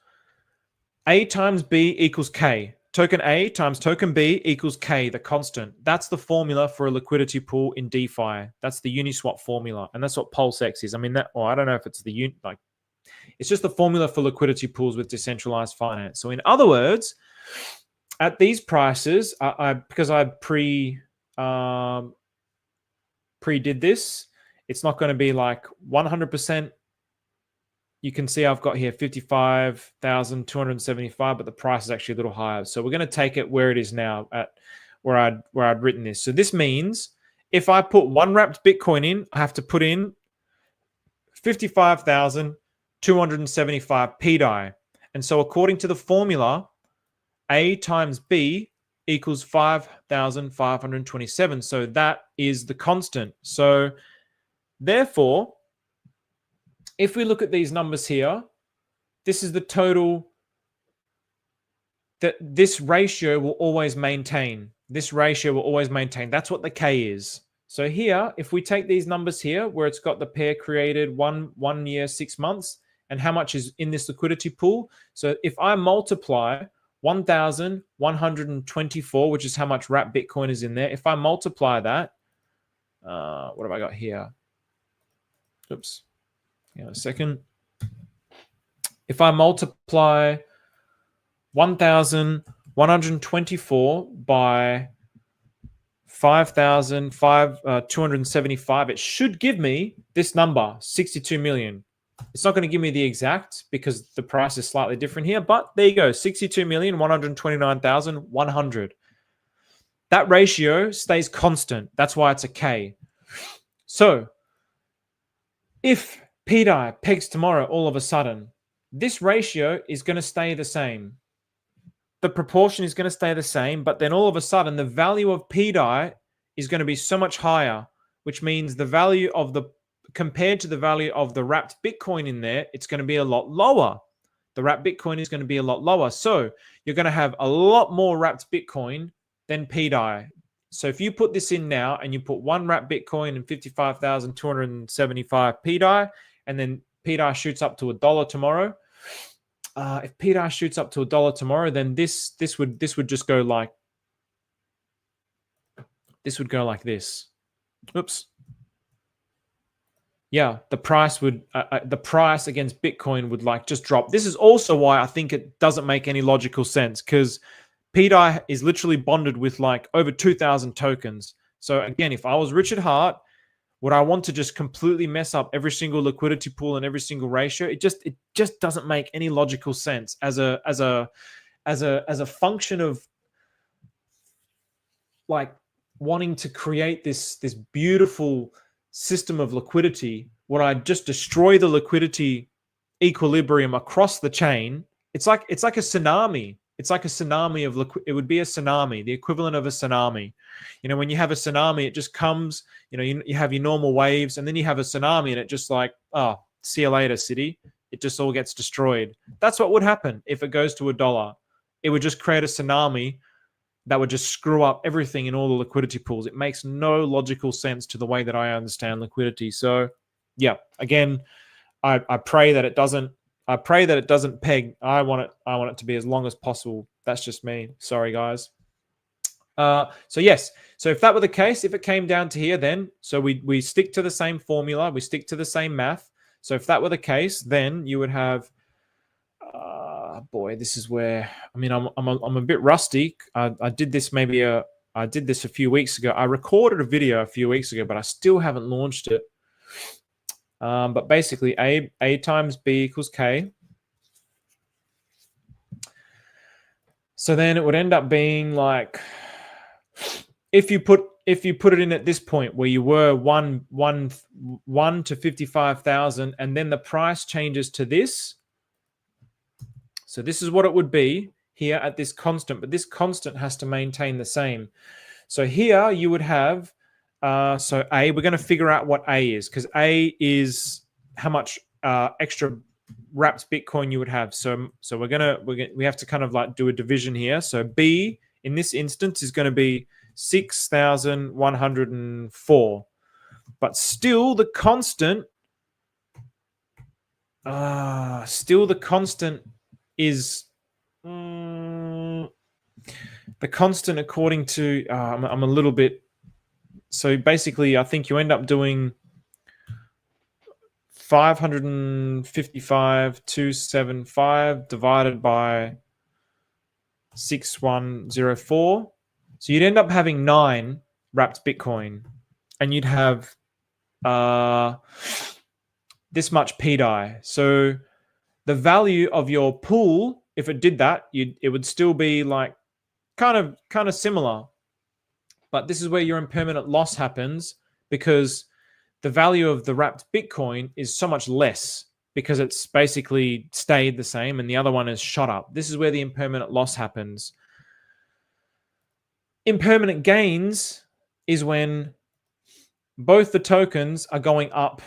Speaker 1: A times B equals K. Token A times token B equals K, the constant. That's the formula for a liquidity pool in DeFi. That's the Uniswap formula. And that's what PulseX is. I mean, I don't know if it's it's just the formula for liquidity pools with decentralized finance. So in other words, at these prices, because I pre-did this, it's not going to be like 100%. You can see I've got here 55,275, but the price is actually a little higher. So we're going to take it where it is now, at where I'd written this. So this means if I put one wrapped Bitcoin in, I have to put in 55,275 pDAI. And so according to the formula, A times B equals 5,527. So that is the constant. So therefore, if we look at these numbers here, this is the total that this ratio will always maintain. This ratio will always maintain. That's what the K is. So here, if we take these numbers here, where it's got the pair created 1 year, 6 months, and how much is in this liquidity pool. So if I multiply 1,124, which is how much wrapped Bitcoin is in there. If I multiply that, what have I got here? Oops. Hang on a second. If I multiply 1,124 by 5,275, it should give me this number, 62 million. It's not going to give me the exact because the price is slightly different here, but there you go, 62,129,100. That ratio stays constant. That's why it's a K. So if pDAI pegs tomorrow all of a sudden, this ratio is going to stay the same. The proportion is going to stay the same, but then all of a sudden the value of pDAI is going to be so much higher, which means the value of compared to the value of the wrapped Bitcoin in there, it's going to be a lot lower. The wrapped Bitcoin is going to be a lot lower. So you're going to have a lot more wrapped Bitcoin than pDAI. So if you put this in now and you put one wrapped Bitcoin and 55,275 pDAI, and then pDAI shoots up to $1 tomorrow, if pDAI shoots up to $1 tomorrow, then this would just go like this would go like this. Oops. Yeah, the price would the price against Bitcoin would like just drop. This is also why I think it doesn't make any logical sense, because pDAI is literally bonded with like over 2,000 tokens. So again, if I was Richard Hart, would I want to just completely mess up every single liquidity pool and every single ratio? It just doesn't make any logical sense as a function of like wanting to create this beautiful system of liquidity. Would I just destroy the liquidity equilibrium across the chain? It's like a tsunami. It's like a tsunami of it would be a tsunami, the equivalent of a tsunami. You know, when you have a tsunami, it just comes, you know, you have your normal waves, and then you have a tsunami and it just like, oh, see you later, city. It just all gets destroyed. That's what would happen if it goes to $1. It would just create a tsunami that would just screw up everything in all the liquidity pools. It makes no logical sense to the way that I understand liquidity. So yeah, again, I pray that it doesn't. I pray that it doesn't peg. I want it to be as long as possible. That's just me. Sorry, guys. So yes. So if that were the case, if it came down to here, then so we stick to the same formula. We stick to the same math. So if that were the case, then you would have. Boy, this is where I mean I'm a bit rusty. I did this I did this a few weeks ago. I recorded a video a few weeks ago, but I still haven't launched it. But basically, A times B equals K. So then it would end up being like, if you put it in at this point where you were one to 55,000, and then the price changes to this. So this is what it would be here at this constant, but this constant has to maintain the same. So here you would have. So A, we're going to figure out what A is, because A is how much extra wrapped Bitcoin you would have. So we have to kind of like do a division here. So B in this instance is going to be 6,104, but still the constant is the constant according to I'm a little bit. So basically, I think you end up doing 555,275 divided by 6,104. So you'd end up having 9 wrapped Bitcoin, and you'd have this much pDAI. So the value of your pool, if it did that, it would still be like kind of similar. But this is where your impermanent loss happens, because the value of the wrapped Bitcoin is so much less because it's basically stayed the same and the other one has shot up. This is where the impermanent loss happens. Impermanent gains is when both the tokens are going up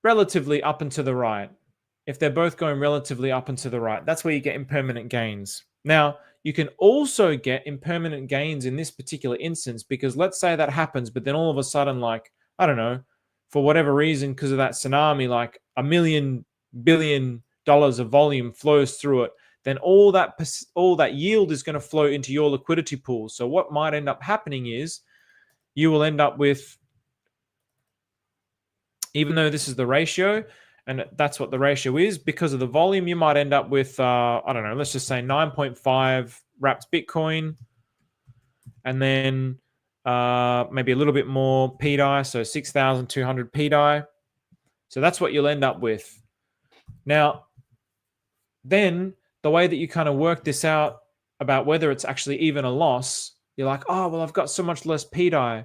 Speaker 1: relatively up and to the right. If they're both going relatively up and to the right, that's where you get impermanent gains. Now, you can also get impermanent gains in this particular instance, because let's say that happens, but then all of a sudden, like, I don't know, for whatever reason, because of that tsunami, like $1 million billion of volume flows through it, then all that yield is going to flow into your liquidity pool. So what might end up happening is you will end up with, even though this is the ratio, and that's what the ratio is, because of the volume, you might end up with, I don't know, let's just say 9.5 wrapped Bitcoin, and then maybe a little bit more pDAI, so 6,200 pDAI. So that's what you'll end up with. Now, then the way that you kind of work this out about whether it's actually even a loss, you're like, oh, well, I've got so much less pDAI.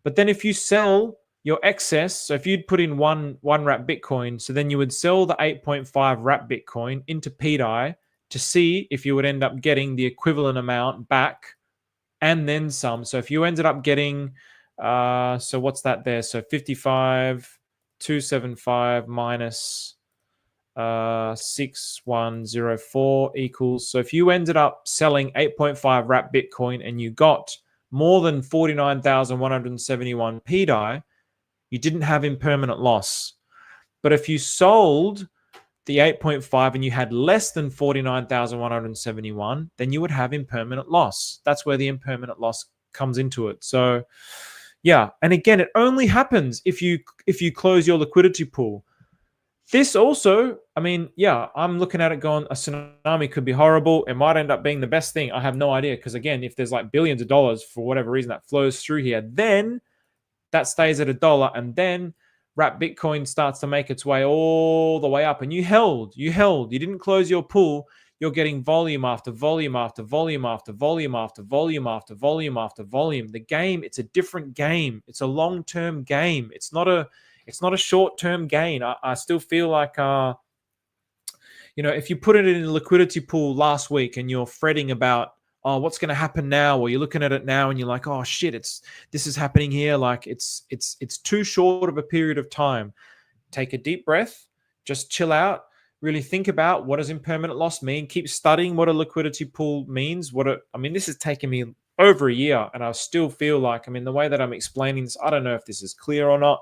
Speaker 1: But then if you sell your excess, so if you'd put in one wrap Bitcoin, so then you would sell the 8.5 wrap Bitcoin into pDAI to see if you would end up getting the equivalent amount back and then some. So if you ended up getting, so what's that there? So 55,275 minus 6,104 equals. So if you ended up selling 8.5 wrap Bitcoin and you got more than 49,171 pDAI, you didn't have impermanent loss. But if you sold the 8.5 and you had less than 49,171, then you would have impermanent loss. That's where the impermanent loss comes into it. So yeah, and again, it only happens if you close your liquidity pool. This also, I mean, yeah, I'm looking at it going, a tsunami could be horrible. It might end up being the best thing. I have no idea. Because again, if there's like billions of dollars for whatever reason that flows through here, then that stays at $1. And then wrap Bitcoin starts to make its way all the way up. And you held, you didn't close your pool. You're getting volume after volume after volume after volume after volume after volume after volume. The game, it's a different game. It's a long-term game. It's not a short-term gain. I still feel like, if you put it in a liquidity pool last week and you're fretting about, oh, what's going to happen now? Or you're looking at it now and you're like, oh shit, this is happening here. Like it's too short of a period of time. Take a deep breath, just chill out, really think about what does impermanent loss mean? Keep studying what a liquidity pool means. This has taken me over a year and I still feel like, the way that I'm explaining this, I don't know if this is clear or not.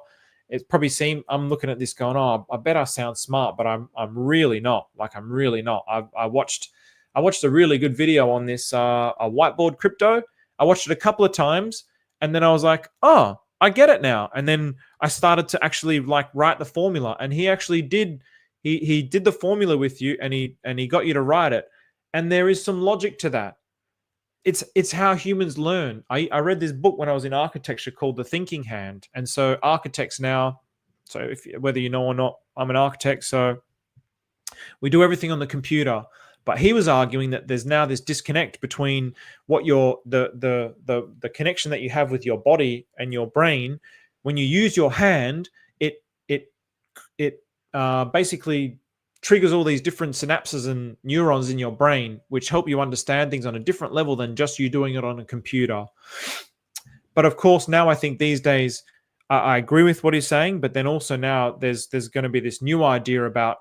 Speaker 1: It probably I'm looking at this going, oh, I bet I sound smart, but I'm really not. Like, I'm really not. I watched a really good video on this, a whiteboard crypto. I watched it a couple of times and then I was like, oh, I get it now. And then I started to actually like write the formula, and he actually did. He did the formula with you, and he got you to write it. And there is some logic to that. It's how humans learn. I read this book when I was in architecture called The Thinking Hand. And so architects now, so whether you know or not, I'm an architect, so we do everything on the computer. But he was arguing that there's now this disconnect between what the connection that you have with your body and your brain. When you use your hand, it basically triggers all these different synapses and neurons in your brain, which help you understand things on a different level than just you doing it on a computer. But of course, now I think these days, I agree with what he's saying, but then also now there's going to be this new idea about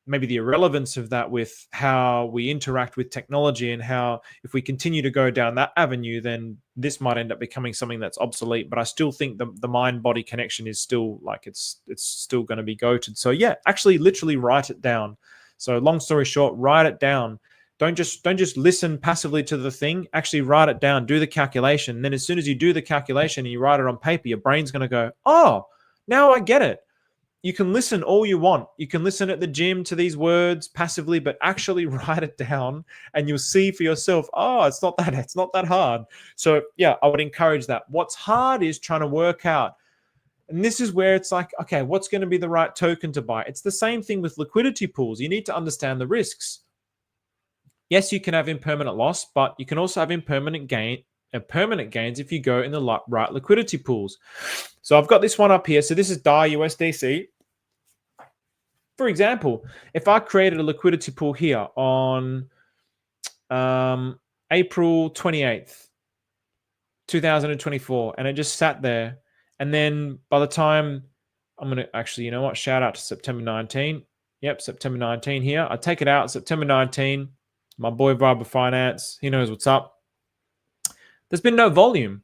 Speaker 1: maybe the irrelevance of that with how we interact with technology, and how if we continue to go down that avenue, then this might end up becoming something that's obsolete. But I still think the mind-body connection is still like, it's still going to be goated. So yeah, actually literally write it down. So long story short, write it down. Don't just listen passively to the thing. Actually write it down, do the calculation. And then as soon as you do the calculation and you write it on paper, your brain's going to go, oh, now I get it. You can listen all you want. You can listen at the gym to these words passively, but actually write it down and you'll see for yourself, oh, it's not that hard. So yeah, I would encourage that. What's hard is trying to work out. And this is where it's like, okay, what's going to be the right token to buy? It's the same thing with liquidity pools. You need to understand the risks. Yes, you can have impermanent loss, but you can also have permanent gains if you go in the right liquidity pools. So I've got this one up here. So this is DAI USDC. For example, if I created a liquidity pool here on April 28th, 2024, and it just sat there, and then by the time I'm going to actually, you know what, shout out to September 19. Yep, September 19 here. I take it out September 19. My boy Viber Finance, he knows what's up. There's been no volume.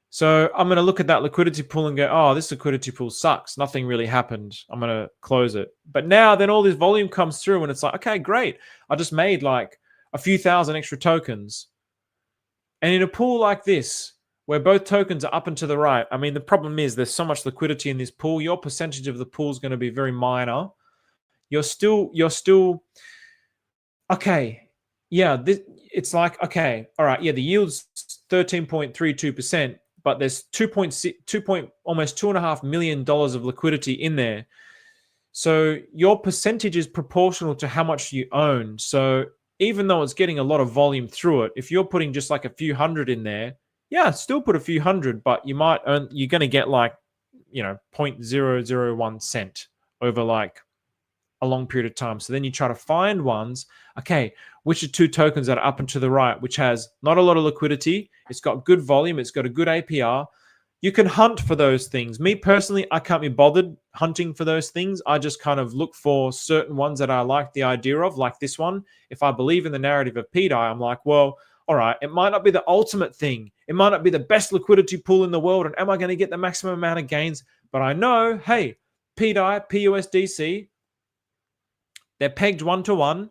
Speaker 1: So I'm going to look at that liquidity pool and go, oh, this liquidity pool sucks. Nothing really happened. I'm going to close it. But now then all this volume comes through and it's like, okay, great. I just made like a few thousand extra tokens. And in a pool like this, where both tokens are up and to the right, the problem is there's so much liquidity in this pool. Your percentage of the pool is going to be very minor. You're still, okay. Yeah, it's like, okay, all right. Yeah, the yield's 13.32%. But there's almost $2.5 million of liquidity in there. So your percentage is proportional to how much you own. So even though it's getting a lot of volume through it, if you're putting just like a few hundred in there, yeah, still put a few hundred, but you're going to get like, 0.001 cent over like a long period of time. So then you try to find ones, okay, which are two tokens that are up and to the right, which has not a lot of liquidity. It's got good volume. It's got a good APR. You can hunt for those things. Me personally, I can't be bothered hunting for those things. I just kind of look for certain ones that I like the idea of, like this one. If I believe in the narrative of Pedi, I'm like, well, all right, it might not be the ultimate thing. It might not be the best liquidity pool in the world. And am I going to get the maximum amount of gains? But I know, hey, pDAI, pUSDC, they're pegged 1-to-1.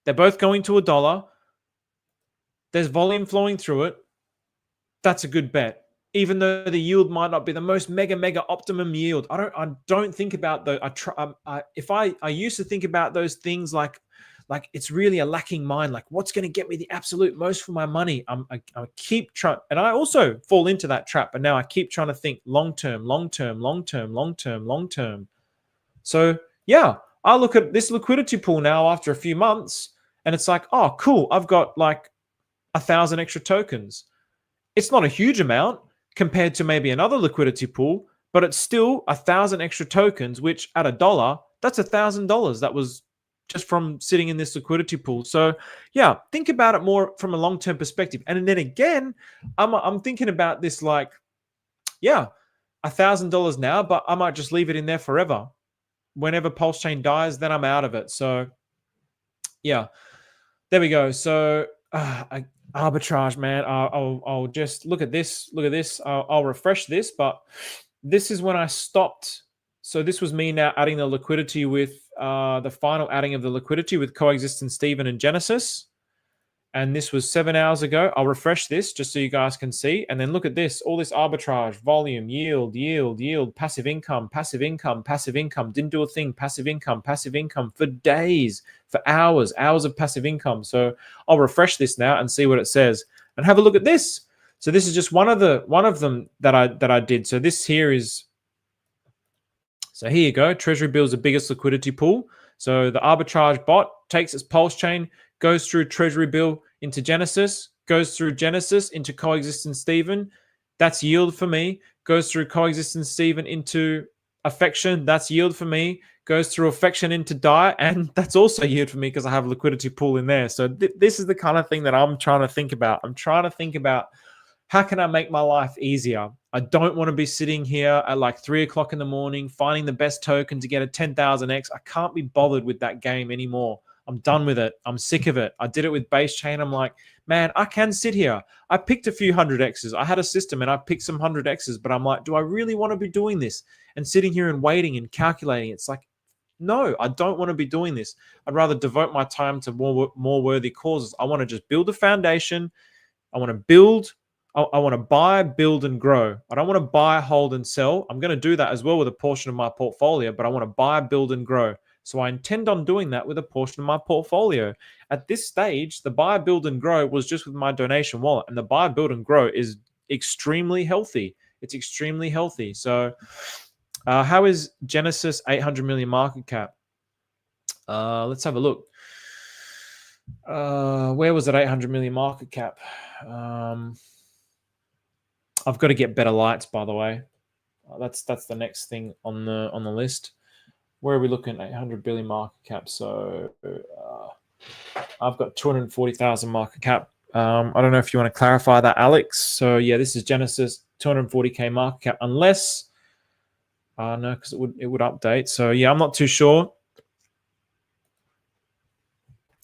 Speaker 1: They're both going to $1. There's volume flowing through it. That's a good bet. Even though the yield might not be the most mega optimum yield. I don't think about the I used to think about those things like it's really a lacking mind. Like, what's going to get me the absolute most for my money? I keep trying, and I also fall into that trap. But now I keep trying to think long term. So yeah, I look at this liquidity pool now after a few months, and it's like, oh, cool. I've got like 1,000 extra tokens. It's not a huge amount compared to maybe another liquidity pool, but it's still 1,000 extra tokens, which at $1, that's $1,000 that was just from sitting in this liquidity pool. So yeah, think about it more from a long-term perspective. And then again, I'm thinking about this like, yeah, $1,000 now, but I might just leave it in there forever. Whenever Pulsechain dies, then I'm out of it. So yeah, there we go. So arbitrage, man. I'll just look at this. I'll refresh this, but this is when I stopped. So this was me now adding the liquidity with the final adding of the liquidity with Coexistent Steven and Genesis. And this was 7 hours ago. I'll refresh this just so you guys can see. And then look at this, all this arbitrage, volume, yield, passive income. Didn't do a thing, passive income for days, for hours of passive income. So I'll refresh this now and see what it says. And have a look at this. So this is just one of them that I did. So this here is, so here you go. Treasury Bill is the biggest liquidity pool. So the arbitrage bot takes its Pulse chain, goes through Treasury Bill into Genesis, goes through Genesis into Coexistent Steven. That's yield for me. Goes through Coexistent Steven into Affection. That's yield for me. Goes through Affection into DAI. And that's also yield for me because I have a liquidity pool in there. So this is the kind of thing that I'm trying to think about. I'm trying to think about how can I make my life easier? I don't want to be sitting here at like 3 o'clock in the morning, finding the best token to get a 10,000x. I can't be bothered with that game anymore. I'm done with it. I'm sick of it. I did it with base chain. I'm like, man, I can sit here. I picked a few 100x's. I had a system and I picked some 100x's, but I'm like, do I really want to be doing this and sitting here and waiting and calculating? It's like, no, I don't want to be doing this. I'd rather devote my time to more worthy causes. I want to just build a foundation. I want to build. I want to buy, build, and grow. I don't want to buy, hold, and sell. I'm going to do that as well with a portion of my portfolio, but I want to buy, build, and grow. So I intend on doing that with a portion of my portfolio. At this stage, the buy, build, and grow was just with my donation wallet. And the buy, build, and grow is extremely healthy. It's extremely healthy. So how is Genesis 800 million market cap? Let's have a look. Where was it 800 million market cap? I've got to get better lights, by the way. That's the next thing on the list. Where are we looking? 800 billion market cap. So I've got 240,000 market cap. I don't know if you want to clarify that, Alex. So yeah, this is Genesis, 240k market cap. Unless no, because it would update. So yeah, I'm not too sure.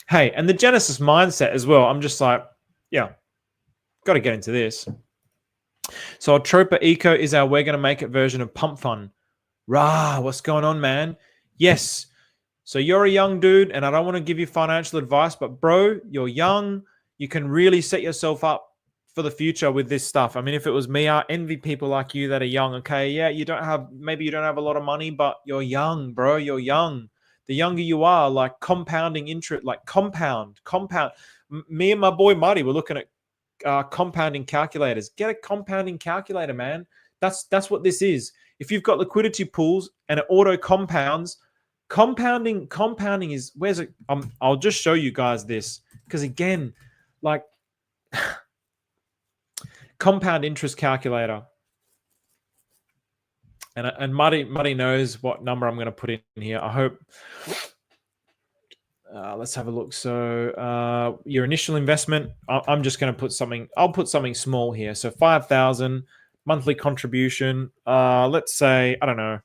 Speaker 1: Hey, and the Genesis mindset as well. I'm just like, yeah, got to get into this. So Atropa Eco is our we're going to make it version of Pump Fund. Rah, what's going on, man? Yes. So you're a young dude, and I don't want to give you financial advice, but bro, you're young. You can really set yourself up for the future with this stuff. I mean, if it was me, I envy people like you that are young. Okay, yeah, maybe you don't have a lot of money, but you're young, bro. You're young. The younger you are, like compounding interest, like compound. Me and my boy Marty were looking at compounding calculators. Get a compounding calculator, man. That's what this is. If you've got liquidity pools and it auto compounds, compounding is, where's it? I'll just show you guys this because again, like compound interest calculator. And Marty knows what number I'm going to put in here. I hope. Let's have a look. So your initial investment, I'm just going to put something. I'll put something small here. So 5,000 monthly contribution. Let's say, I don't know,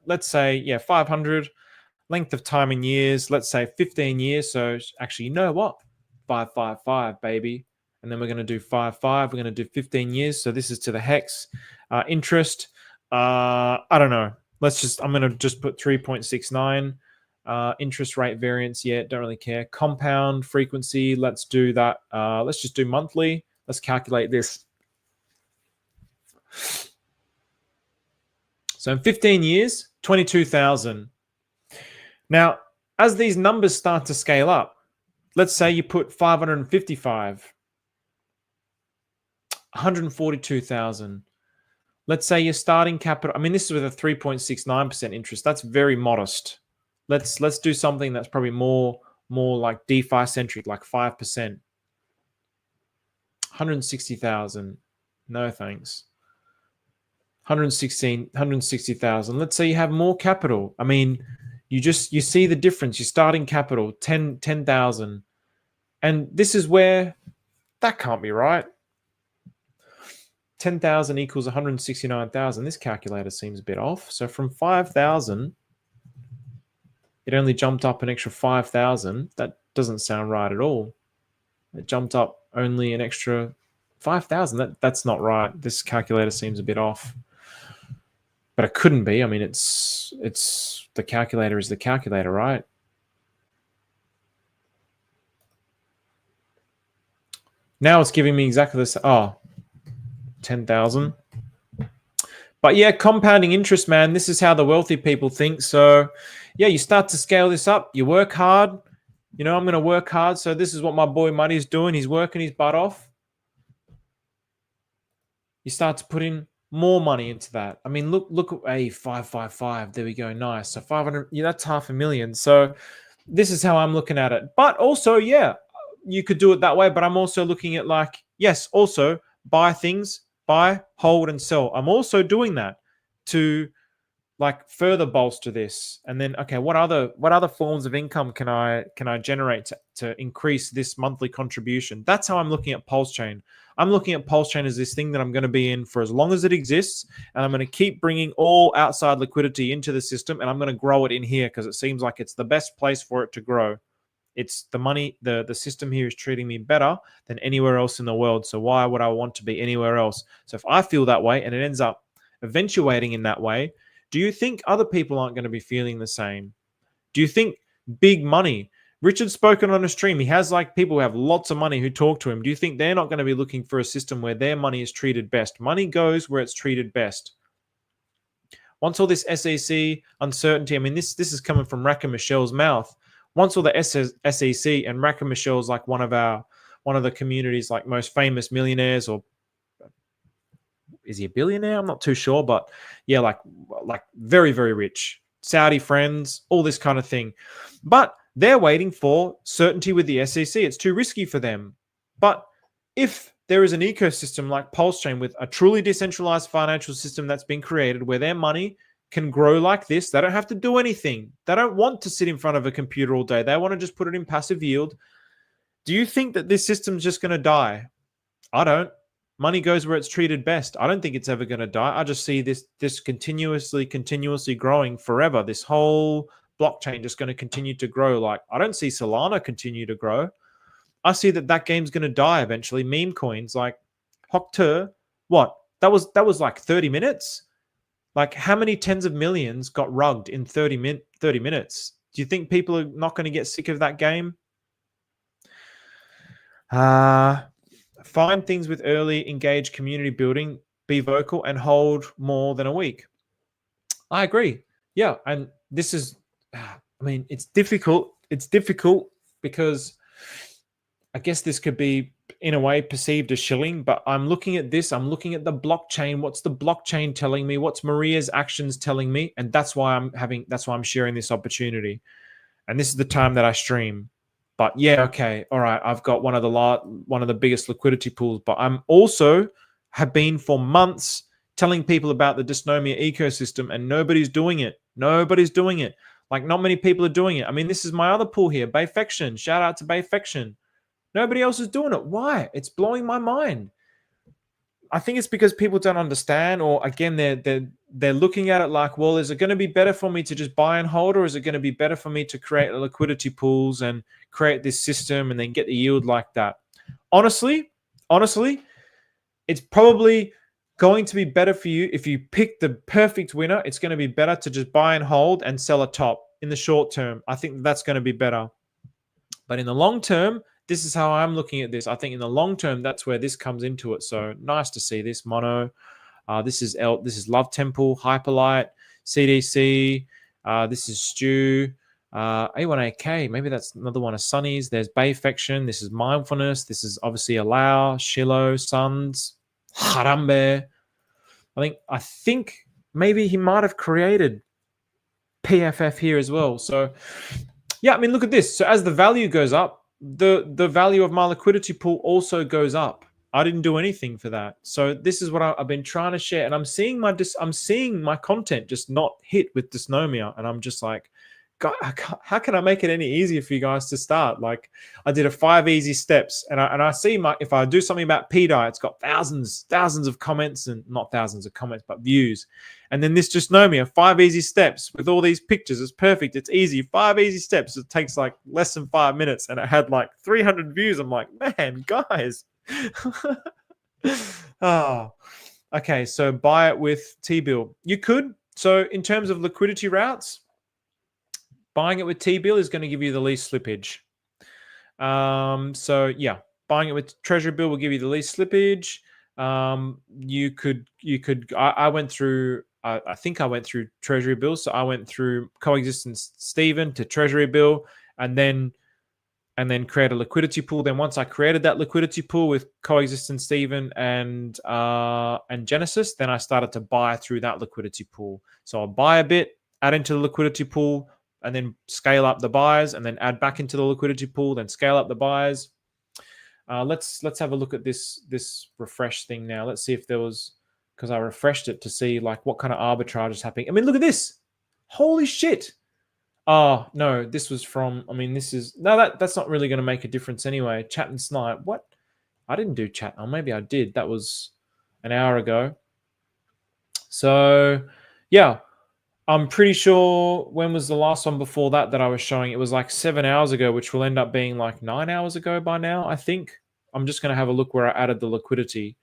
Speaker 1: let's say, yeah, 500. Length of time in years. Let's say 15 years. So actually, you know what? 555, baby. And then we're going to do 55. We're going to do 15 years. So this is to the hex. Interest. I don't know. I'm going to just put 3.69. Interest rate variance, yeah, don't really care. Compound frequency, let's do that. Let's just do monthly. Let's calculate this. So in 15 years, 22,000. Now, as these numbers start to scale up, let's say you put 555, 142,000. Let's say your starting capital. I mean, this is with a 3.69% interest. That's very modest. Let's do something that's probably more like DeFi centric, like 5%. 160,000. No thanks. 160,000. Let's say you have more capital. I mean, you see the difference. Your starting capital 10,000. And this is where that can't be right. 10,000 equals 169,000. This calculator seems a bit off. So from 5,000, it only jumped up an extra 5,000. That doesn't sound right at all. It jumped up only an extra 5,000. That's not right. This calculator seems a bit off. But it couldn't be. I mean, it's the calculator is the calculator, right? Now it's giving me exactly this. Oh, 10,000. But yeah, compounding interest, man, this is how the wealthy people think. So yeah, you start to scale this up. You work hard. You know, I'm going to work hard. So this is what my boy Muddy's doing. He's working his butt off. You start to put in more money into that. I mean, look at a 555. There we go. Nice. So 500, yeah, that's $500,000. So this is how I'm looking at it. But also, yeah, you could do it that way. But I'm also looking at like, yes, also buy things, buy, hold, and sell. I'm also doing that to like further bolster this. And then, okay, what other forms of income can I generate to increase this monthly contribution? That's how I'm looking at Pulsechain. I'm looking at Pulsechain as this thing that I'm going to be in for as long as it exists, and I'm going to keep bringing all outside liquidity into the system, and I'm going to grow it in here because it seems like it's the best place for it to grow. It's the money, the system here is treating me better than anywhere else in the world. So why would I want to be anywhere else? So if I feel that way and it ends up eventuating in that way, do you think other people aren't going to be feeling the same? Do you think big money? Richard's spoken on a stream. He has like people who have lots of money who talk to him. Do you think they're not going to be looking for a system where their money is treated best? Money goes where it's treated best. Once all this SEC uncertainty, I mean, this is coming from Racker Michelle's mouth. Once all the SEC, and Racker Michelle's like one of the community's like most famous millionaires, or is he a billionaire? I'm not too sure, but yeah, like very, very rich. Saudi friends, all this kind of thing. But they're waiting for certainty with the SEC. It's too risky for them. But if there is an ecosystem like Pulsechain with a truly decentralized financial system that's been created where their money can grow like this, they don't have to do anything. They don't want to sit in front of a computer all day. They want to just put it in passive yield. Do you think that this system's just going to die? I don't. Money goes where it's treated best. I don't think it's ever going to die. I just see this continuously growing forever. This whole blockchain just going to continue to grow. Like, I don't see Solana continue to grow. I see that game's going to die eventually. Meme coins like Hoctur, what? That was like 30 minutes. Like, how many tens of millions got rugged in 30 minutes? Do you think people are not going to get sick of that game? Find things with early engaged community building, be vocal, and hold more than a week. I agree. Yeah, and this is, I mean, it's difficult. It's difficult because I guess this could be, in a way, perceived as shilling, but I'm looking at this. I'm looking at the blockchain. What's the blockchain telling me? What's Maria's actions telling me? And that's why I'm sharing this opportunity. And this is the time that I stream. But yeah, okay, all right. I've got one of the biggest liquidity pools, but I'm also have been for months telling people about the Dysnomia ecosystem, and nobody's doing it. Nobody's doing it. Like, not many people are doing it. I mean, this is my other pool here, Bayfection. Shout out to Bayfection. Nobody else is doing it. Why? It's blowing my mind. I think it's because people don't understand, or again, they're looking at it like, well, is it going to be better for me to just buy and hold, or is it going to be better for me to create liquidity pools and create this system and then get the yield like that? Honestly, it's probably going to be better for you if you pick the perfect winner. It's going to be better to just buy and hold and sell a top in the short term. I think that's going to be better. But in the long term, this is how I'm looking at this. I think in the long term, that's where this comes into it. So nice to see this mono. This is Love Temple, Hyperlight, CDC. This is Stew. A1AK, maybe that's another one of Sunny's. There's Bayfection. This is Mindfulness. This is obviously Allow, Shilo, Suns, Harambe. I think maybe he might have created PFF here as well. So yeah, I mean, look at this. So as the value goes up, the value of my liquidity pool also goes up. I didn't do anything for that. So this is what I've been trying to share, and I'm seeing my content just not hit with dysnomia, and I'm just like, God, how can I make it any easier for you guys to start? Like, I did a 5 easy steps, and I see if I do something about pDAI, it's got thousands of comments, and not thousands of comments, but views. And then this dysnomia, 5 easy steps with all these pictures. It's perfect. It's easy. 5 easy steps. It takes like less than 5 minutes, and it had like 300 views. I'm like, man, guys. Okay. So buy it with T-bill. You could. So in terms of liquidity routes, buying it with T-bill is going to give you the least slippage. So yeah, buying it with Treasury Bill will give you the least slippage. You could. I went through. I think I went through Treasury Bill. So I went through Coexistence Stephen to Treasury Bill, and then create a liquidity pool. Then once I created that liquidity pool with Coexistence Stephen and Genesis, then I started to buy through that liquidity pool. So I'll buy a bit, add into the liquidity pool, and then scale up the buys, and then add back into the liquidity pool, then scale up the buys. Let's have a look at this refresh thing now. Let's see if there was, because I refreshed it to see like what kind of arbitrage is happening. I mean, look at this. Holy shit. Oh, no, this was from, that's not really going to make a difference anyway. Chat and Snipe. What? I didn't do chat. Oh, maybe I did. That was an hour ago. So, yeah, I'm pretty sure, when was the last one before that I was showing? It was like 7 hours ago, which will end up being like 9 hours ago by now, I think. I'm just going to have a look where I added the liquidity.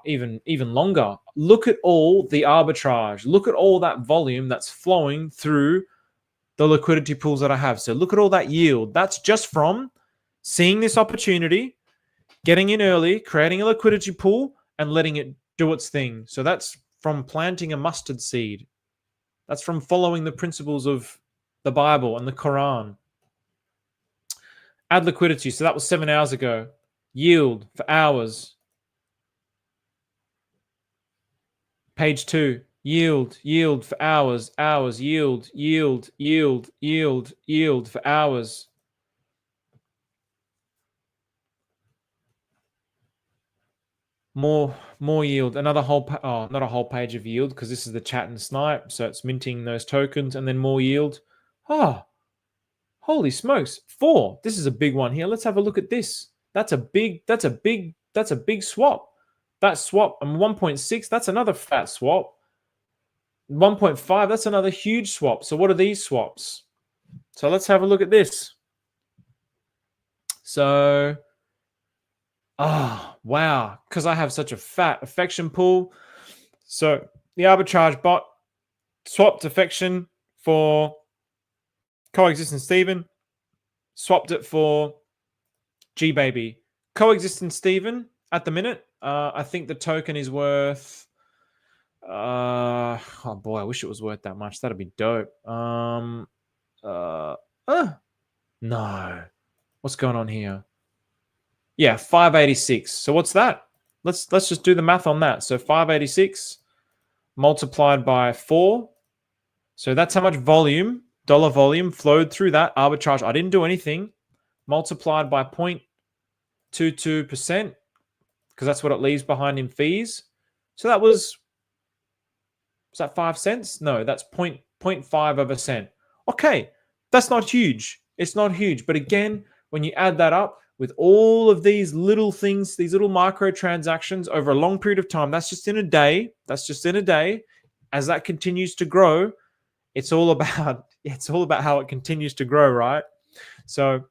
Speaker 1: Even longer. Look at all the arbitrage. Look at all that volume that's flowing through the liquidity pools that I have. So look at all that yield. That's just from seeing this opportunity, getting in early, creating a liquidity pool, and letting it do its thing. So that's from planting a mustard seed. That's from following the principles of the Bible and the Quran. Add liquidity. So that was 7 hours ago. Yield for hours. Page 2, yield for hours, yield for hours. More yield. Another whole, not a whole page of yield, because this is the chat and Snipe, so it's minting those tokens, and then more yield. Oh, holy smokes! 4. This is a big one here. Let's have a look at this. That's a big swap. That swap, and 1.6, that's another fat swap. 1.5, that's another huge swap. So what are these swaps? So let's have a look at this. So, wow, because I have such a fat affection pool. So the arbitrage bot swapped affection for Coexistence Stephen, swapped it for G-Baby. Coexistence Stephen, at the minute, I think the token is worth, oh boy, I wish it was worth that much. That'd be dope. No. What's going on here? Yeah, 586. So what's that? Let's just do the math on that. So 586 multiplied by 4. So that's how much volume, dollar volume, flowed through that arbitrage. I didn't do anything. Multiplied by 0.22%. Because that's what it leaves behind in fees. So that was that 5 cents? No, that's 0.5 of a cent. Okay, that's not huge. It's not huge. But again, when you add that up with all of these little things, these little microtransactions over a long period of time, that's just in a day. That's just in a day. As that continues to grow, it's all about how it continues to grow, right? So,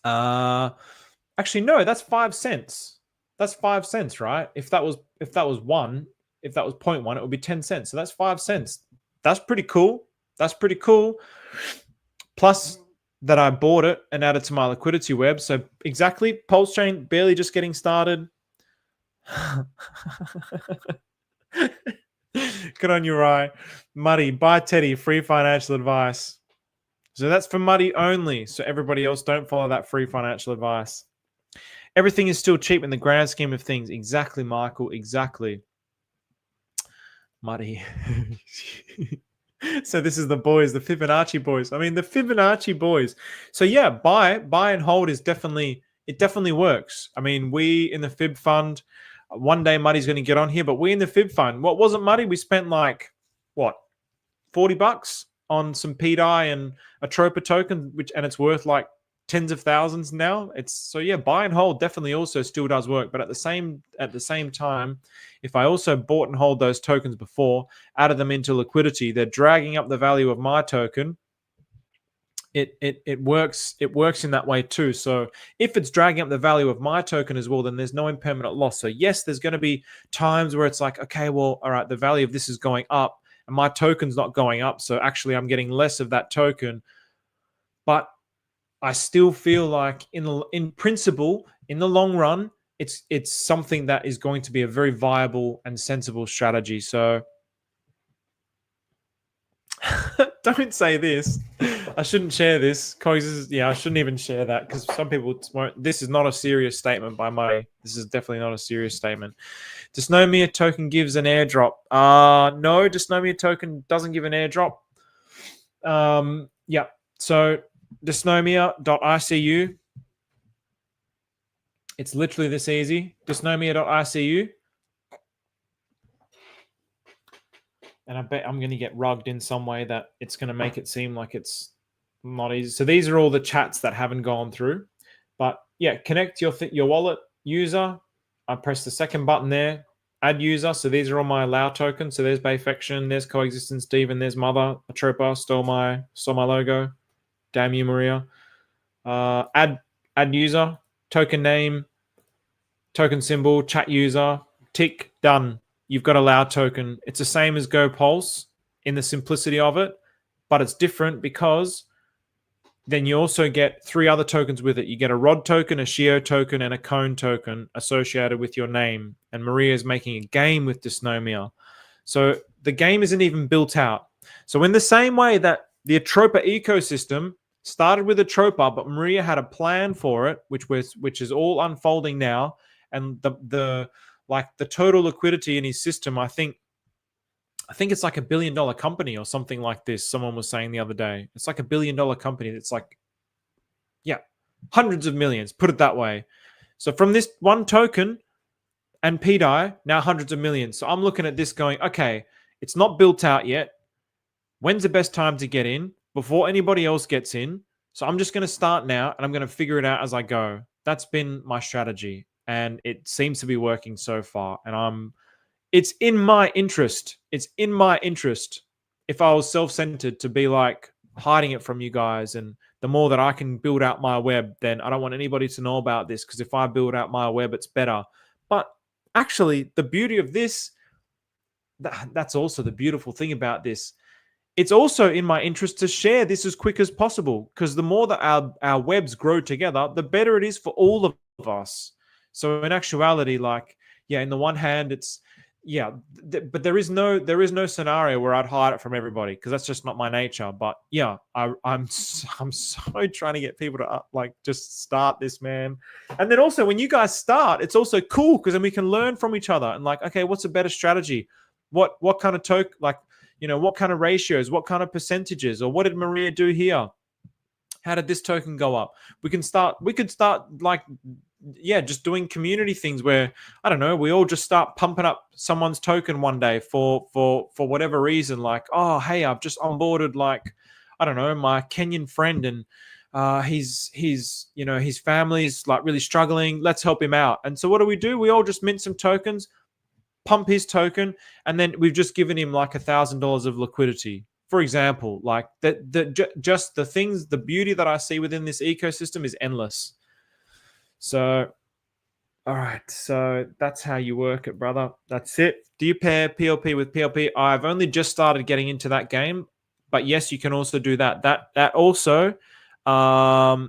Speaker 1: actually, no, that's 5 cents. That's 5 cents, right? If that was 1, if that was 0.1, it would be 10 cents. So that's 5 cents. That's pretty cool. That's pretty cool. Plus that I bought it and added to my liquidity web. So exactly, Pulsechain barely just getting started. Good on you, Rye. Muddy, buy Teddy, free financial advice. So that's for Muddy only. So everybody else, don't follow that free financial advice. Everything is still cheap in the grand scheme of things. Exactly, Michael. Exactly. Muddy. So this is the boys, the Fibonacci boys. I mean, the Fibonacci boys. So yeah, buy and hold is definitely works. I mean, we in the Fib Fund, one day Muddy's going to get on here, but we in the Fib Fund, what wasn't Muddy? We spent like, what, $40 on some pDAI and Atropa token, and it's worth like tens of thousands now. So yeah, buy and hold definitely also still does work. But at the same time, if I also bought and hold those tokens before, added them into liquidity, they're dragging up the value of my token. It works in that way too. So if it's dragging up the value of my token as well, then there's no impermanent loss. So yes, there's going to be times where it's like, okay, well, all right, the value of this is going up and my token's not going up. So actually I'm getting less of that token. But I still feel like in principle, in the long run, it's something that is going to be a very viable and sensible strategy. So don't say this. I shouldn't share this. I shouldn't even share that because some people won't. This is not a serious statement by Muddy. This is definitely not a serious statement. Dysnomia token gives an airdrop. No, Dysnomia token doesn't give an airdrop. Yeah. So dysnomia.icu. It's literally this easy. Dysnomia.icu. And I bet I'm going to get rugged in some way that it's going to make it seem like it's not easy. So these are all the chats that haven't gone through. But yeah, connect your wallet user. I press the second button there, add user. So these are all my allow tokens. So there's Bayfection, there's Coexistence Steven, there's Mother, Atropa, stole my logo. Damn you, Maria. Add user, token name, token symbol, chat user, tick, done. You've got allow token. It's the same as Go Pulse in the simplicity of it, but it's different because then you also get 3 other tokens with it. You get a rod token, a Shio token, and a cone token associated with your name. And Maria is making a game with Dysnomia. So the game isn't even built out. So in the same way that the Atropa ecosystem started with Atropa, but Maria had a plan for it, which is all unfolding now. And the total liquidity in his system, I think it's like $1 billion company or something like this. Someone was saying the other day, it's like $1 billion company. It's like, yeah, hundreds of millions, put it that way. So from this one token and pDAI, now hundreds of millions. So I'm looking at this going, okay, it's not built out yet. When's the best time to get in before anybody else gets in? So I'm just going to start now and I'm going to figure it out as I go. That's been my strategy. And it seems to be working so far. And it's in my interest. It's in my interest if I was self-centered to be like hiding it from you guys. And the more that I can build out my web, then I don't want anybody to know about this because if I build out my web, it's better. But actually, the beauty of this, that's also the beautiful thing about this. It's also in my interest to share this as quick as possible because the more that our webs grow together, the better it is for all of us. So in actuality, like, yeah, in the one hand, it's, yeah, but there is no scenario where I'd hide it from everybody because that's just not my nature. But yeah, I'm so trying to get people to like just start this, man. And then also when you guys start, it's also cool because then we can learn from each other and like, okay, what's a better strategy? What kind of token, like, you know, what kind of ratios, what kind of percentages, or what did Maria do here? How did this token go up? We could start like, yeah, just doing community things where, I don't know, we all just start pumping up someone's token one day for whatever reason. Like, oh, hey, I've just onboarded, like, I don't know, my Kenyan friend and his you know, his family's like really struggling. Let's help him out. And so what do? We all just mint some tokens, pump his token, and then we've just given him like $1,000 of liquidity. For example, like just the things, the beauty that I see within this ecosystem is endless. So All right, so that's how you work it, brother. That's it. Do you pair PLP with PLP? I've only just started getting into that game, but yes, you can also do that. That also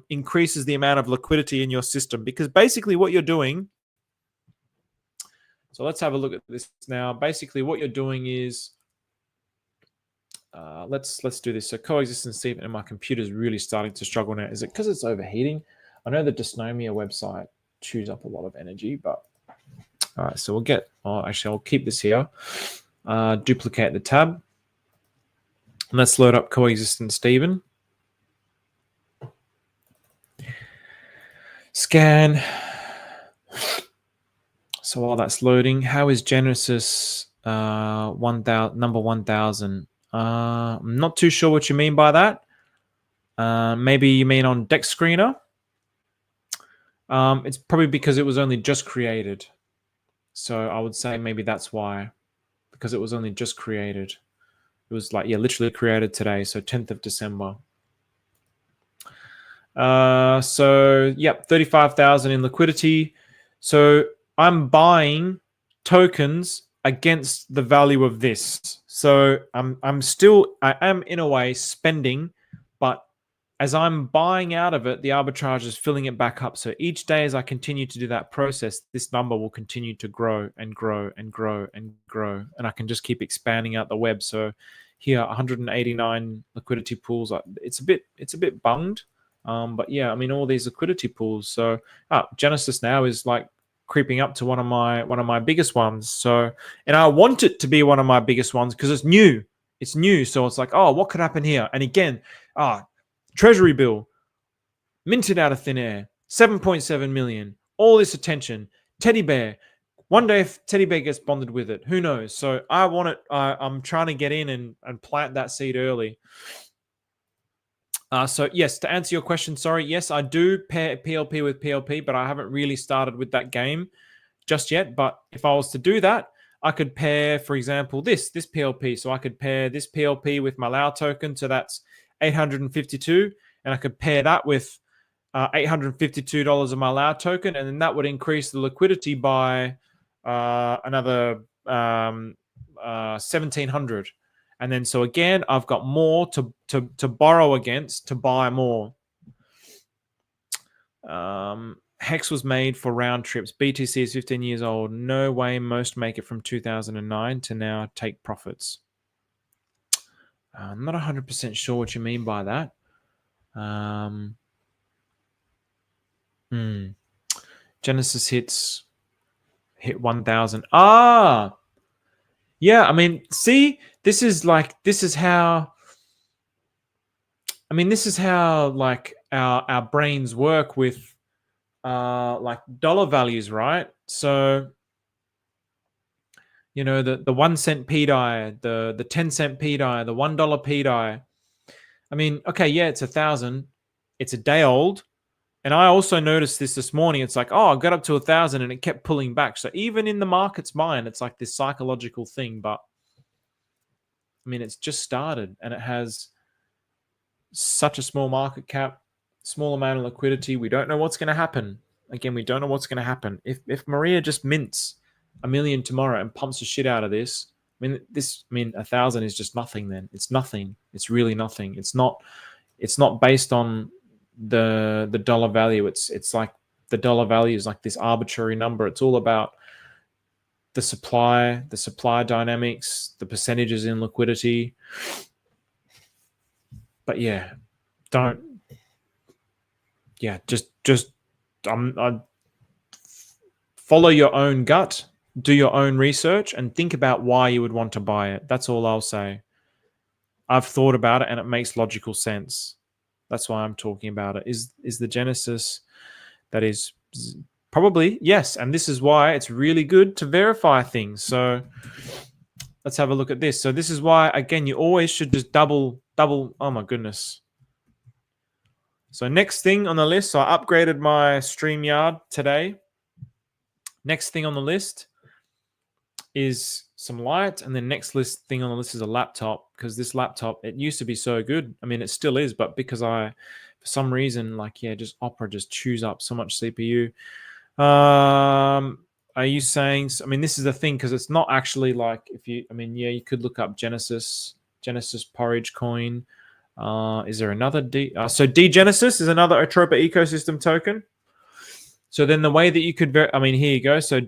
Speaker 1: increases the amount of liquidity in your system, because basically what you're doing. So let's have a look at this now. Basically, what you're doing is let's do this. So coexistence, Steve, and my computer's really starting to struggle now. Is it because it's overheating? I know the Dysnomia website chews up a lot of energy, but all right. So we'll get. Oh, actually, I'll keep this here. Duplicate the tab. And let's load up coexistence, Steven. Scan. So while that's loading, how is Genesis 1000 number 1000? I'm not too sure what you mean by that. Maybe you mean on Deck Screener. It's probably because it was only just created. So I would say maybe that's why, because it was only just created. It was like, yeah, literally created today. So 10th of December. So yep, 35,000 in liquidity. So I'm buying tokens against the value of this. So I am in a way spending, but as I'm buying out of it, the arbitrage is filling it back up. So each day as I continue to do that process, this number will continue to grow and grow and grow and grow. And I can just keep expanding out the web. So here, 189 liquidity pools. It's a bit bunged. But yeah, I mean, all these liquidity pools. So Genesis now is like creeping up to one of my biggest ones. So, and I want it to be one of my biggest ones because it's new. It's new. So it's like, oh, what could happen here? And again, Treasury Bill, minted out of thin air, 7.7 million, all this attention, teddy bear. One day if teddy bear gets bonded with it, who knows? So I want it. I'm trying to get in and plant that seed early. So yes, to answer your question, sorry, yes, I do pair PLP with PLP, but I haven't really started with that game just yet. But if I was to do that, I could pair, for example, this PLP. So I could pair this PLP with my Lao token. So that's 852. And I could pair that with $852 of my Lao token. And then that would increase the liquidity by another 1,700. And then so again, I've got more to borrow against to buy more. Hex was made for round trips. BTC is 15 years old. No way most make it from 2009 to now take profits. I'm not 100% sure what you mean by that. Genesis hit 1,000. Yeah, I mean, see, this is how like our brains work with like dollar values, right? So you know, the 1 cent pDAI, the 10 cent pDAI, the $1 pDAI. I mean, okay, yeah, it's 1,000. It's a day old. And I also noticed this morning. It's like, oh, I got up to 1,000 and it kept pulling back. So even in the market's mind, it's like this psychological thing. But I mean, it's just started and it has such a small market cap, small amount of liquidity. We don't know what's going to happen. Again, we don't know what's going to happen. If Maria just mints 1 million tomorrow and pumps the shit out of this, I mean, 1,000 is just nothing. Then it's nothing. It's really nothing. It's not based on the dollar value. It's like the dollar value is like this arbitrary number. It's all about the supply dynamics, the percentages in liquidity. But yeah, just follow your own gut, do your own research, and think about why you would want to buy it. That's all I'll say. I've thought about it and it makes logical sense. That's why I'm talking about it. Is the Genesis that is probably, yes. And this is why it's really good to verify things. So let's have a look at this. So this is why, again, you always should just double. Oh my goodness. So next thing on the list, so I upgraded my StreamYard today. Next thing on the list is some light, and then next thing on the list is a laptop, because this laptop, it used to be so good. I mean, it still is, but because for some reason, like, yeah, just Opera just chews up so much CPU. Are you saying? I mean, this is the thing because it's not actually like if you. I mean, yeah, you could look up Genesis Porridge Coin. Is there another D? So Genesis is another Atropa ecosystem token. So then the way that you could, I mean, here you go. So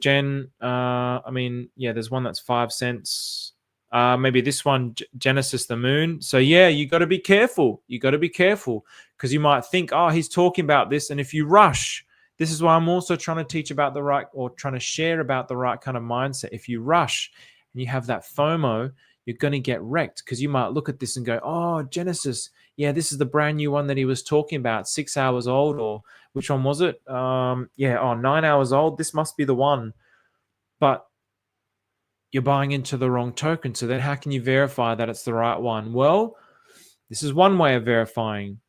Speaker 1: I mean, yeah, there's one that's 5 cents. Maybe this one, Genesis the Moon. So yeah, you got to be careful. You got to be careful because you might think, oh, he's talking about this. And if you rush, this is why I'm also trying to teach about the right, or trying to share about the right kind of mindset. If you rush and you have that FOMO, you're going to get wrecked because you might look at this and go, oh, Genesis, yeah, this is the brand new one that he was talking about, 6 hours old, or which one was it? Yeah, 9 hours old. This must be the one. But you're buying into the wrong token. So then how can you verify that it's the right one? Well, this is one way of verifying.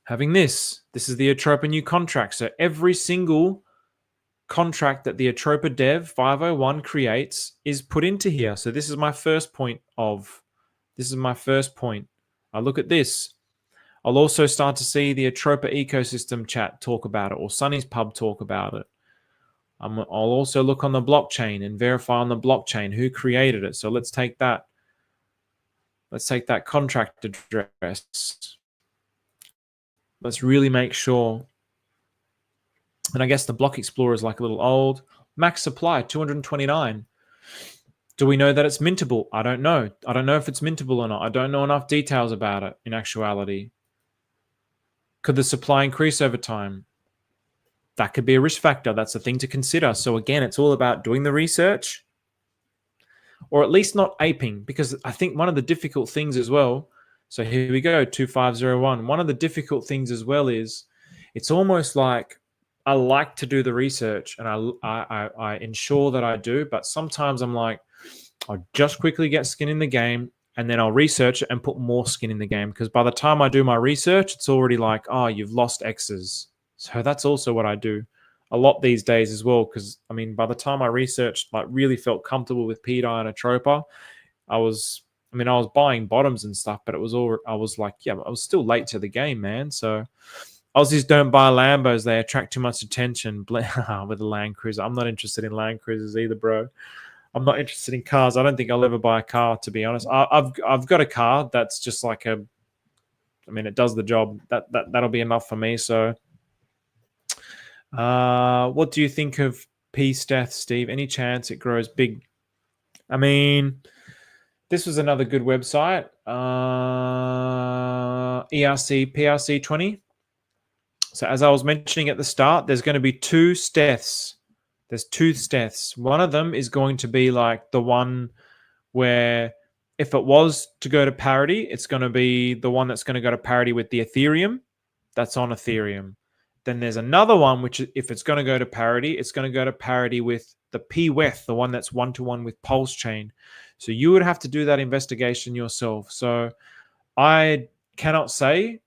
Speaker 1: Having this is the Atropa new contract. So every single contract that the Atropa Dev 501 creates is put into here. So this is my first point. I look at this. I'll also start to see the Atropa ecosystem chat talk about it, or Sunny's Pub talk about it. I'll also look on the blockchain and verify on the blockchain who created it. So let's take that. Let's take that contract address. Let's really make sure. And I guess the block explorer is like a little old. Max supply, 229. Do we know that it's mintable? I don't know. I don't know if it's mintable or not. I don't know enough details about it in actuality. Could the supply increase over time? That could be a risk factor. That's a thing to consider. So again, it's all about doing the research, or at least not aping, because I think one of the difficult things as well, so here we go, 2501. One of the difficult things as well is it's almost like I like to do the research and I ensure that I do, but sometimes I'm like, I'll just quickly get skin in the game and then I'll research it and put more skin in the game, because by the time I do my research, it's already like, oh, you've lost X's. So that's also what I do a lot these days as well, because I mean, by the time I researched, like really felt comfortable with Pedi and Atropa, I was buying bottoms and stuff, but I was like, yeah, I was still late to the game, man. So Aussies don't buy Lambos; they attract too much attention with a Land Cruiser. I'm not interested in Land Cruisers either, bro. I'm not interested in cars. I don't think I'll ever buy a car, to be honest. I've got a car that's just like it does the job. That'll be enough for me. So. What do you think of pSteth, Steve? Any chance it grows big? I mean, this was another good website. PRC20. So as I was mentioning at the start, there's going to be two Steths. There's two Steths. One of them is going to be like the one where if it was to go to parity, it's going to be the one that's going to go to parity with the Ethereum. That's on Ethereum. Then there's another one, which if it's going to go to parity, it's going to go to parity with the pWETH, the one that's one-to-one with Pulsechain. So you would have to do that investigation yourself. So I cannot say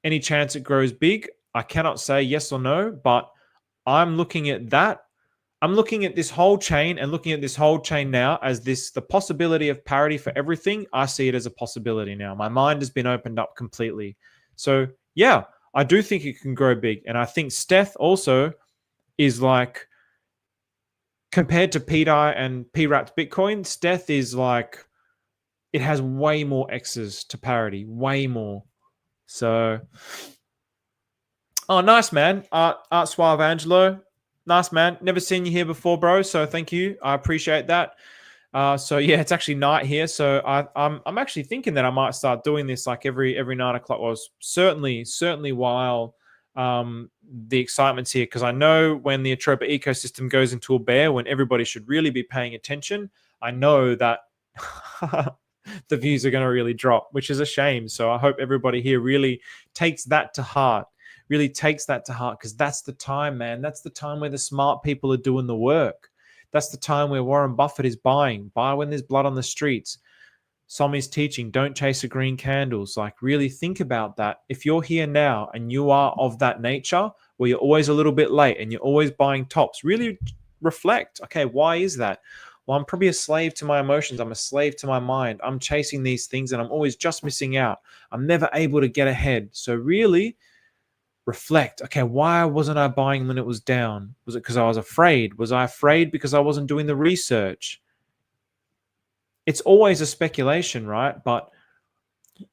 Speaker 1: any chance it grows big. I cannot say yes or no, but I'm looking at that. I'm looking at this whole chain and looking at this whole chain now as the possibility of parity for everything. I see it as a possibility now. My mind has been opened up completely. So yeah, I do think it can grow big. And I think Steth also is like, compared to pDAI and pWrapped Bitcoin, Steth is like, it has way more X's to parity, way more. So, oh, nice, man. Art Suave Angelo. Nice, man. Never seen you here before, bro. So thank you. I appreciate that. So yeah, it's actually night here. So I'm actually thinking that I might start doing this like every 9 o'clock. Well, certainly while the excitement's here, because I know when the Atropa ecosystem goes into a bear, when everybody should really be paying attention, I know that the views are going to really drop, which is a shame. So I hope everybody here really takes that to heart. Really takes that to heart, because that's the time, man. That's the time where the smart people are doing the work. That's the time where Warren Buffett is buying. Buy when there's blood on the streets. Somi's teaching, don't chase the green candles. Like, really think about that. If you're here now and you are of that nature, where you're always a little bit late and you're always buying tops, really reflect. Okay, why is that? Well, I'm probably a slave to my emotions. I'm a slave to my mind. I'm chasing these things and I'm always just missing out. I'm never able to get ahead. So really, reflect. Okay, why wasn't I buying when it was down? Was it because I was afraid? Was I afraid because I wasn't doing the research? It's always a speculation, right? But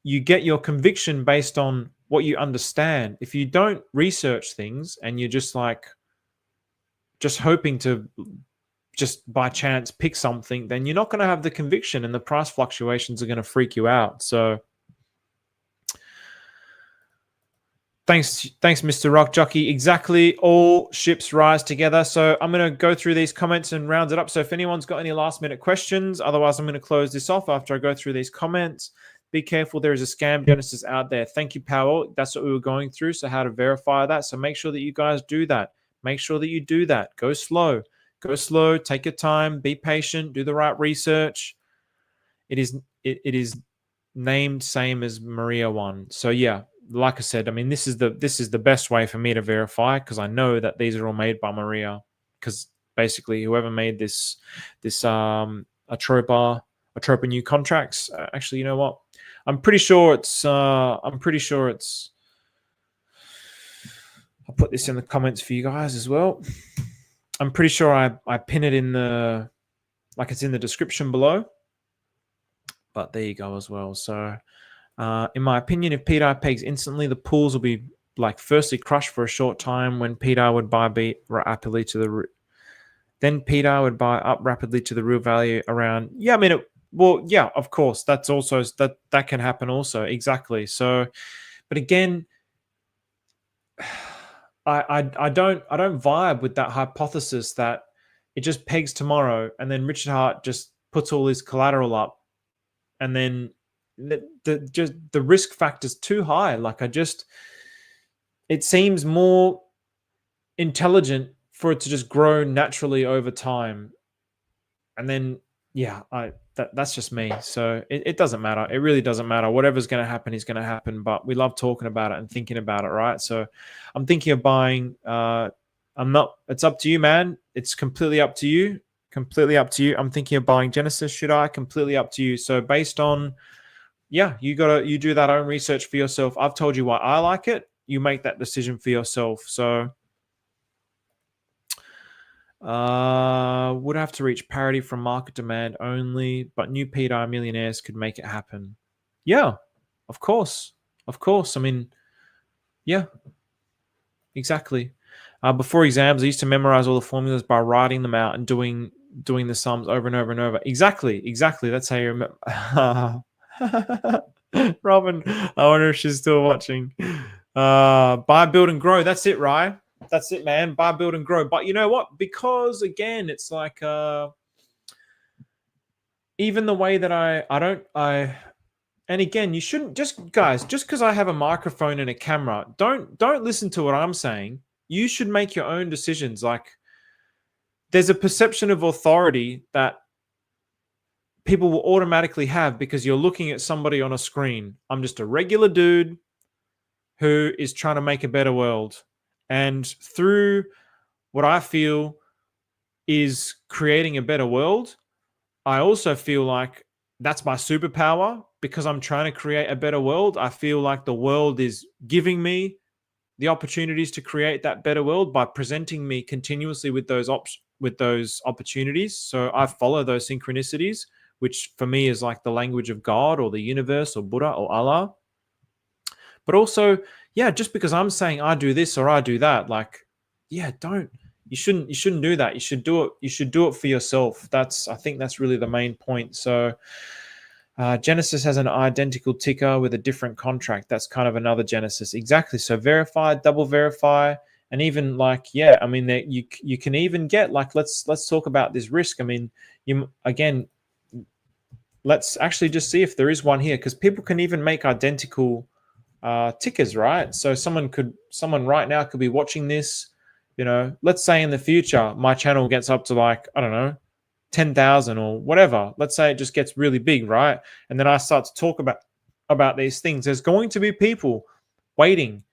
Speaker 1: you get your conviction based on what you understand. If you don't research things and you're just like just hoping to just by chance pick something, then you're not going to have the conviction, and the price fluctuations are going to freak you out. So thanks, Mr. Rock Jockey. Exactly. All ships rise together. So I'm going to go through these comments and round it up. So if anyone's got any last minute questions, otherwise I'm going to close this off after I go through these comments. Be careful. There is a scam Genesis out there. Thank you, Powell. That's what we were going through. So how to verify that. So make sure that you guys do that. Make sure that you do that. Go slow. Go slow. Take your time. Be patient. Do the right research. It is named same as Maria one. So yeah, like I said, I mean this is the best way for me to verify, because I know that these are all made by Maria, because basically whoever made this Atropa new contracts. Actually, you know what? I'm pretty sure it's. I'll put this in the comments for you guys as well. I'm pretty sure I pin it in the, like it's in the description below. But there you go as well. So, in my opinion, if pDAI pegs instantly, the pools will be like firstly crushed for a short time when pDAI would buy rapidly to the. Then pDAI would buy up rapidly to the real value around. Yeah, I mean well, yeah, of course, that's also that can happen also, exactly. So, but again, I don't vibe with that hypothesis that it just pegs tomorrow and then Richard Hart just puts all his collateral up, and then the risk factor is too high. Like it seems more intelligent for it to just grow naturally over time, and then yeah, that's just me. So it doesn't matter. It really doesn't matter. Whatever's going to happen is going to happen. But we love talking about it and thinking about it, right? So I'm thinking of buying. I'm not. It's up to you, man. It's completely up to you. Completely up to you. I'm thinking of buying Genesis. Should I? Completely up to you. So based on, yeah, you do that own research for yourself. I've told you why I like it. You make that decision for yourself. So. Would have to reach parity from market demand only, but new pDAI millionaires could make it happen. Yeah, of course. I mean, yeah, exactly. Before exams, I used to memorize all the formulas by writing them out and doing the sums over and over and over. Exactly. That's how you remember. Robin, I wonder if she's still watching. Buy, build, and grow. That's it, right? That's it, man. Buy, build, and grow. But you know what? Because again, it's like even the way that and again, you shouldn't just because I have a microphone and a camera, don't listen to what I'm saying. You should make your own decisions. Like there's a perception of authority that people will automatically have because you're looking at somebody on a screen. I'm just a regular dude who is trying to make a better world. And through what I feel is creating a better world, I also feel like that's my superpower because I'm trying to create a better world. I feel like the world is giving me the opportunities to create that better world by presenting me continuously with those opportunities. So I follow those synchronicities, which for me is like the language of God or the universe or Buddha or Allah. But also, yeah, just because I'm saying I do this or I do that, like, yeah, you shouldn't do that. You should do it for yourself. I think that's really the main point. So Genesis has an identical ticker with a different contract. That's kind of another Genesis. Exactly. So verify, double verify, and even like, yeah, I mean, you can even get like, let's talk about this risk. I mean, let's actually just see if there is one here, because people can even make identical tickers, right? So someone right now could be watching this, you know, let's say in the future my channel gets up to like, I don't know, 10,000 or whatever. Let's say it just gets really big, right? And then I start to talk about these things. There's going to be people waiting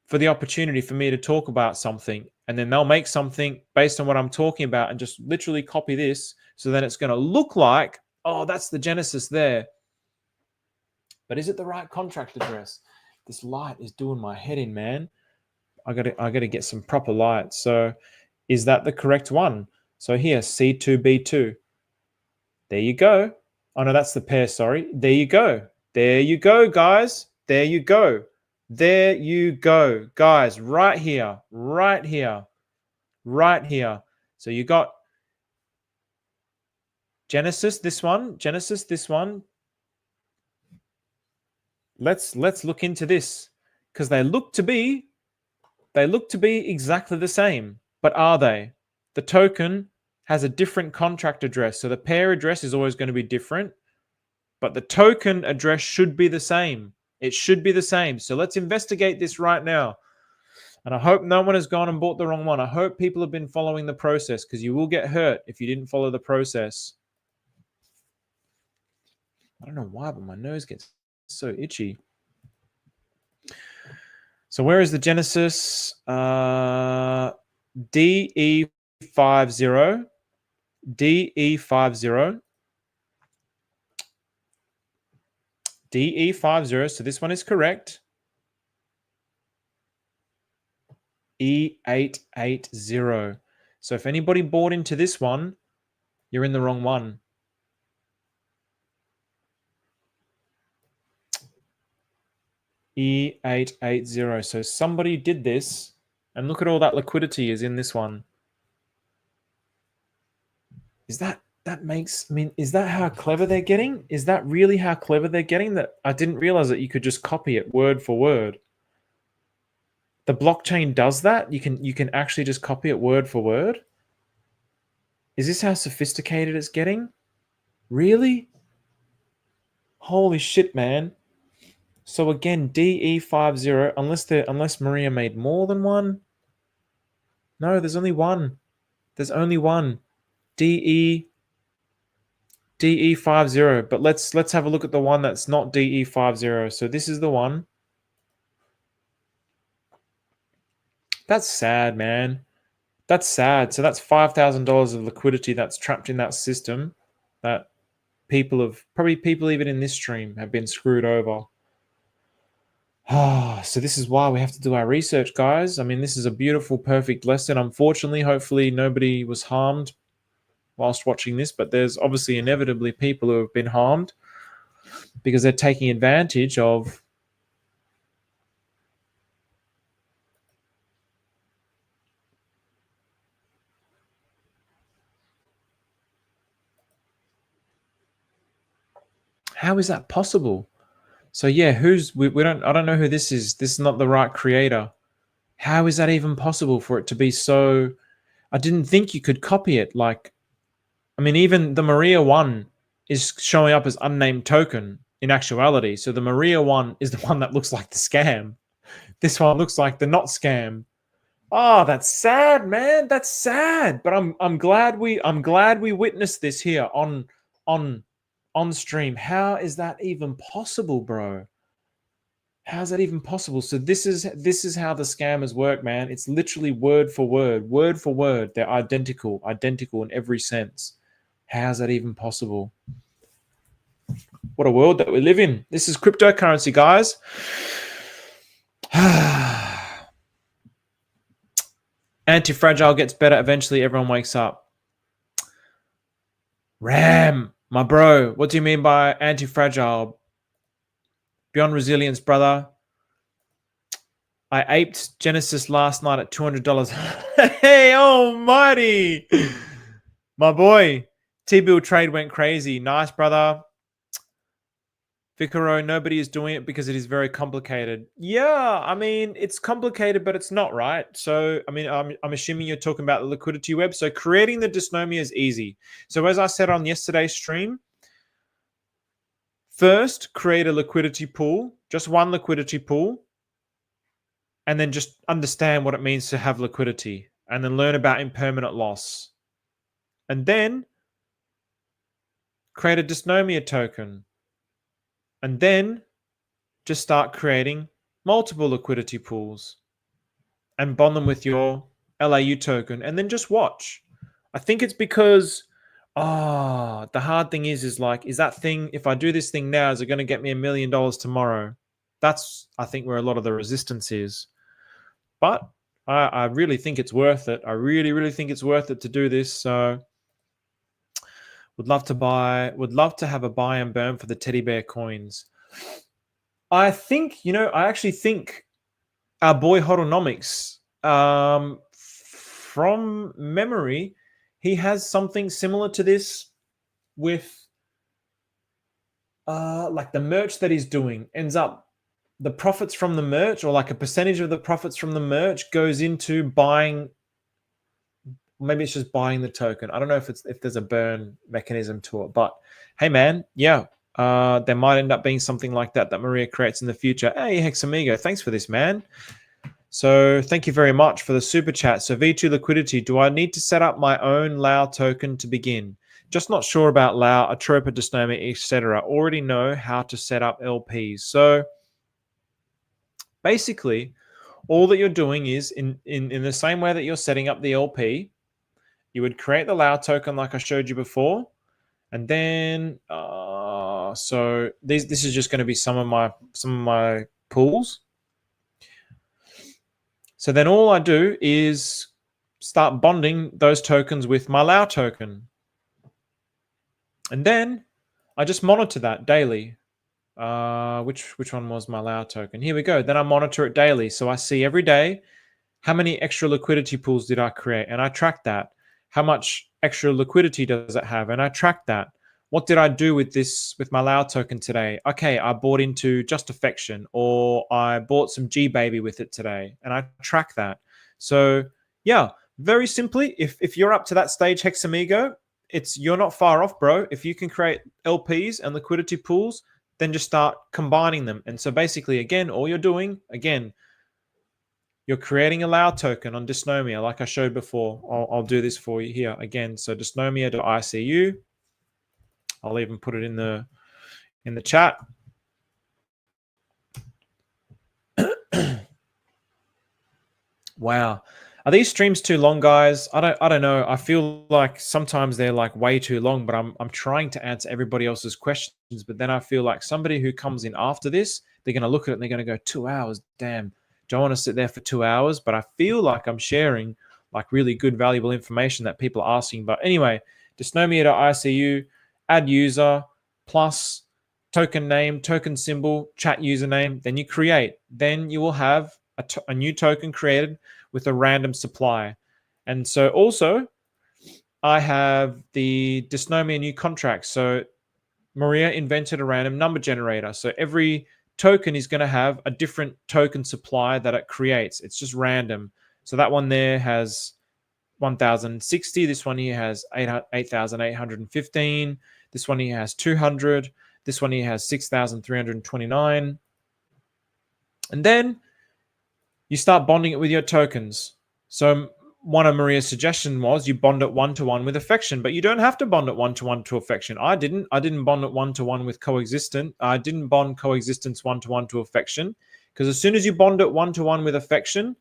Speaker 1: for the opportunity for me to talk about something, and then they'll make something based on what I'm talking about and just literally copy this. So then it's going to look like, oh, that's the Genesis there. But is it the right contract address? This light is doing my head in, man. I gotta get some proper light. So is that the correct one? So here, C2B2. There you go. Oh no, that's the pair, sorry. There you go. There you go, guys. There you go. There you go, guys. Right here, right here, right here. So you got Genesis, this one, Genesis, this one. Let's look into this because they look to be exactly the same. But are they? The token has a different contract address. So the pair address is always going to be different, but the token address should be the same. It should be the same. So let's investigate this right now. And I hope no one has gone and bought the wrong one. I hope people have been following the process because you will get hurt if you didn't follow the process. I don't know why, but my nose gets so itchy. So where is the Genesis? DE50. DE50. DE50. So this one is correct. E880. So if anybody bought into this one, you're in the wrong one. E880. So somebody did this, and look at all that liquidity is in this one. Is that makes, I mean, is that how clever they're getting? Is that really how clever they're getting? That I didn't realize that you could just copy it word for word. The blockchain does that. You can actually just copy it word for word. Is this how sophisticated it's getting? Really? Holy shit, man. So again, DE50, unless Maria made more than one. No, there's only one. There's only one. DE50. But let's have a look at the one that's not DE50. So this is the one. That's sad, man. That's sad. So that's $5,000 of liquidity that's trapped in that system that probably people even in this stream have been screwed over. So this is why we have to do our research, guys. I mean, this is a beautiful, perfect lesson. Unfortunately, hopefully nobody was harmed whilst watching this, but there's obviously inevitably people who have been harmed because they're taking advantage of how is that possible? So yeah, I don't know who this is. This is not the right creator. How is that even possible for it to be so? I didn't think you could copy it. Like, I mean, even the Maria one is showing up as unnamed token in actuality. So the Maria one is the one that looks like the scam. This one looks like the not scam. Oh, that's sad, man. That's sad. But I'm glad we witnessed this here on stream. How is that even possible, bro? How's that even possible? So this is how the scammers work, man. It's literally word for word, word for word. They're identical in every sense. How's that even possible? What a world that we live in. This is cryptocurrency, guys. Anti-fragile gets better. Eventually, everyone wakes up. Ram, my bro, what do you mean by anti-fragile? Beyond resilience, brother. I aped Genesis last night at $200. Hey, almighty. My boy, T-bill trade went crazy. Nice, brother. Vicaro, nobody is doing it because it is very complicated. Yeah, I mean, it's complicated, but it's not, right? So, I mean, I'm assuming you're talking about the liquidity web. So creating the dysnomia is easy. So as I said on yesterday's stream, first, create a liquidity pool, just one liquidity pool, and then just understand what it means to have liquidity, and then learn about impermanent loss. And then create a dysnomia token. And then just start creating multiple liquidity pools and bond them with your LAU token, and then just watch. I think it's because, the hard thing is like, is that thing, if I do this thing now, is it going to get me $1 million tomorrow? That's, I think, where a lot of the resistance is. but I really think it's worth it. I really think it's worth it to do this. So would love to have a buy and burn for the teddy bear coins. I think, I actually think our boy Hodlnomics, from memory, he has something similar to this with like the merch that he's doing. Ends up the profits from the merch, or like a percentage of the profits from the merch, goes into buying. Maybe it's just buying the token. I don't know if there's a burn mechanism to it, but hey man, yeah, there might end up being something like that Maria creates in the future. Hey Hexamigo, thanks for this, man. So thank you very much for the super chat. So V2 liquidity, do I need to set up my own Lao token to begin? Just not sure about Lao, Atropa, Dysnomia, etc. Already know how to set up LPs. So basically, all that you're doing is in the same way that you're setting up the LP, you would create the Lao token like I showed you before, and then so this is just going to be some of my pools. So then all I do is start bonding those tokens with my Lao token. And then I just monitor that daily. Which one was my Lao token? Here we go. Then I monitor it daily. So I see every day how many extra liquidity pools did I create, and I track that. How much extra liquidity does it have, and I track that. What did I do with my Lao token today? Okay, I bought into Just Affection, or I bought some G-Baby with it today, and I track that. So yeah, very simply, if you're up to that stage, Hexamigo, you're not far off, bro. If you can create LPs and liquidity pools, then just start combining them. And so basically, again, all you're doing, you're creating a Lao token on Dysnomia, like I showed before. I'll do this for you here again. So dysnomia.icu. I'll even put it in the chat. Wow. Are these streams too long, guys? I don't know. I feel like sometimes they're like way too long, but I'm trying to answer everybody else's questions. But then I feel like somebody who comes in after this, they're going to look at it and they're going to go, 2 hours. Damn. Don't want to sit there for 2 hours, but I feel like I'm sharing like really good, valuable information that people are asking. But anyway, dysnomia.icu, add user, plus token name, token symbol, chat username, then you create. Then you will have a new token created with a random supply. And so also I have the Dysnomia new contract. So Maria invented a random number generator. So every token is going to have a different token supply that it creates. It's just random. So that one there has 1,060. This one here has 8,815. This one here has 200. This one here has 6,329. And then you start bonding it with your tokens. So one of Maria's suggestions was you bond it one-to-one with affection, but you don't have to bond it one-to-one to affection. I didn't bond it one-to-one with coexistent. I didn't bond coexistence one-to-one to affection, because as soon as you bond it one-to-one with affection,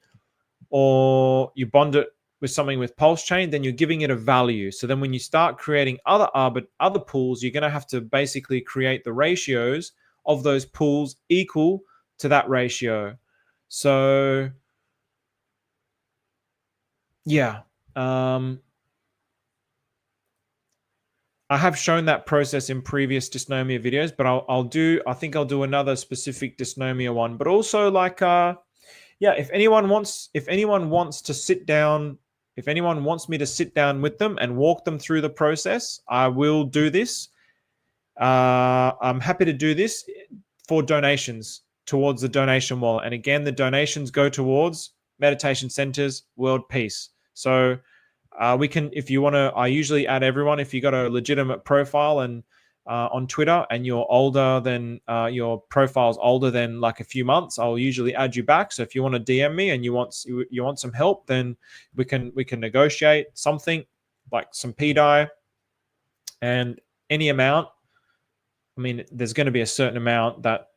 Speaker 1: or you bond it with something with Pulsechain, then you're giving it a value. So then when you start creating other pools, you're going to have to basically create the ratios of those pools equal to that ratio. So yeah, I have shown that process in previous Dysnomia videos, but I think I'll do another specific Dysnomia one. But also, like, yeah, if anyone wants to sit down, if anyone wants me to sit down with them and walk them through the process, I will do this. I'm happy to do this for donations towards the donation wallet. And again, the donations go towards meditation centers, world peace. So we can, if you want to, I usually add everyone. If you got a legitimate profile and on Twitter and you're older than your profile's older than like a few months, I'll usually add you back. So if you want to DM me and you want some help, then we can negotiate something like some pDAI and any amount. I mean, there's going to be a certain amount that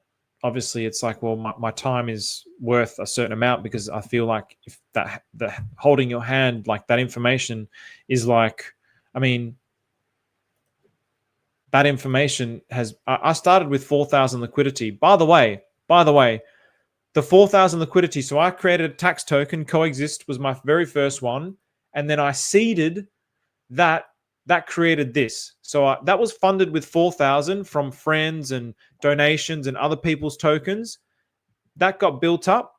Speaker 1: obviously it's like, well, my time is worth a certain amount, because I feel like if the holding your hand, like that information is like, I mean, that information has, I started with 4,000 liquidity. By the way, the 4,000 liquidity. So I created a tax token. Coexist was my very first one. And then I seeded that. That created this. So that was funded with 4,000 from friends and donations and other people's tokens. That got built up.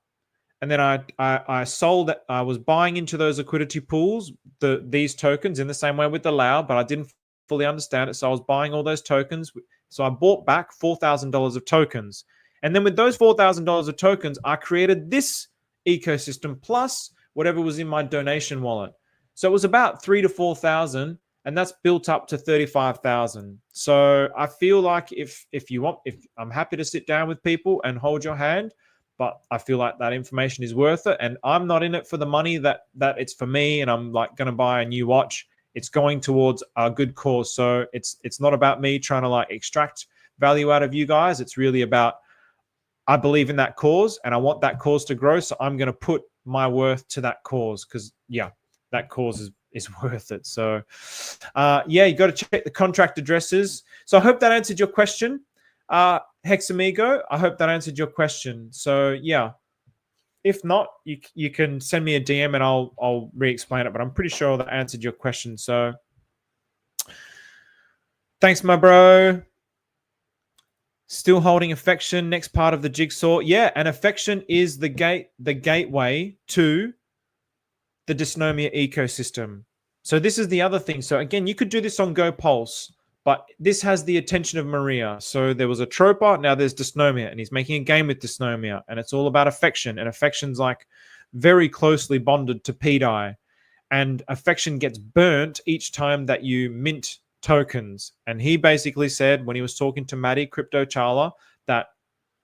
Speaker 1: And then I sold that. I was buying into those liquidity pools, these tokens in the same way with the Lao, but I didn't fully understand it. So I was buying all those tokens. So I bought back $4,000 of tokens. And then with those $4,000 of tokens, I created this ecosystem plus whatever was in my donation wallet. So it was about 3,000 to 4,000, and that's built up to 35,000. So I feel like if I'm happy to sit down with people and hold your hand, but I feel like that information is worth it. And I'm not in it for the money that it's for me and I'm like going to buy a new watch. It's going towards a good cause. So it's not about me trying to like extract value out of you guys. It's really about, I believe in that cause and I want that cause to grow. So I'm going to put my worth to that cause because, yeah, that cause is worth it. So, yeah, you got to check the contract addresses. So I hope that answered your question. Hexamigo, I hope that answered your question. So yeah, if not, you can send me a DM and I'll re-explain it, but I'm pretty sure that answered your question. So thanks, my bro. Still holding affection, next part of the jigsaw. Yeah, and affection is the gateway to the dysnomia ecosystem. So this is the other thing. So again, you could do this on GoPulse. But this has the attention of Maria. So there was Atropa, now there's dysnomia, and he's making a game with dysnomia, and it's all about affection. And affection's like very closely bonded to pDAI. And affection gets burnt each time that you mint tokens. And he basically said when he was talking to Maddie, Crypto Charla, that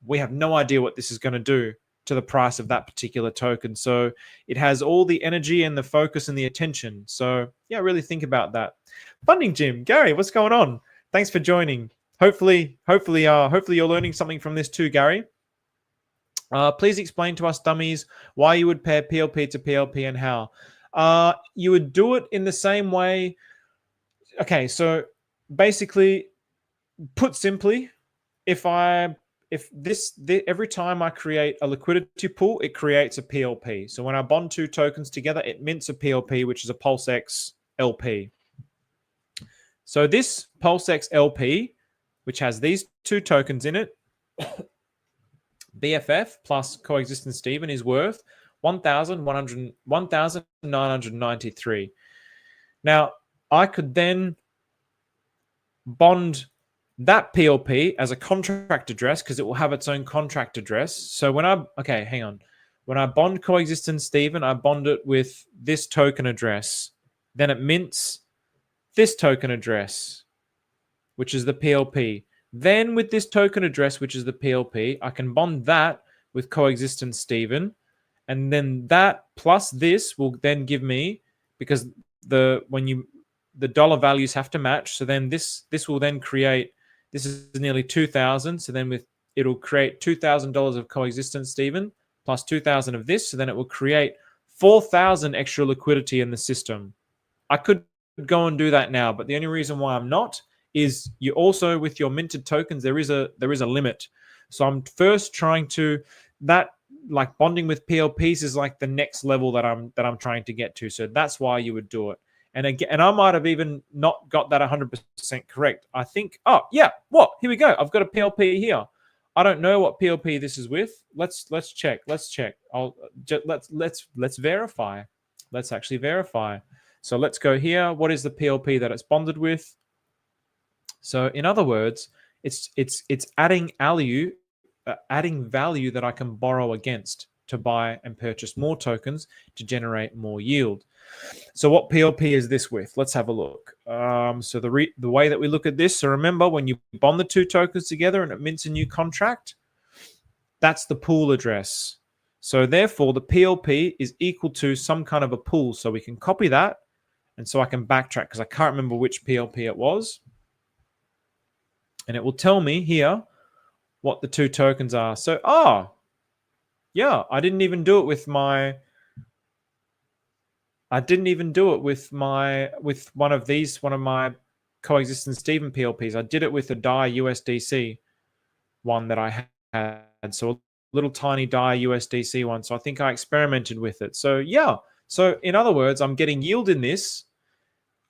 Speaker 1: we have no idea what this is going to do to the price of that particular token. So it has all the energy and the focus and the attention. So yeah, really think about that. Funding Jim, Gary, what's going on? Thanks for joining. Hopefully you're learning something from this too, Gary. Please explain to us dummies why you would pair PLP to PLP and how. You would do it in the same way. Okay, so basically, put simply, every time I create a liquidity pool, it creates a PLP. So when I bond two tokens together, it mints a PLP, which is a PulseX LP. So this PulseX LP, which has these two tokens in it, BFF plus Coexistence Steven is worth 1,993. Now, I could then bond that PLP as a contract address because it will have its own contract address. So when when I bond Coexistence Steven, I bond it with this token address. Then it mints this token address, which is the PLP. Then with this token address, which is the PLP, I can bond that with Coexistence Steven. And then that plus this will then give me, because the dollar values have to match. So then this will then create, this is nearly 2,000. So then it'll create $2,000 of Coexistence Steven plus 2,000 of this. So then it will create 4,000 extra liquidity in the system. I could go and do that now, but the only reason why I'm not is you also, with your minted tokens, there is a limit. So I'm first trying to, that like bonding with PLPs is like the next level that I'm trying to get to. So that's why you would do it. And again, and I might have even not got that 100% correct. I think, oh yeah, what? Here we go. I've got a PLP here. I don't know what PLP this is with. Let's check. Let's check. Let's verify. Let's actually verify. So let's go here. What is the PLP that it's bonded with? So in other words, it's adding value that I can borrow against to buy and purchase more tokens to generate more yield. So what PLP is this with? Let's have a look. So the way that we look at this, so remember when you bond the two tokens together and it mints a new contract, that's the pool address. So therefore the PLP is equal to some kind of a pool. So we can copy that. And so I can backtrack because I can't remember which PLP it was. And it will tell me here what the two tokens are. So, yeah, I didn't even do it with my one of my Coexistence Steven PLPs. I did it with the DAI USDC one that I had. So little tiny DAI USDC one. So I think I experimented with it. So yeah. So in other words, I'm getting yield in this.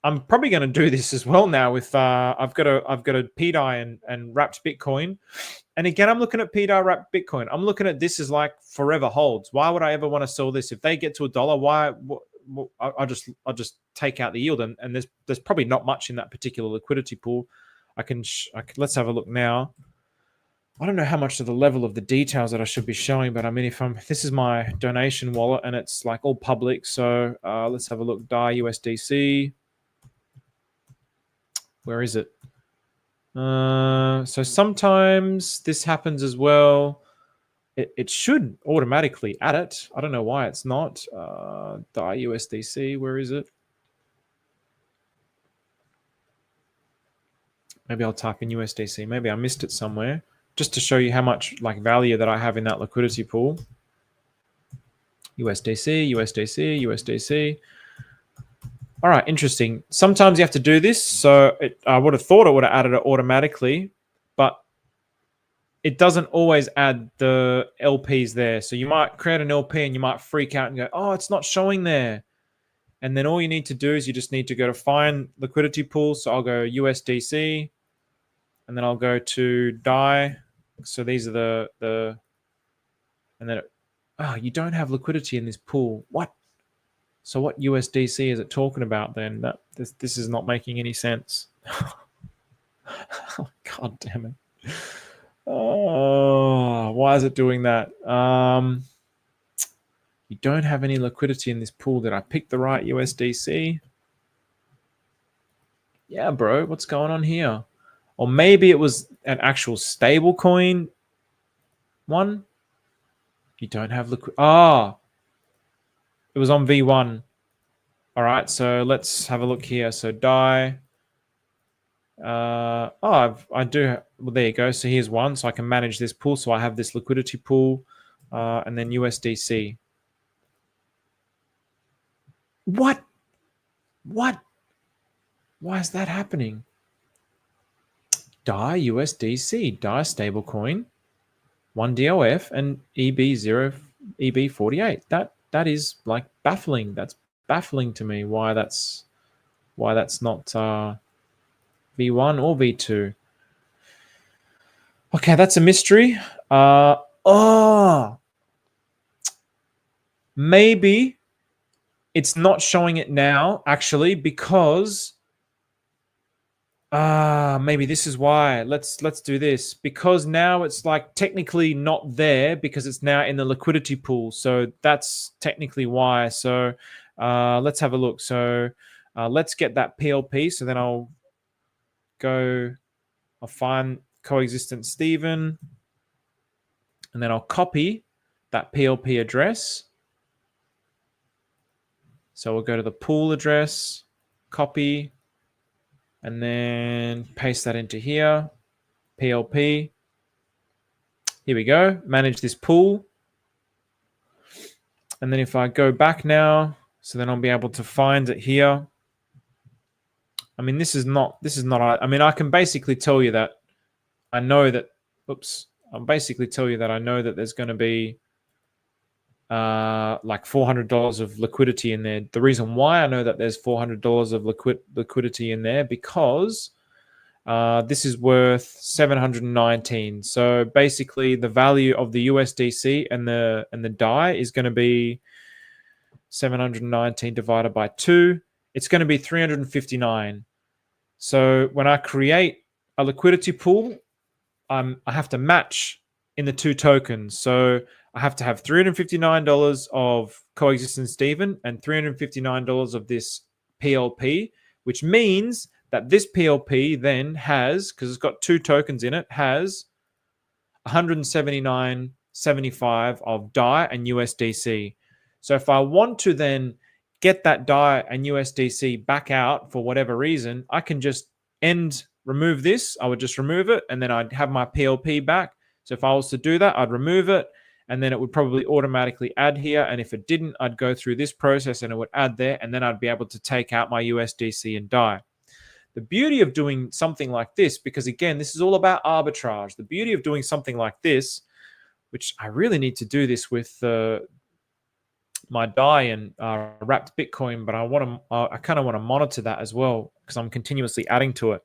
Speaker 1: I'm probably going to do this as well now with I've got a pDAI and wrapped Bitcoin. And again, I'm looking at pDAI wrapped Bitcoin. I'm looking at this as like forever holds. Why would I ever want to sell this? If they get to $1, why? I'll just take out the yield. And there's probably not much in that particular liquidity pool. I can let's have a look now. I don't know how much of the level of the details that I should be showing, but I mean, this is my donation wallet and it's like all public. So let's have a look. DAI USDC. Where is it? So sometimes this happens as well. It should automatically add it. I don't know why it's not. DAI USDC, where is it? Maybe I'll type in USDC. Maybe I missed it somewhere. Just to show you how much like value that I have in that liquidity pool. USDC, USDC, USDC. All right, interesting. Sometimes you have to do this. So I would have thought it would have added it automatically, but it doesn't always add the LPs there. So you might create an LP and you might freak out and go, oh, it's not showing there. And then all you need to do is you just need to go to find liquidity pool. So I'll go USDC and then I'll go to DAI. So these are and then, you don't have liquidity in this pool. What? So what USDC is it talking about then? This is not making any sense. Oh, God damn it. Oh, why is it doing that? You don't have any liquidity in this pool. Did I pick the right USDC? Yeah, bro, what's going on here? Or maybe it was an actual stablecoin one. You don't have liquidity. It was on V1. All right, so let's have a look here. So DAI. I do. Well, there you go. So here's one. So I can manage this pool. So I have this liquidity pool, and then USDC. What? Why is that happening? DAI USDC, DAI stablecoin, 1DOF, and EB48. That is like baffling. That's baffling to me. Why that's not V1 or V2. Okay, that's a mystery. Maybe it's not showing it now actually because maybe this is why. Let's do this because now it's like technically not there because it's now in the liquidity pool. So that's technically why. So let's have a look. So let's get that PLP. So then I'll find coexistent Stephen, and then I'll copy that PLP address. So we'll go to the pool address, copy, and then paste that into here, PLP. Here we go, manage this pool. And then if I go back now, so then I'll be able to find it here. I mean, this is not, I mean, I can basically tell you that I know that, I'll basically tell you that I know that there's going to be like $400 of liquidity in there. The reason why I know that there's $400 of liquidity in there because this is worth 719. So basically, the value of the USDC and the DAI is going to be 719 divided by 2. It's going to be 359. So when I create a liquidity pool, I have to match in the two tokens. So I have to have $359 of coexistent Stephen and $359 of this PLP, which means that this PLP then has, because it's got two tokens in it, has 179.75 of DAI and USDC. So if I want to then get that DAI and USDC back out for whatever reason, I can just remove this. I would just remove it, and then I'd have my PLP back. So if I was to do that, I'd remove it, and then it would probably automatically add here. And if it didn't, I'd go through this process and it would add there, and then I'd be able to take out my USDC and DAI. The beauty of doing something like this, because again, this is all about arbitrage. The beauty of doing something like this, which I really need to do this with my DAI and wrapped Bitcoin, but I kind of want to monitor that as well because I'm continuously adding to it.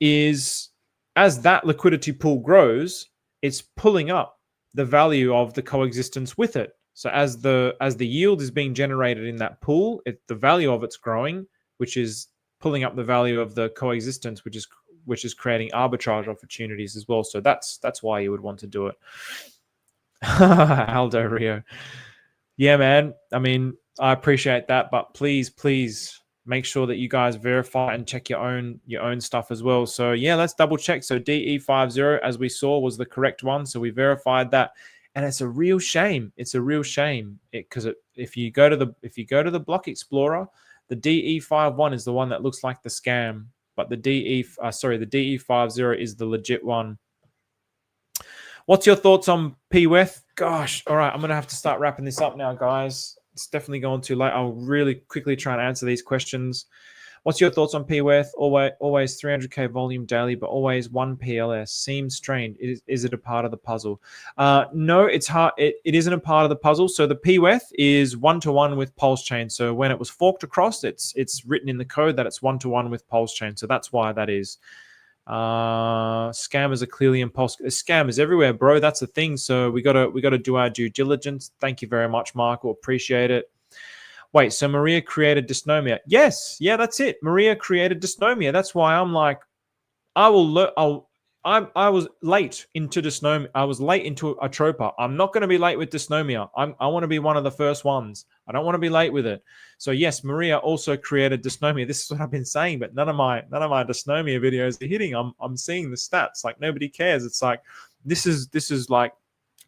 Speaker 1: Is as that liquidity pool grows, it's pulling up the value of the coexistence with it. So as the yield is being generated in that pool, the value of it's growing, which is pulling up the value of the coexistence, which is creating arbitrage opportunities as well. So that's why you would want to do it. Aldo Rio. Yeah, man. I mean, I appreciate that, but please make sure that you guys verify and check your own stuff as well. So yeah, let's double check. So DE50, as we saw, was the correct one. So we verified that, and it's a real shame. It's a real shame because if you go to the block explorer, the DE51 is the one that looks like the scam, but the DE50 is the legit one. What's your thoughts on pWBTC? Gosh, all right, I'm going to have to start wrapping this up now, guys. It's definitely going too late. I'll really quickly try and answer these questions. What's your thoughts on pWBTC? Always 300K volume daily, but always one PLS. Seems strange. Is it a part of the puzzle? No, it's hard. It isn't a part of the puzzle. So the pWBTC is one-to-one with Pulsechain. So when it was forked across, it's written in the code that it's one-to-one with Pulsechain. So that's why that is. Scammers are clearly in Pulse. Scammers everywhere, bro. That's the thing. So we gotta do our due diligence. Thank you very much, Michael. Appreciate it. Wait, so Maria created dysnomia? Yes, yeah, that's it. Maria created dysnomia. That's why I'm like, I was late into dysnomia. I was late into Atropa. I'm not going to be late with dysnomia. I want to be one of the first ones. I don't want to be late with it. So yes, Maria also created dysnomia. This is what I've been saying, but none of my dysnomia videos are hitting. I'm seeing the stats. Like nobody cares. It's like this is like,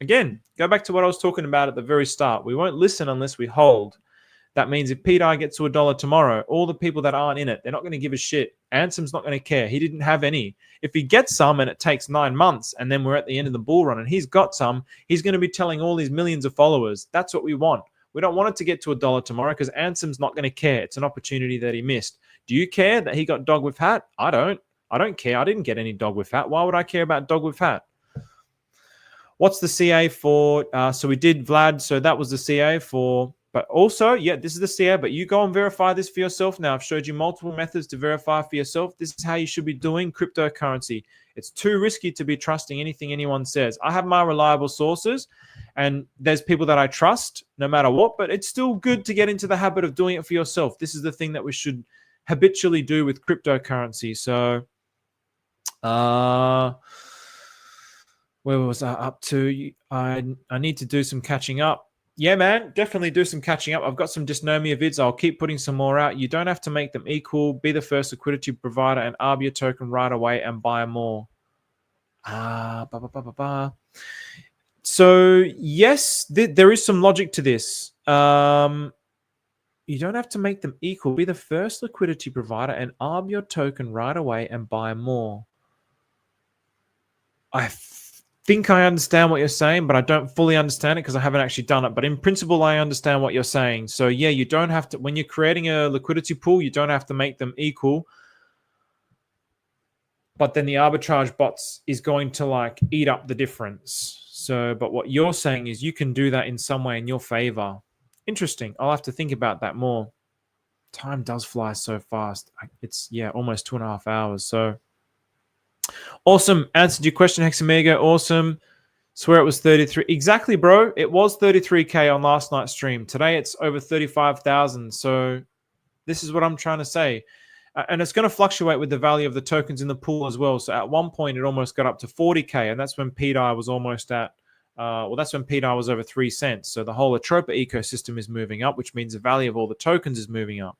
Speaker 1: again, go back to what I was talking about at the very start. We won't listen unless we hold. That means if pDAI gets to $1 tomorrow, all the people that aren't in it, they're not going to give a shit. Ansem's not going to care. He didn't have any. If he gets some and it takes 9 months and then we're at the end of the bull run and he's got some, he's going to be telling all these millions of followers. That's what we want. We don't want it to get to $1 tomorrow because Ansem's not going to care. It's an opportunity that he missed. Do you care that he got dog with hat? I don't care. I didn't get any dog with hat. Why would I care about dog with hat? What's the CA for? So we did Vlad. So that was the CA for... But also, yeah, this is the CA, but you go and verify this for yourself now. I've showed you multiple methods to verify for yourself. This is how you should be doing cryptocurrency. It's too risky to be trusting anything anyone says. I have my reliable sources, and there's people that I trust no matter what, but it's still good to get into the habit of doing it for yourself. This is the thing that we should habitually do with cryptocurrency. So, where was I up to? I need to do some catching up. Yeah, man, definitely do some catching up. I've got some dysnomia vids. I'll keep putting some more out. You don't have to make them equal. Be the first liquidity provider and arb your token right away and buy more. So, yes, there is some logic to this. You don't have to make them equal. Be the first liquidity provider and arb your token right away and buy more. I think I understand what you're saying, but I don't fully understand it because I haven't actually done it. But in principle, I understand what you're saying. So yeah, you don't have to, when you're creating a liquidity pool, you don't have to make them equal. But then the arbitrage bots is going to like eat up the difference. So, but what you're saying is you can do that in some way in your favor. Interesting. I'll have to think about that more. Time does fly so fast. It's, yeah, almost 2.5 hours. So awesome. Answered your question, Hexamega. Awesome. Swear it was 33. Exactly, bro. It was 33K on last night's stream. Today it's over 35,000. So this is what I'm trying to say. And it's going to fluctuate with the value of the tokens in the pool as well. So at one point, it almost got up to 40K. And that's when pDAI was almost at, that's when pDAI was over 3 cents. So the whole Atropa ecosystem is moving up, which means the value of all the tokens is moving up.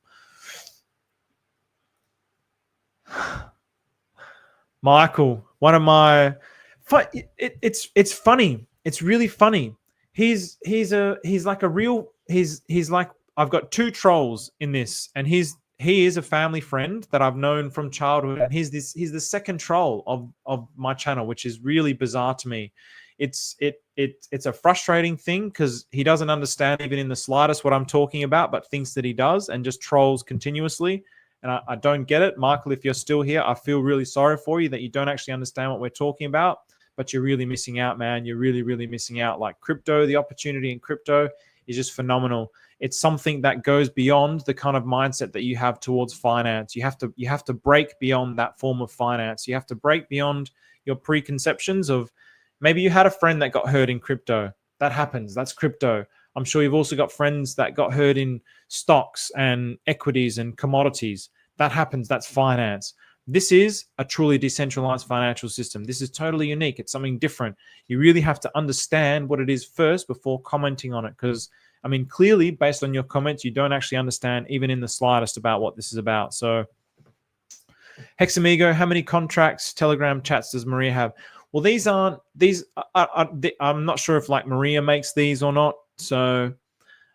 Speaker 1: Michael, one of my, it's funny. It's really funny. He's like a real, he's like, I've got 2 trolls in this, and he is a family friend that I've known from childhood, and he's the second troll of my channel, which is really bizarre to me. It's a frustrating thing because he doesn't understand even in the slightest what I'm talking about, but thinks that he does and just trolls continuously. And I don't get it. Michael, if you're still here, I feel really sorry for you that you don't actually understand what we're talking about. but you're really missing out, man. You're really, really missing out. Like crypto, the opportunity in crypto is just phenomenal. It's something that goes beyond the kind of mindset that you have towards finance. You have to break beyond that form of finance. You have to break beyond your preconceptions of maybe you had a friend that got hurt in crypto. That happens. That's crypto. I'm sure you've also got friends that got hurt in stocks and equities and commodities. That happens. That's finance. This is a truly decentralized financial system. This is totally unique. It's something different. You really have to understand what it is first before commenting on it. Because, I mean, clearly, based on your comments, you don't actually understand even in the slightest about what this is about. So, Hexamigo, how many contracts, Telegram chats does Maria have? Well, these aren't, I'm not sure if like Maria makes these or not. So,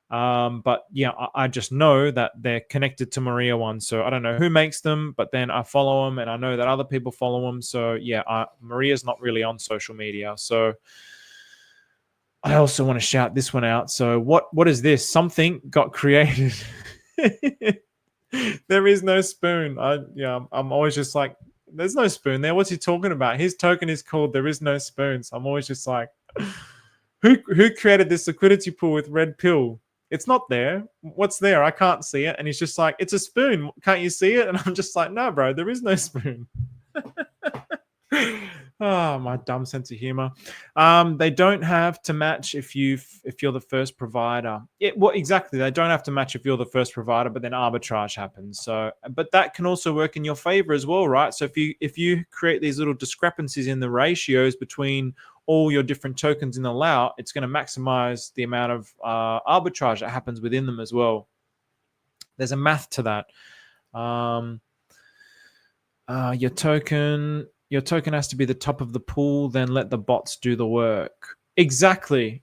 Speaker 1: but yeah, I just know that they're connected to Maria one. So I don't know who makes them, but then I follow them and I know that other people follow them. So yeah, Maria's not really on social media. So I also want to shout this one out. So what is this? Something got created. There is no spoon. I'm always just like, there's no spoon there. What's he talking about? His token is called There Is No Spoon. So I'm always just like, who created this liquidity pool with red pill? It's not there. What's there? I can't see it. And he's just like, it's a spoon. Can't you see it? And I'm just like, no, bro, there is no spoon. Oh, my dumb sense of humor. They don't have to match if you're the first provider. Well, exactly. They don't have to match if you're the first provider, but then arbitrage happens. So, but that can also work in your favor as well, right? So if you create these little discrepancies in the ratios between all your different tokens in the layout, it's going to maximize the amount of arbitrage that happens within them as well. There's a math to that. Your token has to be the top of the pool, then let the bots do the work. Exactly.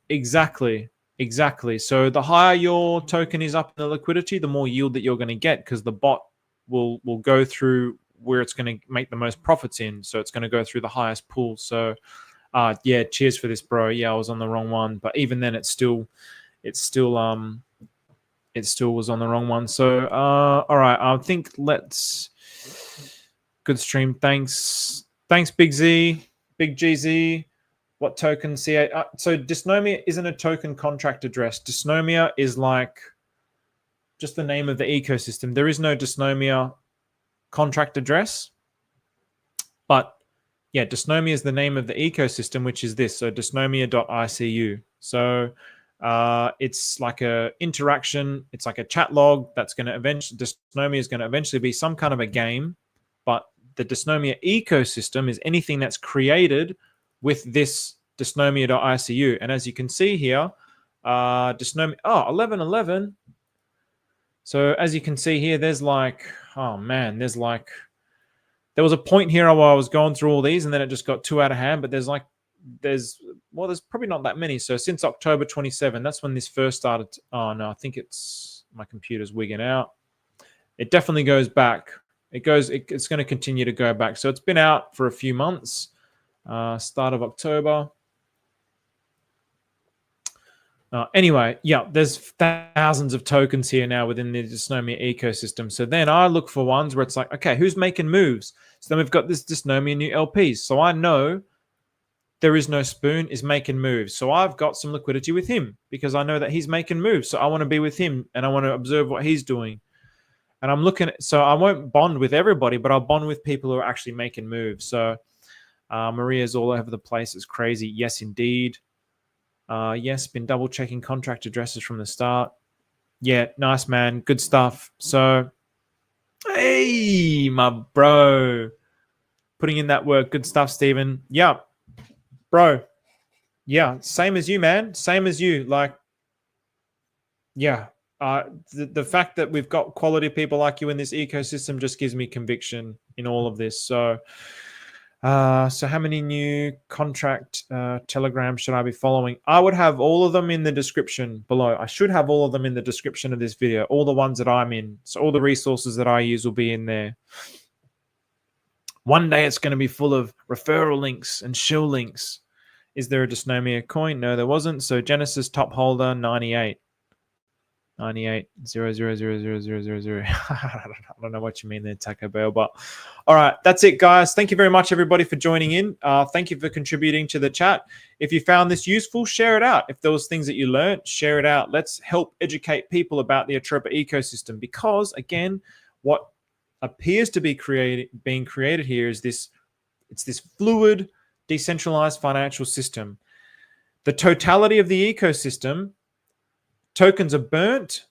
Speaker 1: So the higher your token is up in the liquidity, the more yield that you're going to get, because the bot will go through where it's going to make the most profits in. So it's going to go through the highest pool. So yeah, cheers for this, bro. Yeah, I was on the wrong one, but even then it still was on the wrong one. So all right, I think let's good stream. Thanks, Big Z, Big GZ. What token? C8. So Dysnomia isn't a token contract address. Dysnomia is like just the name of the ecosystem. There is no Dysnomia contract address, but yeah, Dysnomia is the name of the ecosystem, which is this. So dysnomia.icu. So it's like a interaction. It's like a chat log that's going to eventually, Dysnomia is going to eventually be some kind of a game, but the Dysnomia ecosystem is anything that's created with this dysnomia.icu. And as you can see here, Dysnomia, 1111. So as you can see here, there's like, oh man, there was a point here where I was going through all these and then it just got too out of hand, but there's probably not that many. So since October 27, that's when this first started. Oh no, I think my computer's wigging out. It definitely goes back. It's going to continue to go back. So it's been out for a few months, start of October. Anyway, yeah, there's thousands of tokens here now within the Dysnomia ecosystem. So then I look for ones where it's like, okay, who's making moves? So then we've got this Dysnomia new LPs. So I know There Is No Spoon is making moves. So I've got some liquidity with him because I know that he's making moves. So I want to be with him and I want to observe what he's doing. And I'm looking at, so I won't bond with everybody, but I'll bond with people who are actually making moves. So Maria's all over the place. It's crazy. Yes, indeed. Yes, been double checking contract addresses from the start. Yeah, nice, man. Good stuff. So, hey, my bro. Putting in that work. Good stuff, Stephen. Yeah, bro. Yeah, same as you, man. Same as you. Like, yeah. The fact that we've got quality people like you in this ecosystem just gives me conviction in all of this. So how many new contract telegrams should I be following? I would have all of them in the description below. I should have all of them in the description of this video, all the ones that I'm in. So all the resources that I use will be in there. One day it's going to be full of referral links and shill links. Is there a Dysnomia coin? No, there wasn't. So Genesis top holder 98. 98,000,000. I don't know what you mean there, Taco Bell, but all right, that's it, guys. Thank you very much, everybody, for joining in. Thank you for contributing to the chat. If you found this useful, share it out. If there was things that you learned, share it out. Let's help educate people about the Atropa ecosystem, because again, what appears to be being created here is this fluid, decentralized financial system. The totality of the ecosystem, tokens are burnt,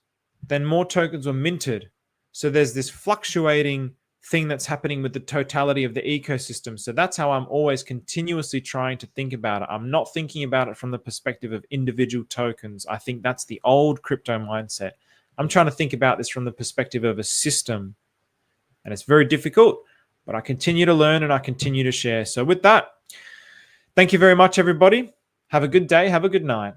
Speaker 1: then more tokens were minted. So there's this fluctuating thing that's happening with the totality of the ecosystem. So that's how I'm always continuously trying to think about it. I'm not thinking about it from the perspective of individual tokens. I think that's the old crypto mindset. I'm trying to think about this from the perspective of a system. And it's very difficult, but I continue to learn and I continue to share. So with that, thank you very much, everybody. Have a good day. Have a good night.